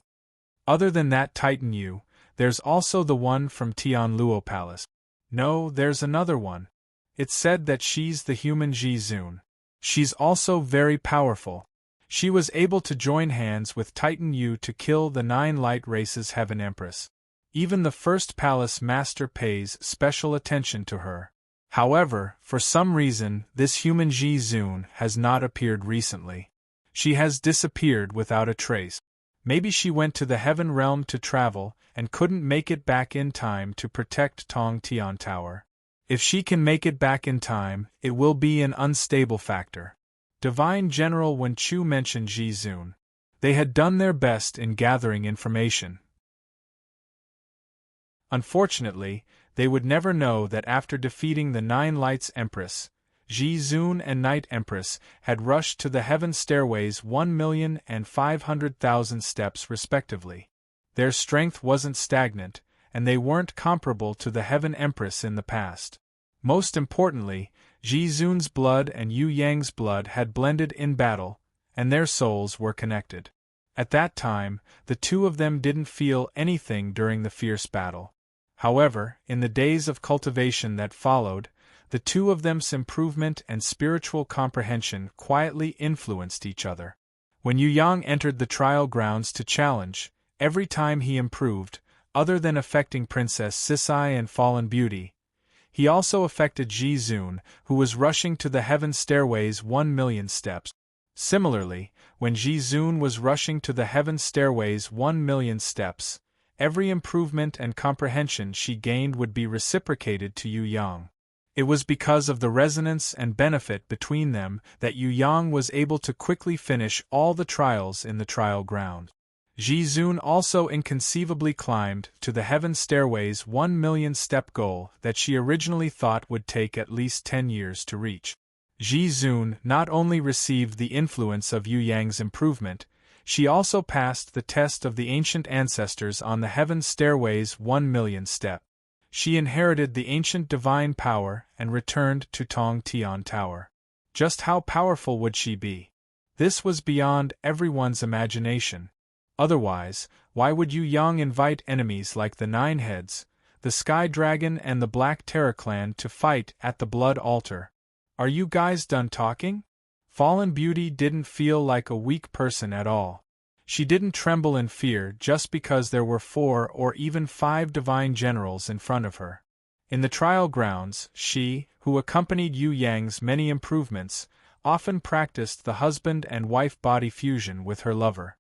Other than that Titan Yu, there's also the one from Tianluo Palace. No, there's another one. It's said that she's the human Ji Zun. She's also very powerful. She was able to join hands with Titan Yu to kill the 9 light races Heaven Empress. Even the first palace master pays special attention to her. However, for some reason, this human Ji Zun has not appeared recently. She has disappeared without a trace. Maybe she went to the Heaven Realm to travel and couldn't make it back in time to protect Tong Tian Tower. If she can make it back in time, it will be an unstable factor. Divine General Wen Chu mentioned Ji Zun. They had done their best in gathering information. Unfortunately, they would never know that after defeating the 9 Lights Empress, Ji Zun and Night Empress had rushed to the heaven stairways 1,500,000 steps respectively. Their strength wasn't stagnant, and they weren't comparable to the Heaven Empress in the past. Most importantly, Ji Zun's blood and Yu Yang's blood had blended in battle, and their souls were connected. At that time, the two of them didn't feel anything during the fierce battle. However, in the days of cultivation that followed, the two of them's improvement and spiritual comprehension quietly influenced each other. When Yu Yang entered the trial grounds to challenge, every time he improved, other than affecting Princess Sisai and Fallen Beauty, he also affected Ji Zun, who was rushing to the heaven stairways 1,000,000 steps. Similarly, when Ji Zun was rushing to the heaven stairways 1,000,000 steps, every improvement and comprehension she gained would be reciprocated to Yu Yang. It was because of the resonance and benefit between them that Yu Yang was able to quickly finish all the trials in the trial ground. Ji Zun also inconceivably climbed to the heaven stairways 1,000,000 step goal that she originally thought would take at least 10 years to reach. Ji Zun not only received the influence of Yu Yang's improvement, she also passed the test of the ancient ancestors on the heaven stairways 1,000,000 step. She inherited the ancient divine power and returned to Tong Tian Tower. Just how powerful would she be? This was beyond everyone's imagination. Otherwise, why would Yu Yang invite enemies like the Nine Heads, the Sky Dragon and the Black Terror Clan to fight at the Blood Altar? Are you guys done talking? Fallen Beauty didn't feel like a weak person at all. She didn't tremble in fear just because there were 4 or even 5 divine generals in front of her. In the trial grounds, she, who accompanied Yu Yang's many improvements, often practiced the husband and wife body fusion with her lover.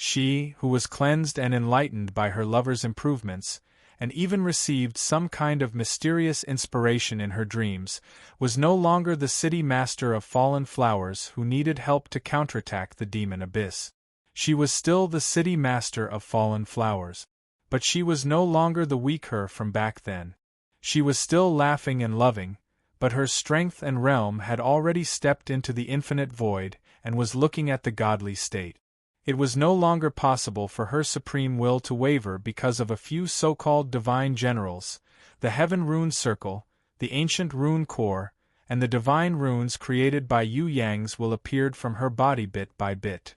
She, who was cleansed and enlightened by her lover's improvements, and even received some kind of mysterious inspiration in her dreams, was no longer the city master of fallen flowers who needed help to counterattack the demon abyss. She was still the city master of fallen flowers. But she was no longer the weak her from back then. She was still laughing and loving, but her strength and realm had already stepped into the infinite void and was looking at the godly state. It was no longer possible for her supreme will to waver because of a few so-called divine generals, the Heaven Rune Circle, the ancient rune core, and the divine runes created by Yu Yang's will appeared from her body bit by bit.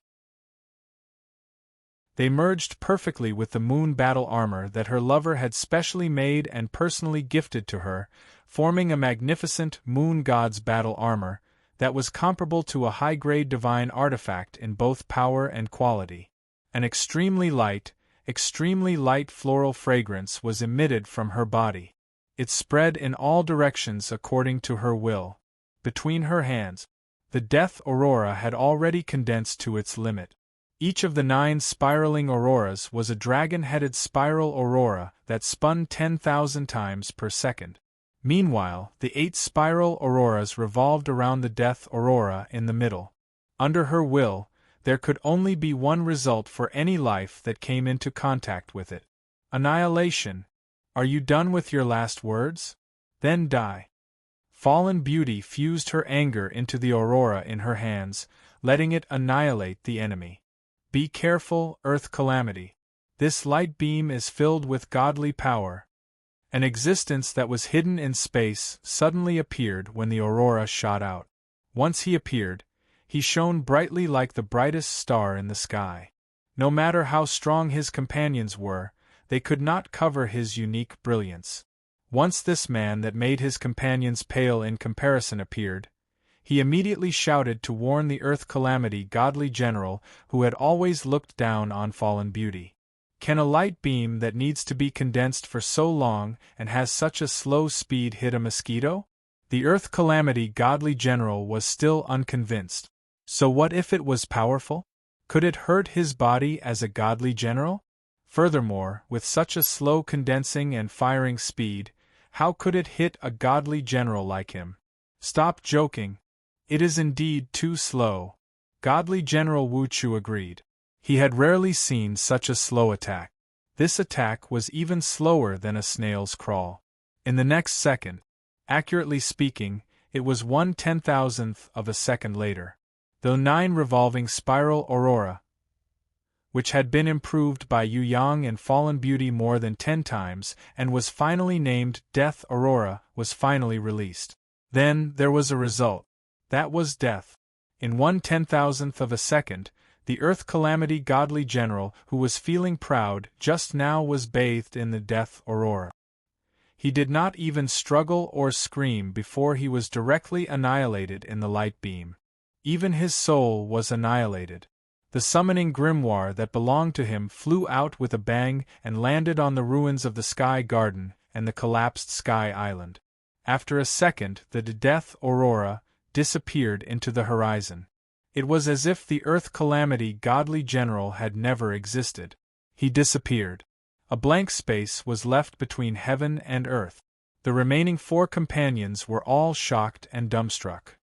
They merged perfectly with the moon battle armor that her lover had specially made and personally gifted to her, forming a magnificent moon god's battle armor that was comparable to a high-grade divine artifact in both power and quality. An extremely light floral fragrance was emitted from her body. It spread in all directions according to her will. Between her hands, the death aurora had already condensed to its limit. Each of the 9 spiraling auroras was a dragon-headed spiral aurora that spun 10,000 times per second. Meanwhile, the 8 spiral auroras revolved around the death aurora in the middle. Under her will, there could only be one result for any life that came into contact with it: annihilation. Are you done with your last words? Then die. Fallen Beauty fused her anger into the aurora in her hands, letting it annihilate the enemy. Be careful, Earth Calamity. This light beam is filled with godly power. An existence that was hidden in space suddenly appeared when the aurora shot out. Once he appeared, he shone brightly like the brightest star in the sky. No matter how strong his companions were, they could not cover his unique brilliance. Once this man that made his companions pale in comparison appeared, he immediately shouted to warn the Earth Calamity godly general who had always looked down on Fallen Beauty. Can a light beam that needs to be condensed for so long and has such a slow speed hit a mosquito? The Earth Calamity godly general was still unconvinced. So what if it was powerful? Could it hurt his body as a godly general? Furthermore, with such a slow condensing and firing speed, how could it hit a godly general like him? Stop joking. It is indeed too slow. Godly General Wu Chu agreed. He had rarely seen such a slow attack. This attack was even slower than a snail's crawl. In the next second, accurately speaking, it was 1/10,000th of a second later. The 9 revolving spiral aurora, which had been improved by Yu Yang and Fallen Beauty more than 10 times and was finally named Death Aurora, was finally released. Then there was a result. That was death. In 1/10,000th of a second, the Earth Calamity godly general who was feeling proud just now was bathed in the death aurora. He did not even struggle or scream before he was directly annihilated in the light beam. Even his soul was annihilated. The summoning grimoire that belonged to him flew out with a bang and landed on the ruins of the Sky Garden and the collapsed Sky Island. After a second, the death aurora disappeared into the horizon. It was as if the Earth Calamity godly general had never existed. He disappeared. A blank space was left between heaven and earth. The remaining 4 companions were all shocked and dumbstruck.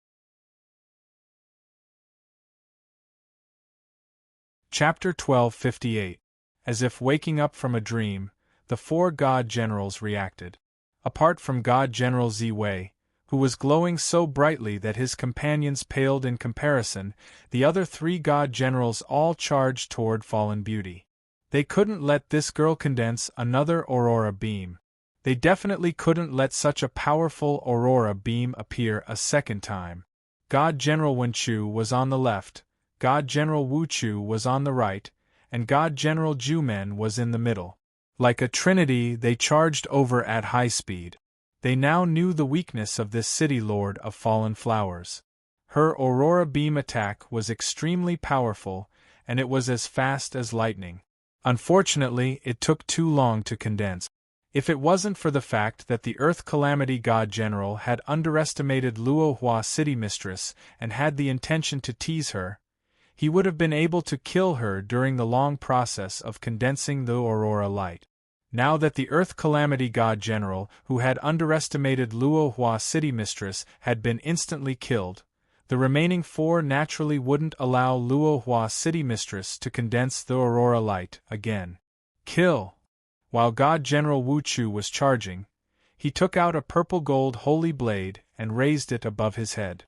Chapter 1258. As if waking up from a dream, the 4 god generals reacted. Apart from God General Ziwei, who was glowing so brightly that his companions paled in comparison, the other 3 god generals all charged toward Fallen Beauty. They couldn't let this girl condense another aurora beam. They definitely couldn't let such a powerful aurora beam appear a second time. God General Wenchu was on the left, God General Wuchu was on the right, and God General Jumen was in the middle. Like a trinity, they charged over at high speed. They now knew the weakness of this city lord of fallen flowers. Her aurora beam attack was extremely powerful, and it was as fast as lightning. Unfortunately, it took too long to condense. If it wasn't for the fact that the Earth Calamity God General had underestimated Luo Hua City Mistress and had the intention to tease her, he would have been able to kill her during the long process of condensing the aurora light. Now that the Earth Calamity God General, who had underestimated Luo Hua City Mistress, had been instantly killed, the remaining 4 naturally wouldn't allow Luo Hua City Mistress to condense the aurora light again. Kill! While God General Wu Chu was charging, he took out a purple-gold holy blade and raised it above his head.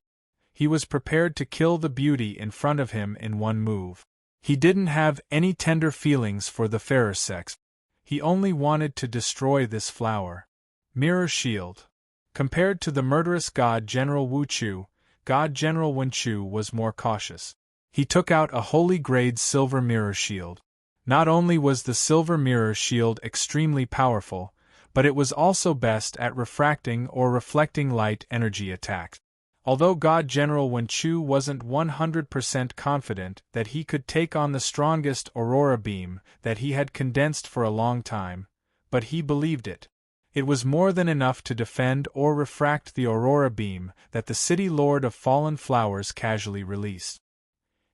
He was prepared to kill the beauty in front of him in one move. He didn't have any tender feelings for the fairer sex. He only wanted to destroy this flower. Mirror Shield. Compared to the murderous God General Wu Chu, God General Wen Chu was more cautious. He took out a holy-grade silver mirror shield. Not only was the silver mirror shield extremely powerful, but it was also best at refracting or reflecting light energy attacks. Although God General Wen Chu wasn't 100% confident that he could take on the strongest aurora beam that he had condensed for a long time, but he believed it. It was more than enough to defend or refract the aurora beam that the City Lord of Fallen Flowers casually released.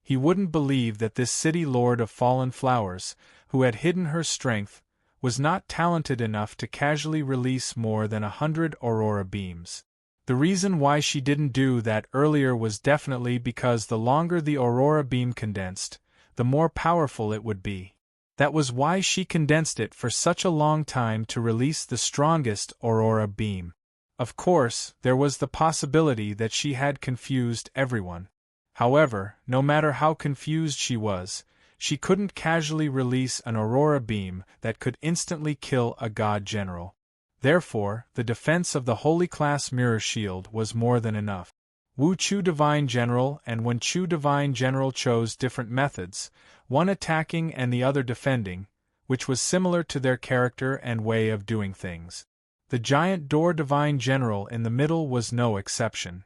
He wouldn't believe that this City Lord of Fallen Flowers, who had hidden her strength, was not talented enough to casually release more than 100 aurora beams. The reason why she didn't do that earlier was definitely because the longer the aurora beam condensed, the more powerful it would be. That was why she condensed it for such a long time to release the strongest aurora beam. Of course, there was the possibility that she had confused everyone. However, no matter how confused she was, she couldn't casually release an aurora beam that could instantly kill a god general. Therefore, the defense of the Holy Class Mirror Shield was more than enough. Wu Chu Divine General and Wen Chu Divine General chose different methods, one attacking and the other defending, which was similar to their character and way of doing things. The Giant Door Divine General in the middle was no exception.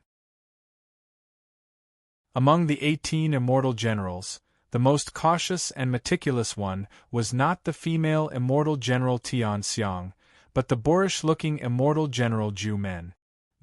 Among the 18 immortal generals, the most cautious and meticulous one was not the female immortal general Tian Xiang, but the boorish-looking immortal general Zhu Men.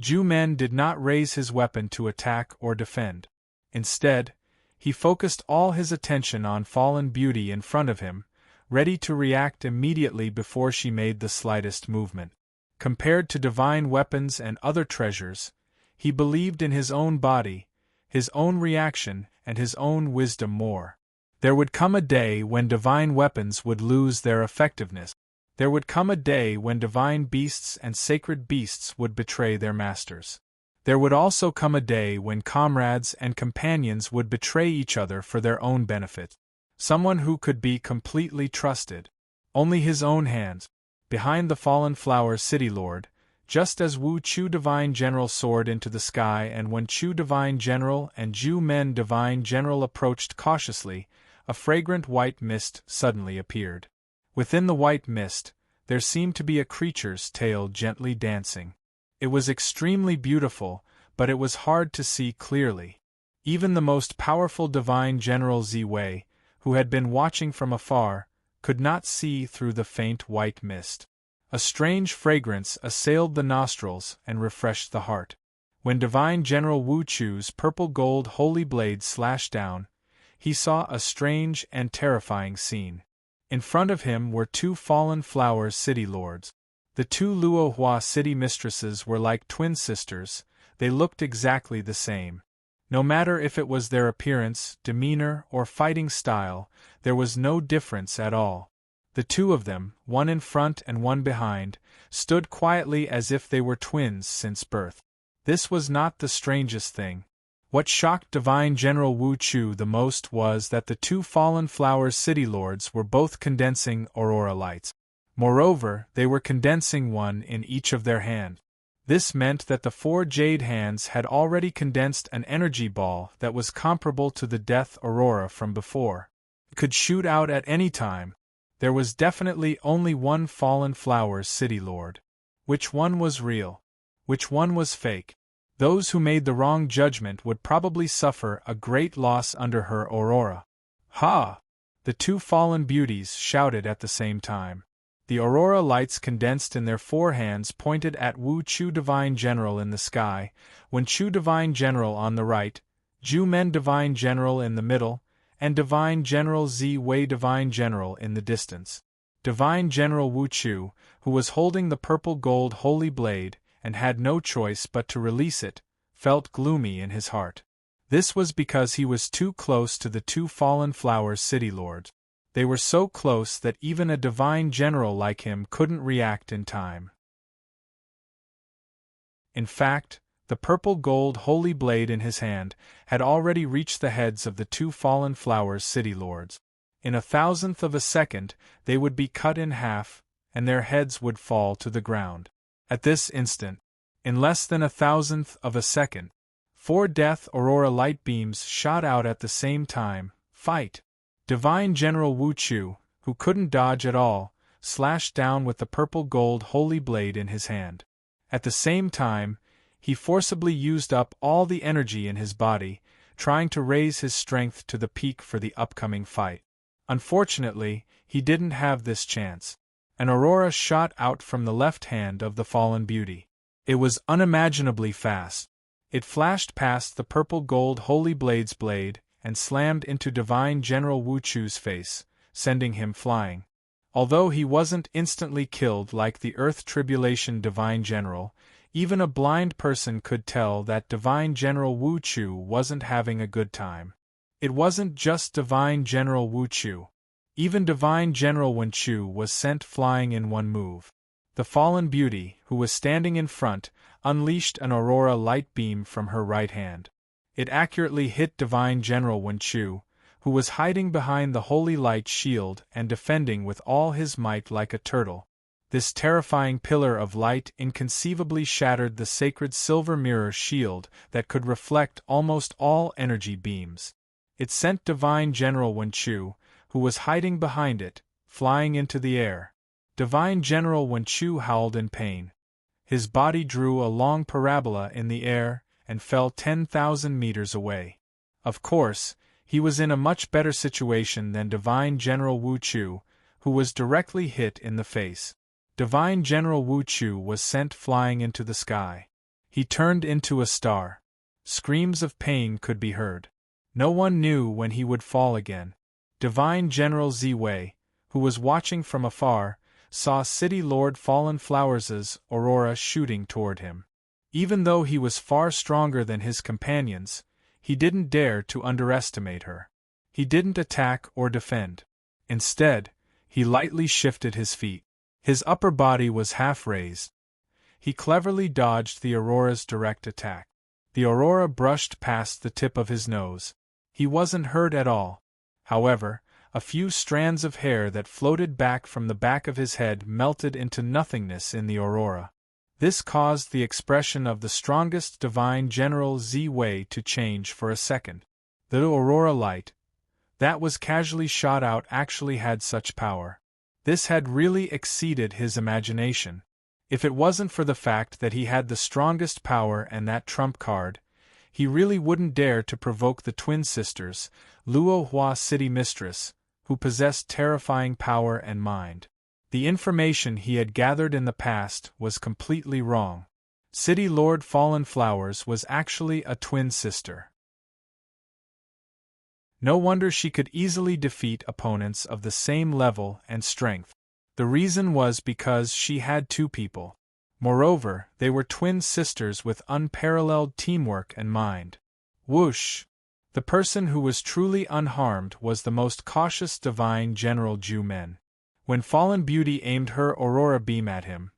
Zhu Men did not raise his weapon to attack or defend. Instead, he focused all his attention on fallen beauty in front of him, ready to react immediately before she made the slightest movement. Compared to divine weapons and other treasures, he believed in his own body, his own reaction, and his own wisdom more. There would come a day when divine weapons would lose their effectiveness. There would come a day when divine beasts and sacred beasts would betray their masters. There would also come a day when comrades and companions would betray each other for their own benefit. Someone who could be completely trusted. Only his own hands. Behind the Fallen Flower City Lord, just as Wu Chu Divine General soared into the sky and Wen Chu Divine General and Zhu Men Divine General approached cautiously, a fragrant white mist suddenly appeared. Within the white mist, there seemed to be a creature's tail gently dancing. It was extremely beautiful, but it was hard to see clearly. Even the most powerful Divine General Ziwei, who had been watching from afar, could not see through the faint white mist. A strange fragrance assailed the nostrils and refreshed the heart. When Divine General Wu Chu's purple-gold holy blade slashed down, he saw a strange and terrifying scene. In front of him were two Fallen Flower City Lords. The two Luohua city mistresses were like twin sisters, they looked exactly the same. No matter if it was their appearance, demeanor, or fighting style, there was no difference at all. The two of them, one in front and one behind, stood quietly as if they were twins since birth. This was not the strangest thing. What shocked Divine General Wu Chu the most was that the two Fallen Flowers City Lords were both condensing aurora lights. Moreover, they were condensing one in each of their hands. This meant that the four jade hands had already condensed an energy ball that was comparable to the death aurora from before. It could shoot out at any time. There was definitely only one Fallen Flowers City Lord. Which one was real? Which one was fake? Those who made the wrong judgment would probably suffer a great loss under her aurora. Ha! The two fallen beauties shouted at the same time. The aurora lights condensed in their four hands pointed at Wu Chu Divine General in the sky, Wen Chu Divine General on the right, Zhu Men Divine General in the middle, and Divine General Ziwei Divine General in the distance. Divine General Wu Chu, who was holding the purple-gold holy blade, and had no choice but to release it, felt gloomy in his heart. This was because he was too close to the two Fallen Flower City Lords. They were so close that even a divine general like him couldn't react in time. In fact, the purple-gold holy blade in his hand had already reached the heads of the two Fallen Flowers City Lords. In 1,000th of a second, they would be cut in half, and their heads would fall to the ground. At this instant, in less than 1,000th of a second, four death aurora light beams shot out at the same time. Fight! Divine General Wu Chu, who couldn't dodge at all, slashed down with the purple-gold holy blade in his hand. At the same time, He forcibly used up all the energy in his body, trying to raise his strength to the peak for the upcoming fight. Unfortunately, he didn't have this chance. An aurora shot out from the left hand of the fallen beauty. It was unimaginably fast. It flashed past the purple-gold Holy Blade's blade and slammed into Divine General Wu Chu's face, sending him flying. Although he wasn't instantly killed like the Earth Tribulation Divine General, even a blind person could tell that Divine General Wu Chu wasn't having a good time. It wasn't just Divine General Wu Chu. Even Divine General Wen Chu was sent flying in one move. The fallen beauty, who was standing in front, unleashed an aurora light beam from her right hand. It accurately hit Divine General Wen Chu, who was hiding behind the holy light shield and defending with all his might like a turtle. This terrifying pillar of light inconceivably shattered the sacred silver mirror shield that could reflect almost all energy beams. It sent Divine General Wen Chu, who was hiding behind it, flying into the air. Divine General Wen Chu howled in pain. His body drew a long parabola in the air and fell 10,000 meters away. Of course, he was in a much better situation than Divine General Wu Chu, who was directly hit in the face. Divine General Wu Chu was sent flying into the sky. He turned into a star. Screams of pain could be heard. No one knew when he would fall again. Divine General Ziwei, who was watching from afar, saw City Lord Fallen Flowers' aurora shooting toward him. Even though he was far stronger than his companions, he didn't dare to underestimate her. He didn't attack or defend. Instead, he lightly shifted his feet. His upper body was half raised. He cleverly dodged the aurora's direct attack. The aurora brushed past the tip of his nose. He wasn't hurt at all. However, a few strands of hair that floated back from the back of his head melted into nothingness in the aurora. This caused the expression of the strongest Divine General Ziwei to change for a second. The aurora light that was casually shot out actually had such power. This had really exceeded his imagination. If it wasn't for the fact that he had the strongest power and that trump card, he really wouldn't dare to provoke the twin sisters, Luo Hua City Mistress, who possessed terrifying power and mind. The information he had gathered in the past was completely wrong. City Lord Fallen Flowers was actually a twin sister. No wonder she could easily defeat opponents of the same level and strength. The reason was because she had two people. Moreover, they were twin sisters with unparalleled teamwork and mind. Whoosh! The person who was truly unharmed was the most cautious Divine General Ju Men. When Fallen Beauty aimed her aurora beam at him,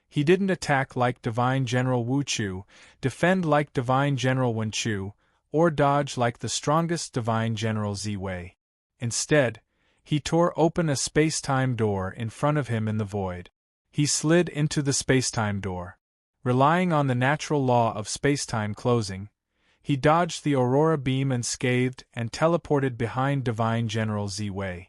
he didn't attack like Divine General Wu Chu, defend like Divine General Wen Chu, or dodge like the strongest Divine General Ziwei. Instead, he tore open a space-time door in front of him in the void. He slid into the space-time door. Relying on the natural law of space-time closing, he dodged the aurora beam unscathed and teleported behind Divine General Ziwei.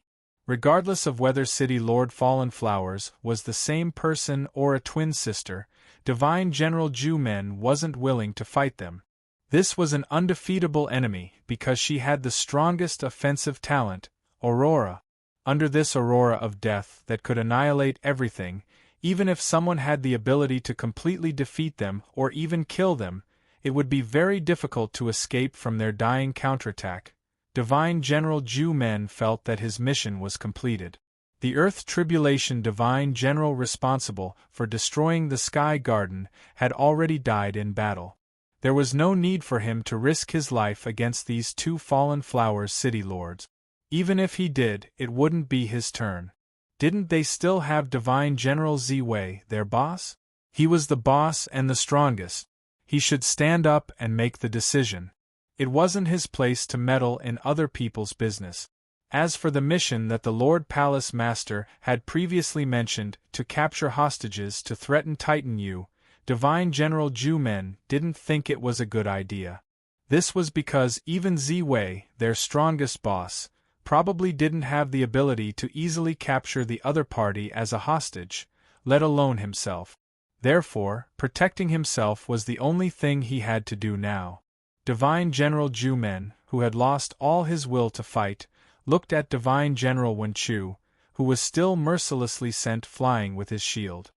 Regardless of whether City Lord Fallen Flowers was the same person or a twin sister, Divine General Ju Men wasn't willing to fight them. This was an undefeatable enemy because she had the strongest offensive talent, Aurora. Under this aurora of death that could annihilate everything, even if someone had the ability to completely defeat them or even kill them, it would be very difficult to escape from their dying counterattack. Divine General Ju Men felt that his mission was completed. The Earth Tribulation Divine General responsible for destroying the Sky Garden had already died in battle. There was no need for him to risk his life against these two Fallen Flowers City Lords. Even if he did, it wouldn't be his turn. Didn't they still have Divine General Ziwei, their boss? He was the boss and the strongest. He should stand up and make the decision. It wasn't his place to meddle in other people's business. As for the mission that the Lord Palace Master had previously mentioned to capture hostages to threaten Titan Yu, Divine General Ju Men didn't think it was a good idea. This was because even Ziwei, their strongest boss, probably didn't have the ability to easily capture the other party as a hostage, let alone himself. Therefore, protecting himself was the only thing he had to do now. Divine General Ju Men, who had lost all his will to fight, looked at Divine General Wen Chu, who was still mercilessly sent flying with his shield.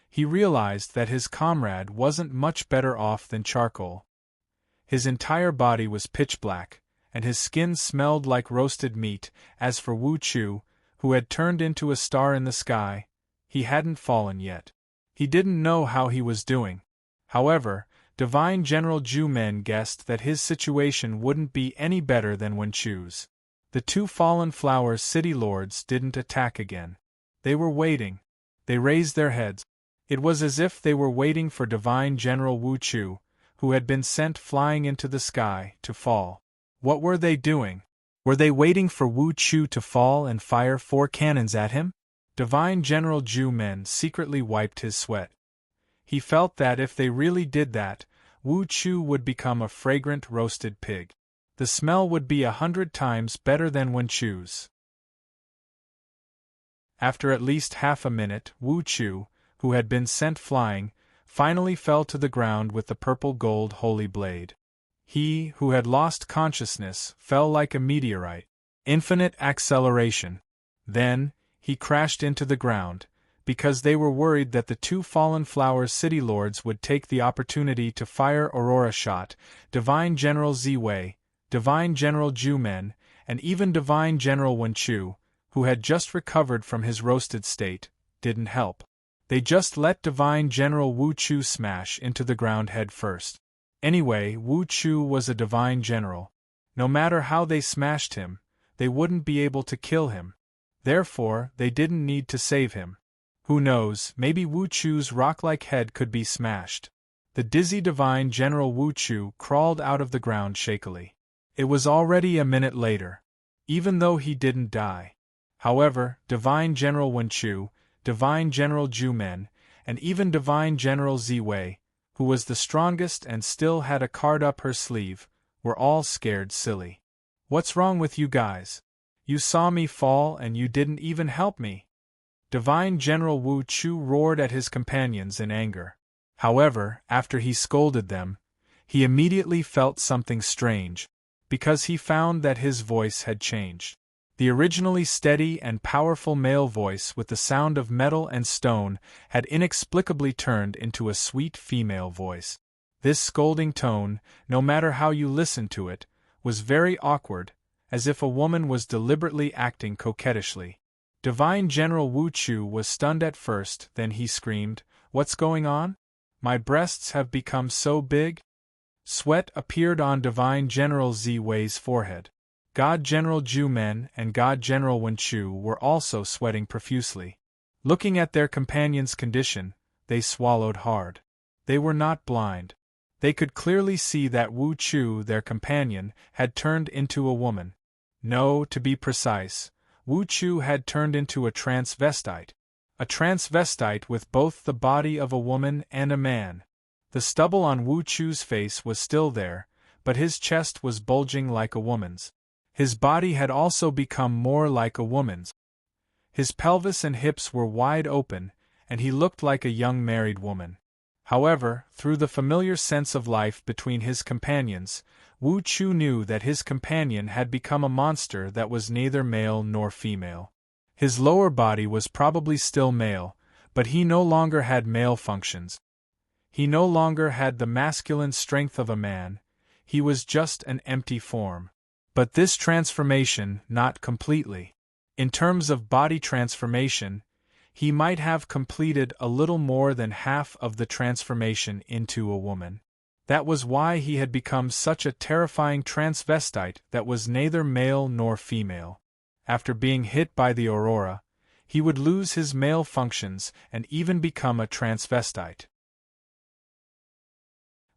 He realized that his comrade wasn't much better off than charcoal. His entire body was pitch black, and his skin smelled like roasted meat. As for Wu Chu, who had turned into a star in the sky, he hadn't fallen yet. He didn't know how he was doing. However, Divine General Ju Men guessed that his situation wouldn't be any better than Wen Chu's. The two fallen flower city lords didn't attack again. They were waiting. They raised their heads. It was as if they were waiting for Divine General Wu Chu, who had been sent flying into the sky, to fall. What were they doing? Were they waiting for Wu Chu to fall and fire 4 cannons at him? Divine General Ju Men secretly wiped his sweat. He felt that if they really did that, Wu Chu would become a fragrant roasted pig. The smell would be 100 times better than Wen Chu's. After at least half a minute, Wu Chu, who had been sent flying, finally fell to the ground with the purple-gold holy blade. He, who had lost consciousness, fell like a meteorite. Infinite acceleration. Then, he crashed into the ground, because they were worried that the two fallen flower city lords would take the opportunity to fire Aurora shot. Divine General Ziwei, Divine General Ju Men, and even Divine General Wen Chu, who had just recovered from his roasted state, didn't help. They just let Divine General Wu Chu smash into the ground head first. Anyway, Wu Chu was a divine general. No matter how they smashed him, they wouldn't be able to kill him. Therefore, they didn't need to save him. Who knows, maybe Wu Chu's rock-like head could be smashed. The dizzy Divine General Wu Chu crawled out of the ground shakily. It was already a minute later. Even though he didn't die. However, Divine General Wen Chu, Divine General Ju Men, and even Divine General Ziwei, who was the strongest and still had a card up her sleeve, were all scared silly. What's wrong with you guys? You saw me fall and you didn't even help me. Divine General Wu Chu roared at his companions in anger. However, after he scolded them, he immediately felt something strange, because he found that his voice had changed. The originally steady and powerful male voice with the sound of metal and stone had inexplicably turned into a sweet female voice. This scolding tone, no matter how you listened to it, was very awkward, as if a woman was deliberately acting coquettishly. Divine General Wu Chu was stunned at first, then he screamed, "What's going on? My breasts have become so big?" Sweat appeared on Divine General Ziwei's forehead. God General Ju Men and God General Wen Chu were also sweating profusely. Looking at their companion's condition, they swallowed hard. They were not blind. They could clearly see that Wu Chu, their companion, had turned into a woman. No, to be precise, Wu Chu had turned into a transvestite. A transvestite with both the body of a woman and a man. The stubble on Wu Chu's face was still there, but his chest was bulging like a woman's. His body had also become more like a woman's. His pelvis and hips were wide open, and he looked like a young married woman. However, through the familiar sense of life between his companions, Wu Chu knew that his companion had become a monster that was neither male nor female. His lower body was probably still male, but he no longer had male functions. He no longer had the masculine strength of a man, he was just an empty form. But this transformation, not completely. In terms of body transformation, he might have completed a little more than half of the transformation into a woman. That was why he had become such a terrifying transvestite that was neither male nor female. After being hit by the aurora, he would lose his male functions and even become a transvestite.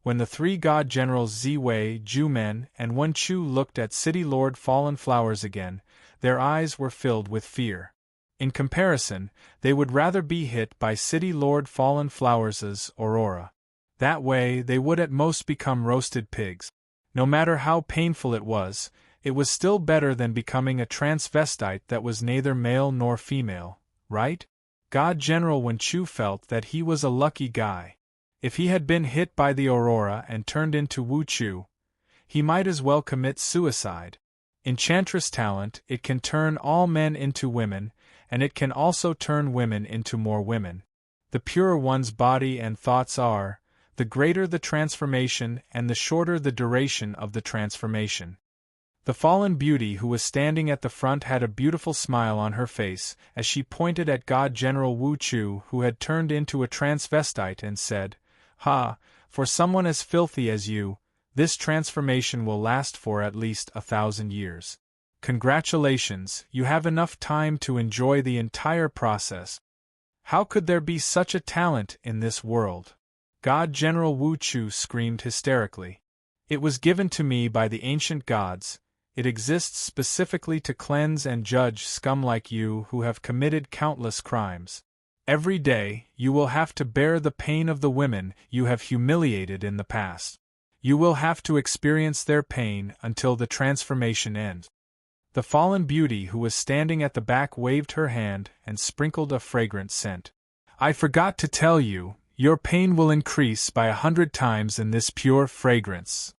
When the three god generals Ziwei, Ju Men, and Wen Chu looked at City Lord Fallen Flowers again, their eyes were filled with fear. In comparison, they would rather be hit by City Lord Fallen Flowers' aurora. That way, they would at most become roasted pigs. No matter how painful it was still better than becoming a transvestite that was neither male nor female, right? God General Wen Chu felt that he was a lucky guy. If he had been hit by the aurora and turned into Wu Chu, he might as well commit suicide. Enchantress talent, it can turn all men into women, and it can also turn women into more women. The purer one's body and thoughts are, the greater the transformation and the shorter the duration of the transformation. The fallen beauty who was standing at the front had a beautiful smile on her face as she pointed at God General Wu Chu, who had turned into a transvestite, and said, "Ha, for someone as filthy as you, this transformation will last for at least 1,000 years. Congratulations, you have enough time to enjoy the entire process. How could there be such a talent in this world?" God General Wu Chu screamed hysterically. "It was given to me by the ancient gods. It exists specifically to cleanse and judge scum like you who have committed countless crimes. Every day, you will have to bear the pain of the women you have humiliated in the past. You will have to experience their pain until the transformation ends." The fallen beauty who was standing at the back waved her hand and sprinkled a fragrant scent. "I forgot to tell you, your pain will increase by 100 times in this pure fragrance."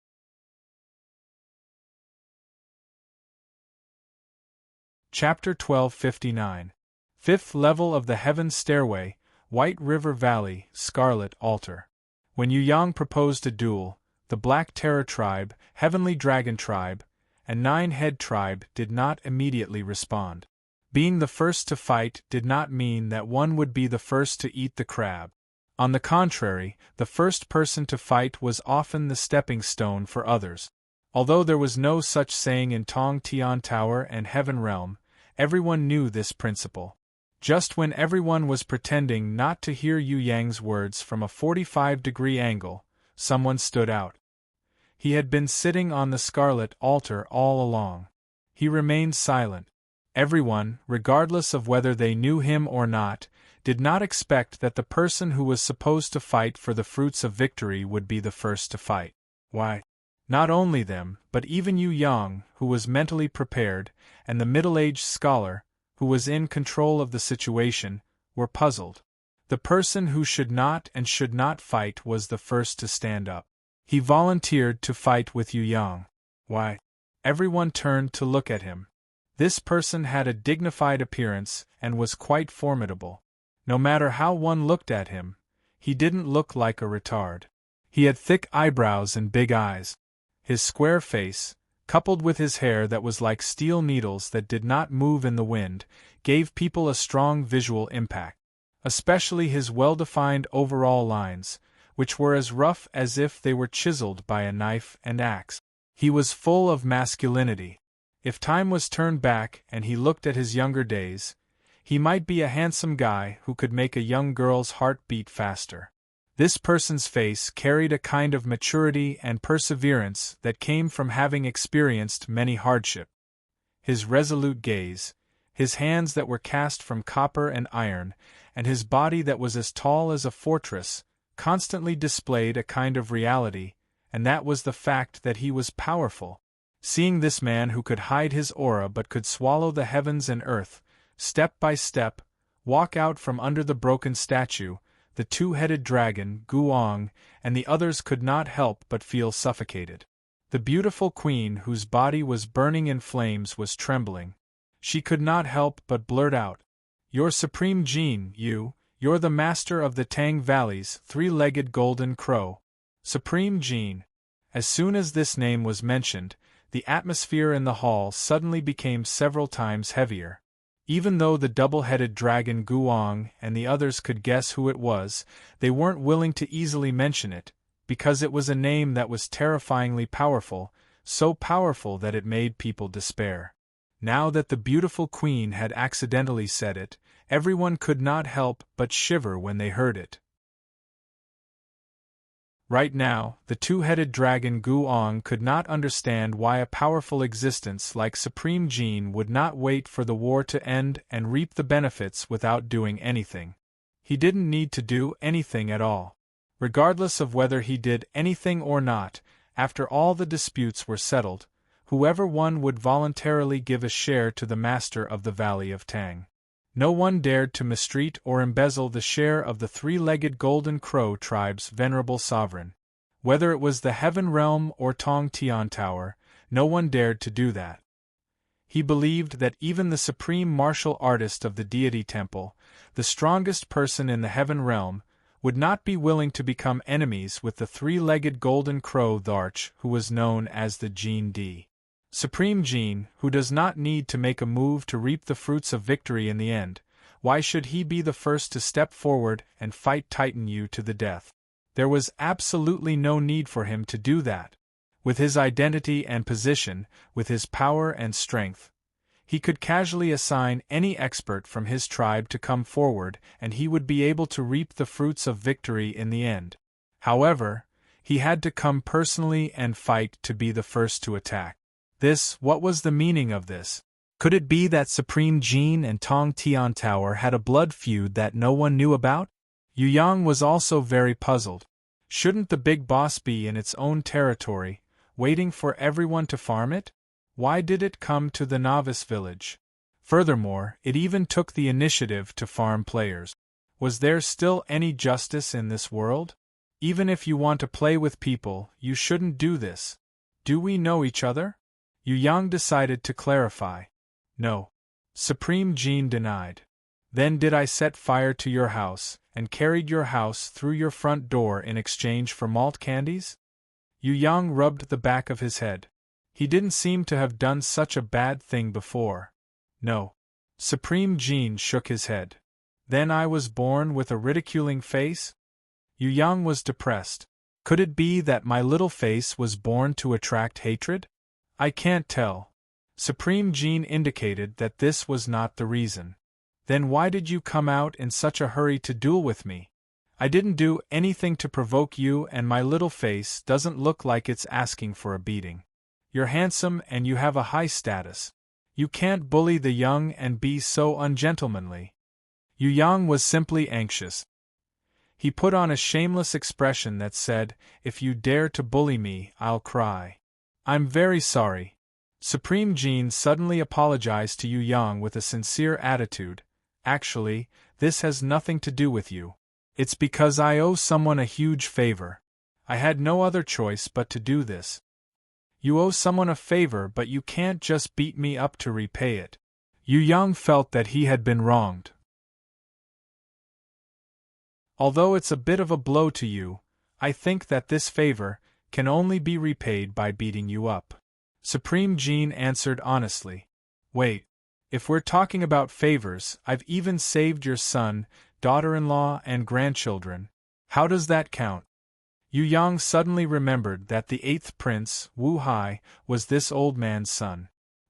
Chapter 1259. Fifth Level of the Heaven Stairway, White River Valley, Scarlet Altar. When Yu Yang proposed a duel, the Black Terror Tribe, Heavenly Dragon Tribe, and Nine-Head Tribe did not immediately respond. Being the first to fight did not mean that one would be the first to eat the crab. On the contrary, the first person to fight was often the stepping stone for others. Although there was no such saying in Tong Tian Tower and Heaven Realm, everyone knew this principle. Just when everyone was pretending not to hear Yu Yang's words from a 45-degree angle, someone stood out. He had been sitting on the scarlet altar all along. He remained silent. Everyone, regardless of whether they knew him or not, did not expect that the person who was supposed to fight for the fruits of victory would be the first to fight. Why? Not only them, but even Yu Yang, who was mentally prepared, and the middle-aged scholar, who was in control of the situation, were puzzled. The person who should not fight was the first to stand up. He volunteered to fight with Yu Yang. Why? Everyone turned to look at him. This person had a dignified appearance and was quite formidable. No matter how one looked at him, he didn't look like a retard. He had thick eyebrows and big eyes. His square face, coupled with his hair that was like steel needles that did not move in the wind, gave people a strong visual impact. Especially his well-defined overall lines, which were as rough as if they were chiseled by a knife and axe. He was full of masculinity. If time was turned back and he looked at his younger days, he might be a handsome guy who could make a young girl's heart beat faster. This person's face carried a kind of maturity and perseverance that came from having experienced many hardships. His resolute gaze, his hands that were cast from copper and iron, and his body that was as tall as a fortress, constantly displayed a kind of reality, and that was the fact that he was powerful. Seeing this man who could hide his aura but could swallow the heavens and earth, step by step, walk out from under the broken statue, the two-headed dragon, Guang, and the others could not help but feel suffocated. The beautiful queen whose body was burning in flames was trembling. She could not help but blurt out, "Your Supreme Jin, you're the master of the Tang Valley's three-legged golden crow." Supreme Jin. As soon as this name was mentioned, the atmosphere in the hall suddenly became several times heavier. Even though the double-headed dragon Guang and the others could guess who it was, they weren't willing to easily mention it, because it was a name that was terrifyingly powerful, so powerful that it made people despair. Now that the beautiful queen had accidentally said it, everyone could not help but shiver when they heard it. Right now, the two-headed dragon Guang could not understand why a powerful existence like Supreme Jin would not wait for the war to end and reap the benefits without doing anything. He didn't need to do anything at all. Regardless of whether he did anything or not, after all the disputes were settled, whoever won would voluntarily give a share to the master of the Valley of Tang. No one dared to mistreat or embezzle the share of the three-legged Golden Crow tribe's venerable sovereign. Whether it was the Heaven Realm or Tong Tian Tower, no one dared to do that. He believed that even the supreme martial artist of the deity temple, the strongest person in the Heaven Realm, would not be willing to become enemies with the three-legged Golden Crow Tharch who was known as the Jin D. Supreme Jin, who does not need to make a move to reap the fruits of victory in the end. Why should he be the first to step forward and fight Titan Yu to the death? There was absolutely no need for him to do that. With his identity and position, with his power and strength, he could casually assign any expert from his tribe to come forward and he would be able to reap the fruits of victory in the end. However, he had to come personally and fight to be the first to attack. What was the meaning of this? Could it be that Supreme Jin and Tong Tian Tower had a blood feud that no one knew about? Yu Yang was also very puzzled. Shouldn't the big boss be in its own territory, waiting for everyone to farm it? Why did it come to the novice village? Furthermore, it even took the initiative to farm players. Was there still any justice in this world? Even if you want to play with people, you shouldn't do this. Do we know each other? Yu Yang decided to clarify. No. Supreme Jin denied. Then did I set fire to your house, and carried your house through your front door in exchange for malt candies? Yu Yang rubbed the back of his head. He didn't seem to have done such a bad thing before. No. Supreme Jin shook his head. Then I was born with a ridiculing face? Yu Yang was depressed. Could it be that my little face was born to attract hatred? I can't tell. Supreme Jin indicated that this was not the reason. Then why did you come out in such a hurry to duel with me? I didn't do anything to provoke you and my little face doesn't look like it's asking for a beating. You're handsome and you have a high status. You can't bully the young and be so ungentlemanly. Yu Yang was simply anxious. He put on a shameless expression that said, if you dare to bully me, I'll cry. I'm very sorry. Supreme Jin suddenly apologized to Yu Yang with a sincere attitude. Actually, this has nothing to do with you. It's because I owe someone a huge favor. I had no other choice but to do this. You owe someone a favor but you can't just beat me up to repay it. Yu Yang felt that he had been wronged. Although it's a bit of a blow to you, I think that this favor can only be repaid by beating you up. Supreme Jin answered honestly. Wait. If we're talking about favors, I've even saved your son, daughter-in-law and grandchildren. How does that count? Yu Yang suddenly remembered that the 8th prince, Wu Hai, was this old man's son.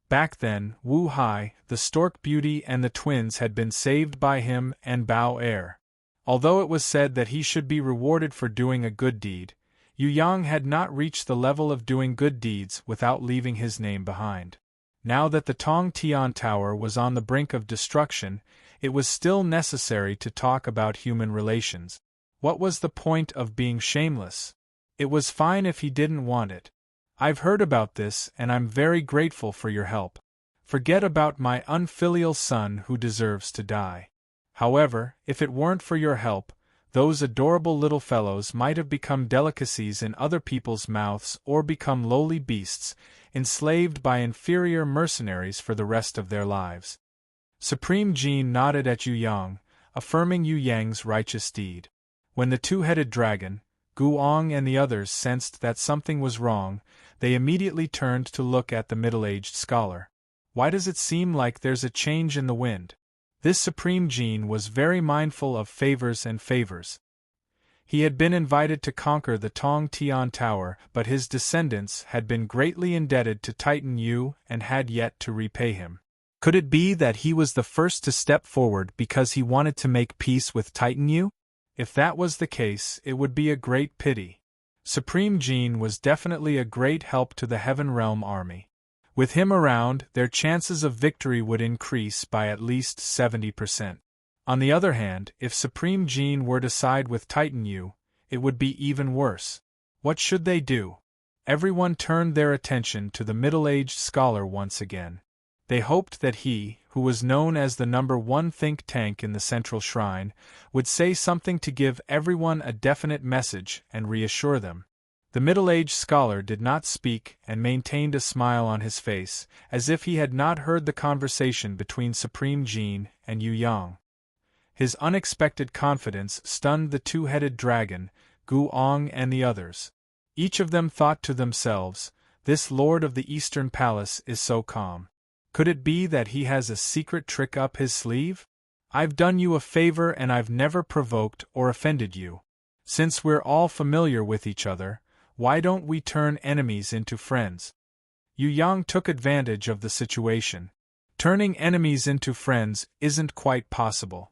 Back then, Wu Hai, the stork beauty and the twins had been saved by him and Bao Er. Although it was said that he should be rewarded for doing a good deed, Yu Yang had not reached the level of doing good deeds without leaving his name behind. Now that the Tong Tian Tower was on the brink of destruction, it was still necessary to talk about human relations. What was the point of being shameless? It was fine if he didn't want it. I've heard about this and I'm very grateful for your help. Forget about my unfilial son who deserves to die. However, if it weren't for your help, those adorable little fellows might have become delicacies in other people's mouths or become lowly beasts, enslaved by inferior mercenaries for the rest of their lives. Supreme Jin nodded at Yu Yang, affirming Yu Yang's righteous deed. When the two-headed dragon, Guang and the others sensed that something was wrong, they immediately turned to look at the middle-aged scholar. Why does it seem like there's a change in the wind? This Supreme Jin was very mindful of favors and favors. He had been invited to conquer the Tong Tian Tower, but his descendants had been greatly indebted to Titan Yu and had yet to repay him. Could it be that he was the first to step forward because he wanted to make peace with Titan Yu? If that was the case, it would be a great pity. Supreme Jin was definitely a great help to the Heaven Realm army. With him around, their chances of victory would increase by at least 70%. On the other hand, if Supreme Jin were to side with Titan Yu, it would be even worse. What should they do? Everyone turned their attention to the middle-aged scholar once again. They hoped that he, who was known as the #1 think tank in the central shrine, would say something to give everyone a definite message and reassure them. The middle-aged scholar did not speak and maintained a smile on his face, as if he had not heard the conversation between Supreme Jin and Yu Yang. His unexpected confidence stunned the two-headed dragon, Guong, and the others. Each of them thought to themselves, "This lord of the Eastern Palace is so calm. Could it be that he has a secret trick up his sleeve? I've done you a favor and I've never provoked or offended you. Since we're all familiar with each other, why don't we turn enemies into friends?" Yu Yang took advantage of the situation. Turning enemies into friends isn't quite possible.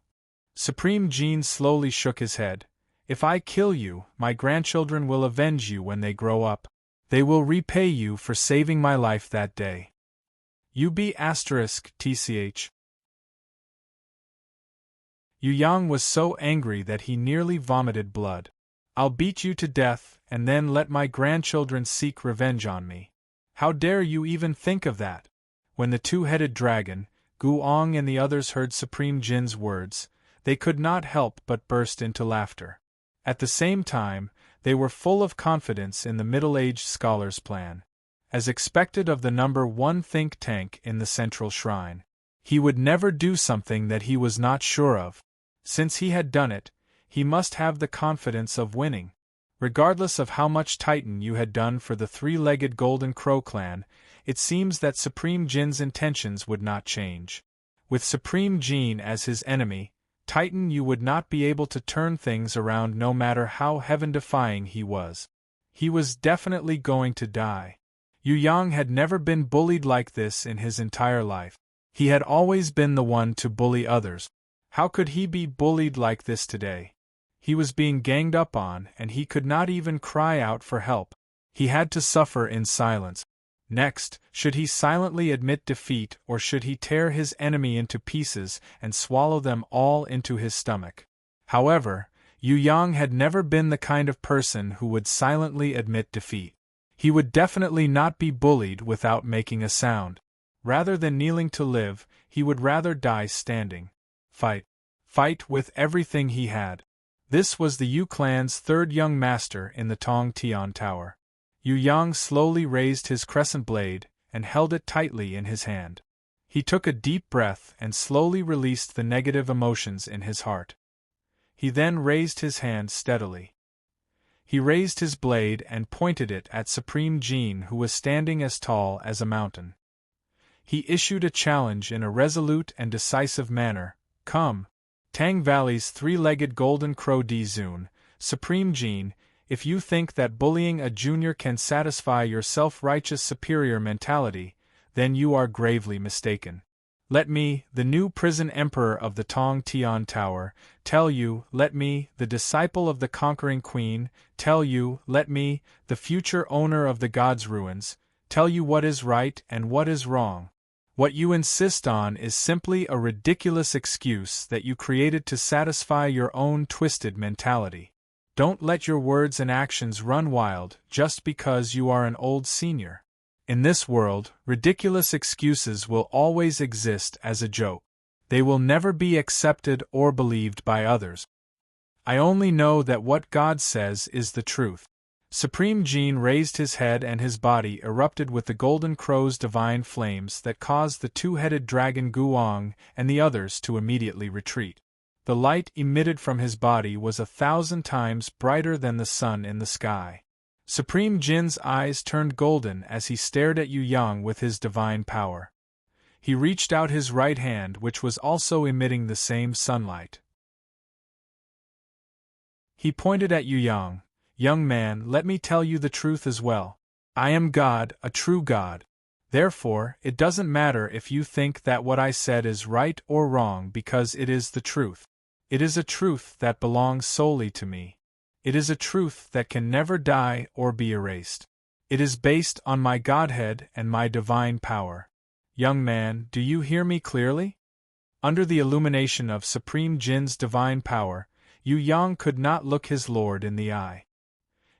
Supreme Jin slowly shook his head. "If I kill you, my grandchildren will avenge you when they grow up. They will repay you for saving my life that day. UB*TCH. Yu Yang was so angry that he nearly vomited blood. "I'll beat you to death, and then let my grandchildren seek revenge on me. How dare you even think of that?" When the two-headed dragon, Guong, and the others heard Supreme Jin's words, they could not help but burst into laughter. At the same time, they were full of confidence in the middle-aged scholar's plan. As expected of the #1 think tank in the central shrine, he would never do something that he was not sure of. Since he had done it, he must have the confidence of winning. Regardless of how much Titan you had done for the three-legged Golden Crow clan, it seems that Supreme Jin's intentions would not change. With Supreme Jin as his enemy, Titan you would not be able to turn things around no matter how heaven-defying he was. He was definitely going to die. Yu Yang had never been bullied like this in his entire life. He had always been the one to bully others. How could he be bullied like this today? He was being ganged up on, and he could not even cry out for help. He had to suffer in silence. Next, should he silently admit defeat, or should he tear his enemy into pieces and swallow them all into his stomach? However, Yu Yang had never been the kind of person who would silently admit defeat. He would definitely not be bullied without making a sound. Rather than kneeling to live, he would rather die standing. Fight. Fight with everything he had. This was the Yu clan's third young master in the Tong Tian Tower. Yu Yang slowly raised his crescent blade and held it tightly in his hand. He took a deep breath and slowly released the negative emotions in his heart. He then raised his hand steadily. He raised his blade and pointed it at Supreme Jin, who was standing as tall as a mountain. He issued a challenge in a resolute and decisive manner. "Come, Tang Valley's three-legged Golden Crow Zun, Supreme Jin, if you think that bullying a junior can satisfy your self-righteous superior mentality, then you are gravely mistaken. Let me, the new prison emperor of the Tong Tian Tower, tell you, let me, the disciple of the conquering queen, tell you, let me, the future owner of the god's ruins, tell you what is right and what is wrong. What you insist on is simply a ridiculous excuse that you created to satisfy your own twisted mentality. Don't let your words and actions run wild just because you are an old senior. In this world, ridiculous excuses will always exist as a joke. They will never be accepted or believed by others. I only know that what God says is the truth." Supreme Jin raised his head and his body erupted with the Golden Crow's divine flames that caused the two-headed dragon Guong and the others to immediately retreat. The light emitted from his body was 1,000 times brighter than the sun in the sky. Supreme Jin's eyes turned golden as he stared at Yu Yang with his divine power. He reached out his right hand, which was also emitting the same sunlight. He pointed at Yu Yang. "Young man, let me tell you the truth as well. I am God, a true God. Therefore, it doesn't matter if you think that what I said is right or wrong because it is the truth. It is a truth that belongs solely to me. It is a truth that can never die or be erased. It is based on my Godhead and my divine power. Young man, do you hear me clearly?" Under the illumination of Supreme Jin's divine power, Yu Yang could not look his lord in the eye.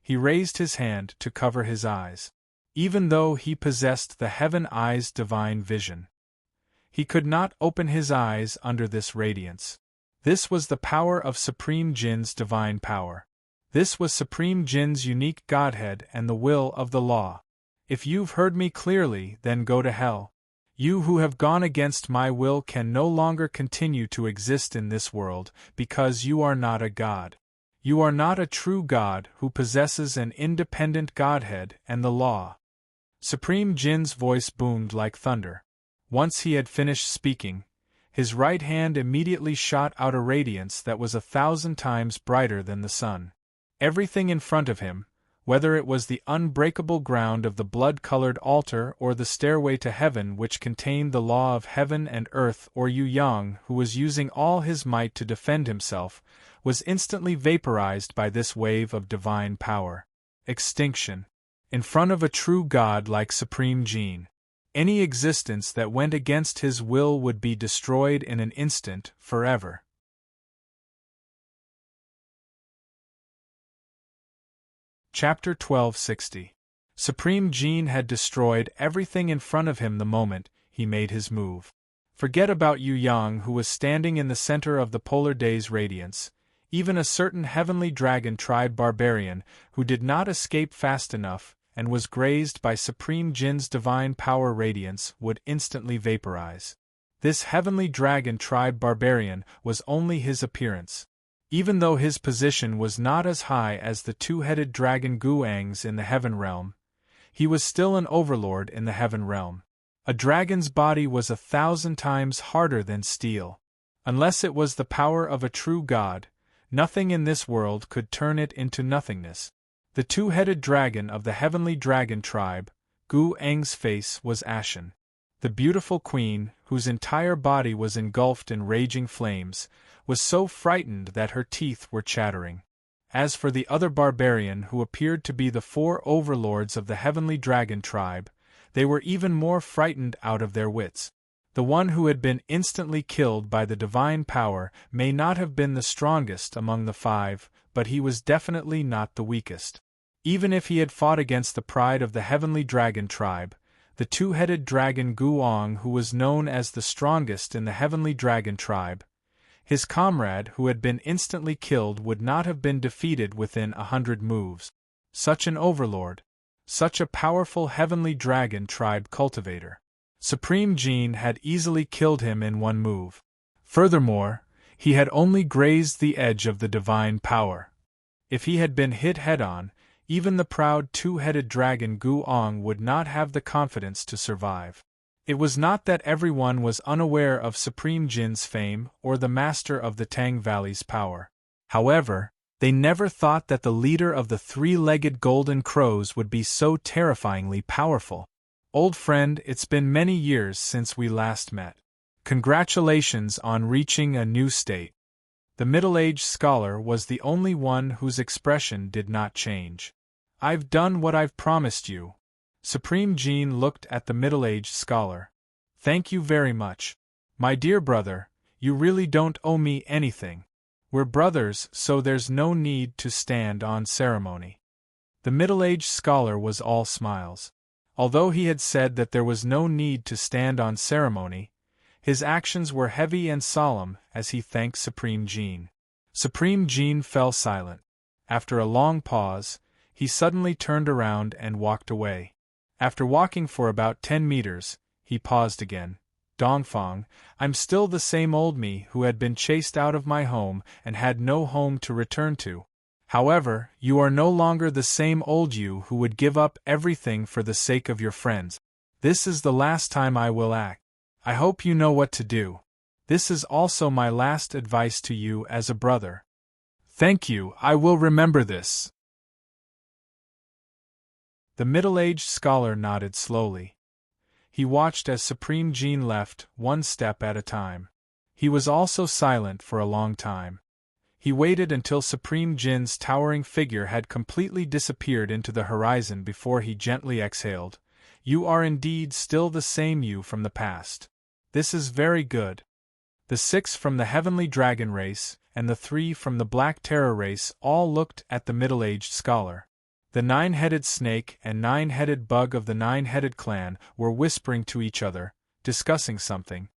He raised his hand to cover his eyes. Even though he possessed the Heaven Eye's divine vision, He could not open his eyes under this radiance. This was the power of Supreme Jin's divine power. This was Supreme Jin's unique godhead and the will of the law. If you've heard me clearly, then go to hell. You who have gone against my will can no longer continue to exist in this world, because you are not a god. You are not a true god who possesses an independent godhead and the law. Supreme Jin's voice boomed like thunder. Once he had finished speaking, his right hand immediately shot out a radiance that was 1,000 times brighter than the sun. Everything in front of him, whether it was the unbreakable ground of the blood-colored altar or the stairway to heaven which contained the law of heaven and earth, or Yu Yang who was using all his might to defend himself, was instantly vaporized by this wave of divine power. Extinction. In front of a true god like Supreme Jin, any existence that went against his will would be destroyed in an instant, forever. Chapter 1260. Supreme Jin had destroyed everything in front of him the moment he made his move. Forget about Yu Yang who was standing in the center of the polar day's radiance. Even a certain heavenly dragon tribe barbarian who did not escape fast enough and was grazed by Supreme Jin's divine power radiance would instantly vaporize. This heavenly dragon tribe barbarian was only his appearance. Even though his position was not as high as the two-headed dragon Guang's in the heaven realm, he was still an overlord in the heaven realm. A dragon's body was 1,000 times harder than steel. Unless it was the power of a true god, nothing in this world could turn it into nothingness. The two-headed dragon of the heavenly dragon tribe, Guang's face was ashen. The beautiful queen, whose entire body was engulfed in raging flames, was so frightened that her teeth were chattering. As for the other barbarian who appeared to be the 4 overlords of the heavenly dragon tribe, they were even more frightened out of their wits. The one who had been instantly killed by the divine power may not have been the strongest among the 5, but he was definitely not the weakest. Even if he had fought against the pride of the heavenly dragon tribe, the two-headed dragon Guang who was known as the strongest in the heavenly dragon tribe, his comrade who had been instantly killed would not have been defeated within 100 moves. Such an overlord. Such a powerful heavenly dragon tribe cultivator. Supreme Jin had easily killed him in one move. Furthermore, he had only grazed the edge of the divine power. If he had been hit head-on, even the proud two-headed dragon Guang would not have the confidence to survive. It was not that everyone was unaware of Supreme Jin's fame or the master of the Tang Valley's power. However, they never thought that the leader of the 3-legged golden crows would be so terrifyingly powerful. Old friend, it's been many years since we last met. Congratulations on reaching a new state. The middle-aged scholar was the only one whose expression did not change. I've done what I've promised you. Supreme Jin looked at the middle-aged scholar. Thank you very much. My dear brother, you really don't owe me anything. We're brothers, so there's no need to stand on ceremony. The middle-aged scholar was all smiles. Although he had said that there was no need to stand on ceremony, his actions were heavy and solemn as he thanked Supreme Jin. Supreme Jin fell silent. After a long pause, he suddenly turned around and walked away. After walking for about 10 meters, he paused again. Dongfang, I'm still the same old me who had been chased out of my home and had no home to return to. However, you are no longer the same old you who would give up everything for the sake of your friends. This is the last time I will act. I hope you know what to do. This is also my last advice to you as a brother. Thank you, I will remember this. The middle-aged scholar nodded slowly. He watched as Supreme Jin left, one step at a time. He was also silent for a long time. He waited until Supreme Jin's towering figure had completely disappeared into the horizon before he gently exhaled. You are indeed still the same you from the past. This is very good. The 6 from the heavenly dragon race, and the 3 from the black terror race all looked at the middle-aged scholar. The 9-headed snake and 9-headed bug of the 9-headed clan were whispering to each other, discussing something.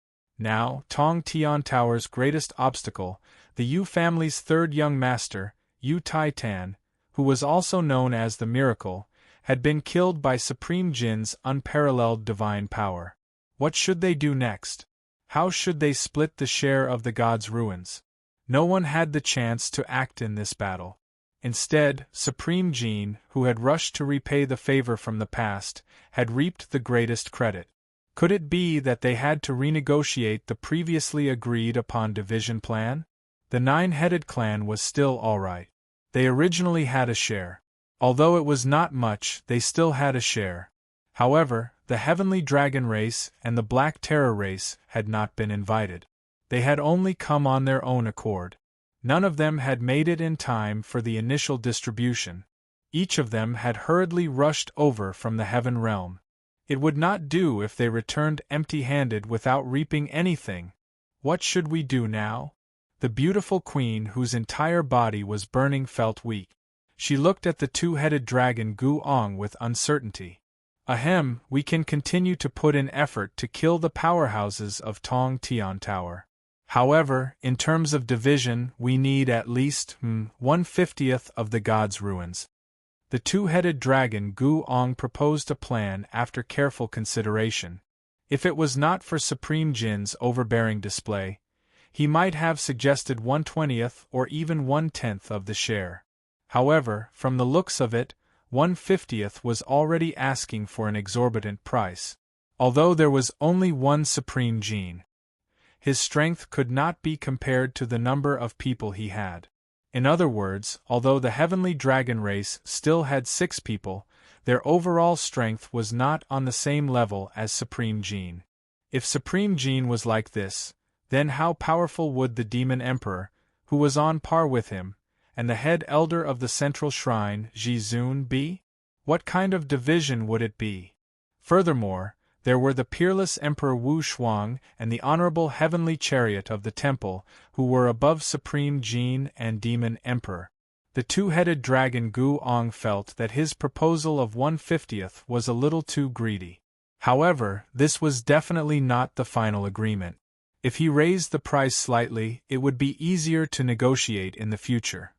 Now, Tong Tian Tower's greatest obstacle, the Yu family's third young master, Yu Tai-tan, who was also known as the Miracle, had been killed by Supreme Jin's unparalleled divine power. What should they do next? How should they split the share of the god's ruins? No one had the chance to act in this battle. Instead, Supreme Jin, who had rushed to repay the favor from the past, had reaped the greatest credit. Could it be that they had to renegotiate the previously agreed upon division plan? The nine-headed clan was still alright. They originally had a share. Although it was not much, they still had a share. However, the Heavenly Dragon race and the Black Terror race had not been invited. They had only come on their own accord. None of them had made it in time for the initial distribution. Each of them had hurriedly rushed over from the Heaven Realm. It would not do if they returned empty-handed without reaping anything. What should we do now? The beautiful queen, whose entire body was burning, felt weak. She looked at the two-headed dragon Gu-ong with uncertainty. Ahem, we can continue to put in effort to kill the powerhouses of Tong Tian Tower. However, in terms of division, we need at least 1/50th of the god's ruins. The two-headed dragon Gu-ong proposed a plan after careful consideration. If it was not for Supreme Jin's overbearing display, he might have suggested 1/20th or even 1/10th of the share. However, from the looks of it, 1/50th was already asking for an exorbitant price. Although there was only one Supreme Jin, his strength could not be compared to the number of people he had. In other words, although the Heavenly Dragon race still had 6 people, their overall strength was not on the same level as Supreme Jin. If Supreme Jin was like this, then how powerful would the Demon Emperor, who was on par with him, and the head elder of the central shrine, Ji-Zun, be? What kind of division would it be? Furthermore, there were the peerless Emperor Wu Shuang and the honorable heavenly chariot of the temple, who were above Supreme Jin and Demon Emperor. The two-headed dragon Gu-ong felt that his proposal of 1/50th was a little too greedy. However, this was definitely not the final agreement. If he raised the price slightly, it would be easier to negotiate in the future.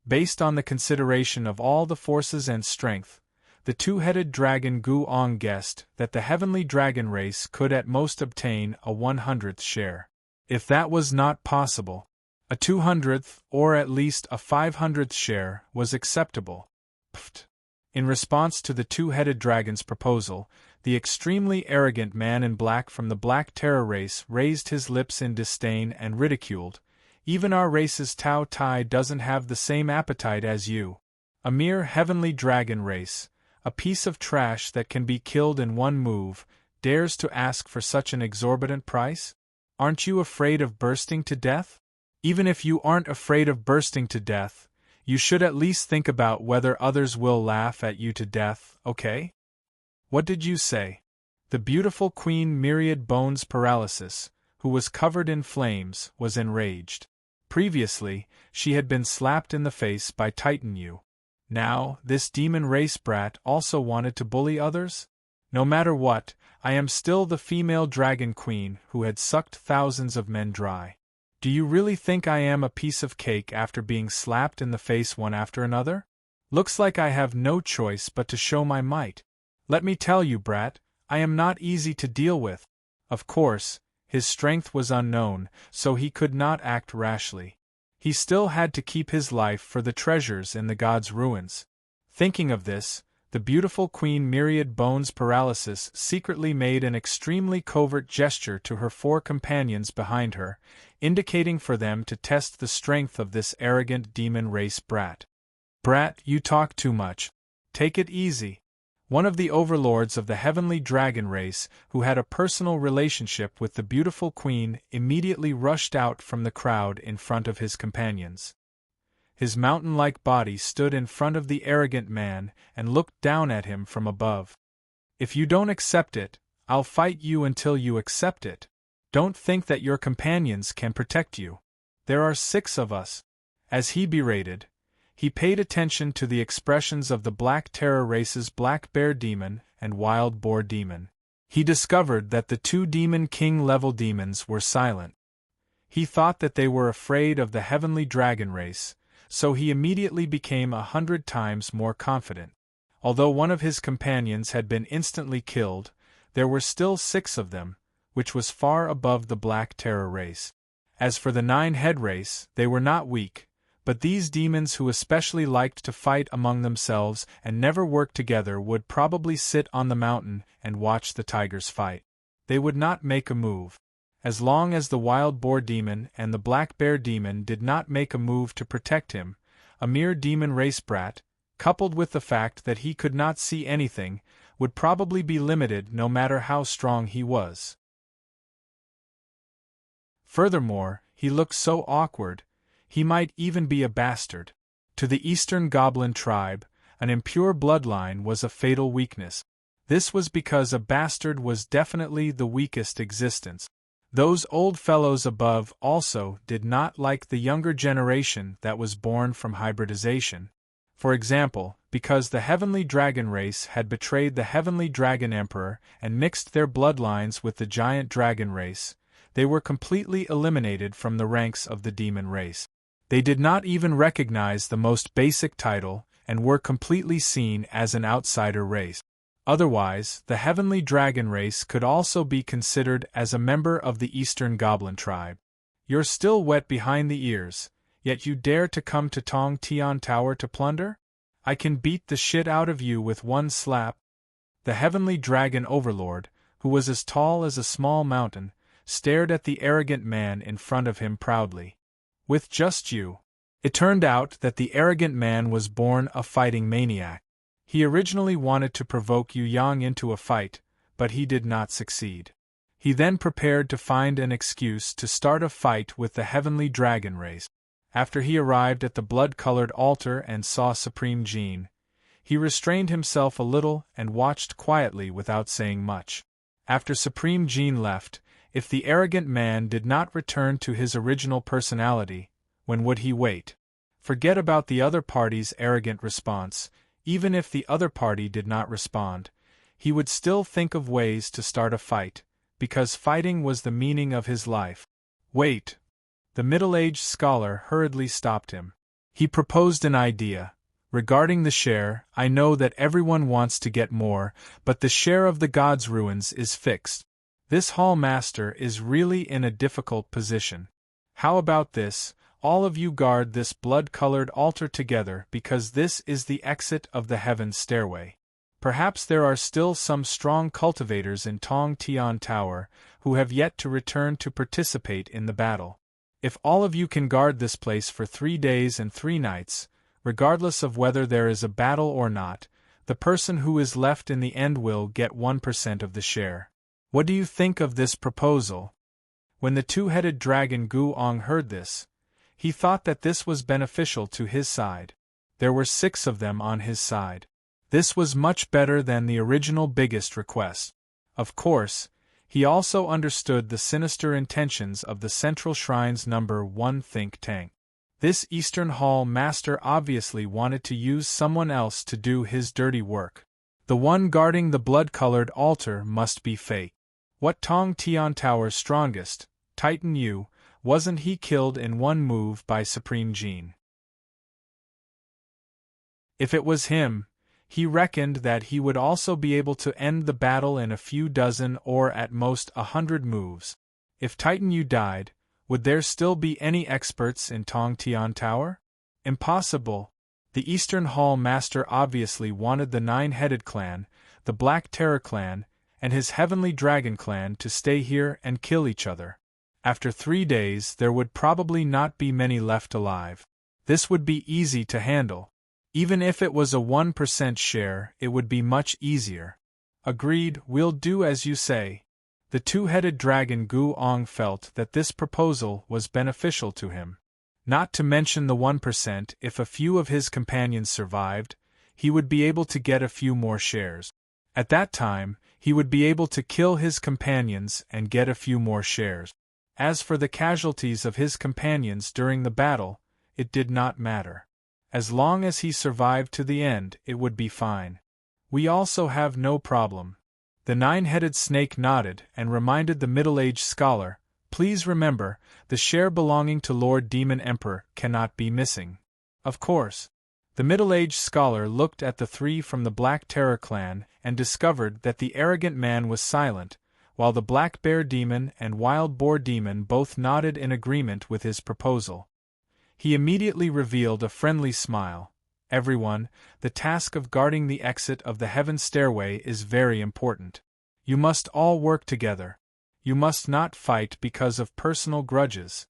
Based on the consideration of all the forces and strength, the two-headed dragon Gu-ong guessed that the Heavenly Dragon race could at most obtain a 100th share. If that was not possible, a 200th or at least a 500th share was acceptable. Pfft. In response to the two-headed dragon's proposal, the extremely arrogant man in black from the Black Terror race raised his lips in disdain and ridiculed, "Even our race's Tao Tai doesn't have the same appetite as you. A mere Heavenly Dragon race, a piece of trash that can be killed in one move, dares to ask for such an exorbitant price? Aren't you afraid of bursting to death? Even if you aren't afraid of bursting to death, you should at least think about whether others will laugh at you to death, okay? What did you say?" The beautiful Queen Myriad Bones Paralysis, who was covered in flames, was enraged. Previously, she had been slapped in the face by Titan Yu. Now, this demon race brat also wanted to bully others? No matter what, I am still the female dragon queen who had sucked thousands of men dry. Do you really think I am a piece of cake after being slapped in the face one after another? Looks like I have no choice but to show my might. Let me tell you, brat, I am not easy to deal with. Of course, his strength was unknown, so he could not act rashly. He still had to keep his life for the treasures in the god's ruins. Thinking of this, the beautiful Queen Myriad Bones Paralysis secretly made an extremely covert gesture to her 4 companions behind her, indicating for them to test the strength of this arrogant demon race brat. "Brat, you talk too much. Take it easy." One of the overlords of the Heavenly Dragon race, who had a personal relationship with the beautiful queen, immediately rushed out from the crowd in front of his companions. His mountain-like body stood in front of the arrogant man and looked down at him from above. "If you don't accept it, I'll fight you until you accept it. Don't think that your companions can protect you. There are 6 of us." As he berated, he paid attention to the expressions of the Black Terror race's Black Bear Demon and Wild Boar Demon. He discovered that the two Demon King-level demons were silent. He thought that they were afraid of the heavenly dragon race, so he immediately became 100 times more confident. Although one of his companions had been instantly killed, there were still 6 of them, which was far above the Black Terror race. As for the 9-head race, they were not weak, but these demons who especially liked to fight among themselves and never worked together would probably sit on the mountain and watch the tigers fight. They would not make a move. As long as the wild boar demon and the black bear demon did not make a move to protect him, a mere demon race brat, coupled with the fact that he could not see anything, would probably be limited no matter how strong he was. Furthermore, he looked so awkward, he might even be a bastard. To the Eastern Goblin tribe, an impure bloodline was a fatal weakness. This was because a bastard was definitely the weakest existence. Those old fellows above also did not like the younger generation that was born from hybridization. For example, because the Heavenly Dragon race had betrayed the Heavenly Dragon Emperor and mixed their bloodlines with the Giant Dragon race, they were completely eliminated from the ranks of the demon race. They did not even recognize the most basic title and were completely seen as an outsider race. Otherwise, the Heavenly Dragon race could also be considered as a member of the Eastern Goblin tribe. You're still wet behind the ears, yet you dare to come to Tong Tian Tower to plunder? I can beat the shit out of you with one slap. The Heavenly Dragon Overlord, who was as tall as a small mountain, stared at the arrogant man in front of him proudly. With just you. It turned out that the arrogant man was born a fighting maniac. He originally wanted to provoke Yu Yang into a fight, but he did not succeed. He then prepared to find an excuse to start a fight with the Heavenly Dragon race. After he arrived at the blood-colored altar and saw Supreme Jean, he restrained himself a little and watched quietly without saying much. After Supreme Jean left, if the arrogant man did not return to his original personality, when would he wait? Forget about the other party's arrogant response. Even if the other party did not respond, he would still think of ways to start a fight, because fighting was the meaning of his life. Wait! The middle-aged scholar hurriedly stopped him. He proposed an idea. Regarding the share, I know that everyone wants to get more, but the share of the gods' ruins is fixed. This hall master is really in a difficult position. How about this? All of you guard this blood-colored altar together because this is the exit of the heaven stairway. Perhaps there are still some strong cultivators in Tong Tian Tower who have yet to return to participate in the battle. If all of you can guard this place for 3 days and 3 nights, regardless of whether there is a battle or not, the person who is left in the end will get 1% of the share. What do you think of this proposal? When the two-headed dragon Guong heard this, he thought that this was beneficial to his side. There were 6 of them on his side. This was much better than the original biggest request. Of course, he also understood the sinister intentions of the Central Shrine's number 1 think tank. This Eastern Hall master obviously wanted to use someone else to do his dirty work. The one guarding the blood-colored altar must be fake. What Tong Tian Tower's strongest, Titan Yu, wasn't he killed in one move by Supreme Jean? If it was him, he reckoned that he would also be able to end the battle in a few dozen or at most 100 moves. If Titan Yu died, would there still be any experts in Tong Tian Tower? Impossible. The Eastern Hall Master obviously wanted the 9-headed clan, the Black Terror clan, and his Heavenly Dragon clan to stay here and kill each other. After 3 days there would probably not be many left alive. This would be easy to handle. Even if it was a 1% share, it would be much easier. Agreed, we'll do as you say. The two-headed dragon Guong felt that this proposal was beneficial to him. Not to mention the 1%, if a few of his companions survived, he would be able to get a few more shares. At that time, he would be able to kill his companions and get a few more shares. As for the casualties of his companions during the battle, it did not matter. As long as he survived to the end, it would be fine. We also have no problem. The nine-headed snake nodded and reminded the middle-aged scholar, "Please remember, the share belonging to Lord Demon Emperor cannot be missing." "Of course." The middle-aged scholar looked at the three from the Black Terror clan and discovered that the arrogant man was silent, while the Black Bear Demon and Wild Boar Demon both nodded in agreement with his proposal. He immediately revealed a friendly smile. "Everyone, the task of guarding the exit of the Heaven Stairway is very important. You must all work together. You must not fight because of personal grudges."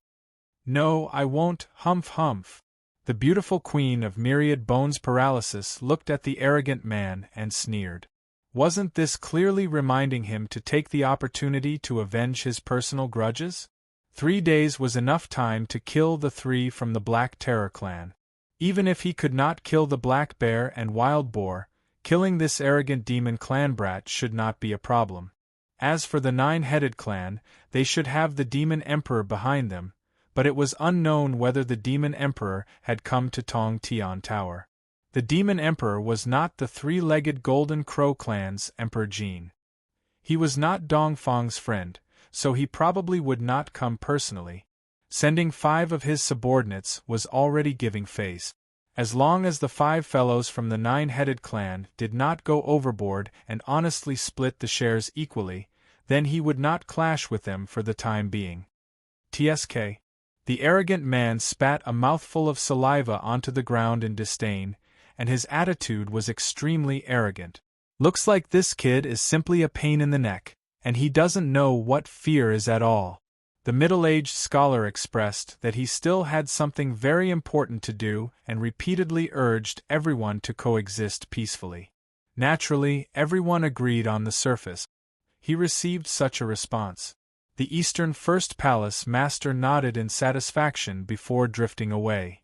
"No, I won't, humph humph." The beautiful queen of Myriad Bones Paralysis looked at the arrogant man and sneered. Wasn't this clearly reminding him to take the opportunity to avenge his personal grudges? 3 days was enough time to kill the three from the Black Terror clan. Even if he could not kill the Black Bear and Wild Boar, killing this arrogant demon clan brat should not be a problem. As for the nine-headed clan, they should have the Demon Emperor behind them, but it was unknown whether the Demon Emperor had come to Tong Tian Tower. The Demon Emperor was not the three-legged Golden Crow clan's Emperor Jin. He was not Dongfang's friend, so he probably would not come personally. Sending 5 of his subordinates was already giving face. As long as the 5 fellows from the nine-headed clan did not go overboard and honestly split the shares equally, then he would not clash with them for the time being. TSK. The arrogant man spat a mouthful of saliva onto the ground in disdain, and his attitude was extremely arrogant. "Looks like this kid is simply a pain in the neck, and he doesn't know what fear is at all." The middle-aged scholar expressed that he still had something very important to do and repeatedly urged everyone to coexist peacefully. Naturally, everyone agreed on the surface. He received such a response. The Eastern First Palace Master nodded in satisfaction before drifting away.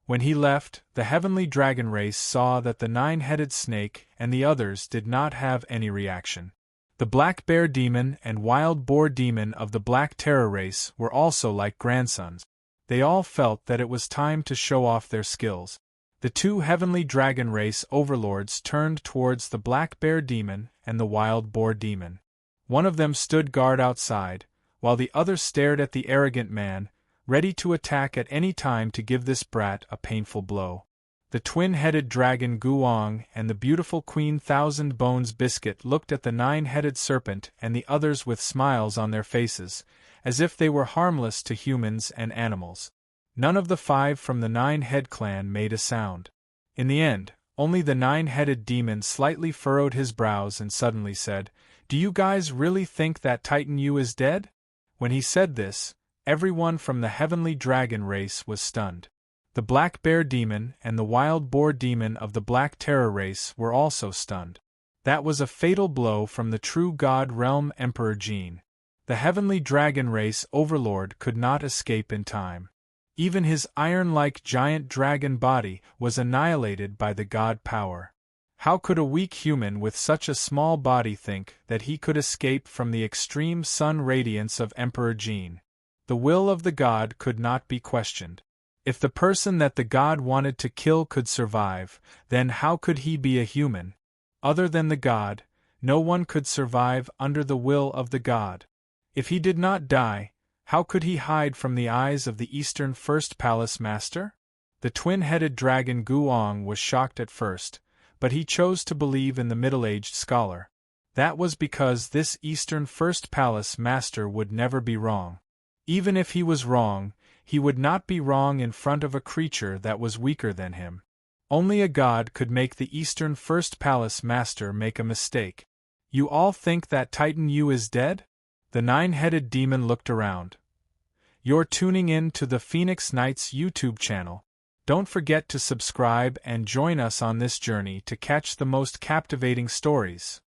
When he left, the Heavenly Dragon race saw that the nine-headed snake and the others did not have any reaction. The Black Bear Demon and Wild Boar Demon of the Black Terror race were also like grandsons. They all felt that it was time to show off their skills. The 2 Heavenly Dragon race overlords turned towards the Black Bear Demon and the Wild Boar Demon. One of them stood guard outside, while the other stared at the arrogant man, ready to attack at any time to give this brat a painful blow. The twin-headed dragon Guang and the beautiful Queen Thousand Bones Biscuit looked at the nine-headed serpent and the others with smiles on their faces, as if they were harmless to humans and animals. None of the 5 from the nine-head clan made a sound. In the end, only the nine-headed demon slightly furrowed his brows and suddenly said, "Do you guys really think that Titan Yu is dead?" When he said this, everyone from the Heavenly Dragon race was stunned. The Black Bear Demon and the Wild Boar Demon of the Black Terror race were also stunned. That was a fatal blow from the true God Realm Emperor Jin. The Heavenly Dragon race overlord could not escape in time. Even his iron-like giant dragon body was annihilated by the god power. How could a weak human with such a small body think that he could escape from the extreme sun radiance of Emperor Jin? The will of the god could not be questioned. If the person that the god wanted to kill could survive, then how could he be a human? Other than the god, no one could survive under the will of the god. If he did not die, how could he hide from the eyes of the Eastern First Palace Master? The twin-headed dragon Guang was shocked at first, but he chose to believe in the middle-aged scholar. That was because this Eastern First Palace Master would never be wrong. Even if he was wrong, he would not be wrong in front of a creature that was weaker than him. Only a god could make the Eastern First Palace Master make a mistake. "You all think that Titan Yu is dead?" The nine-headed demon looked around. "You're tuning in to the Phoenix Knights YouTube channel. Don't forget to subscribe and join us on this journey to catch the most captivating stories.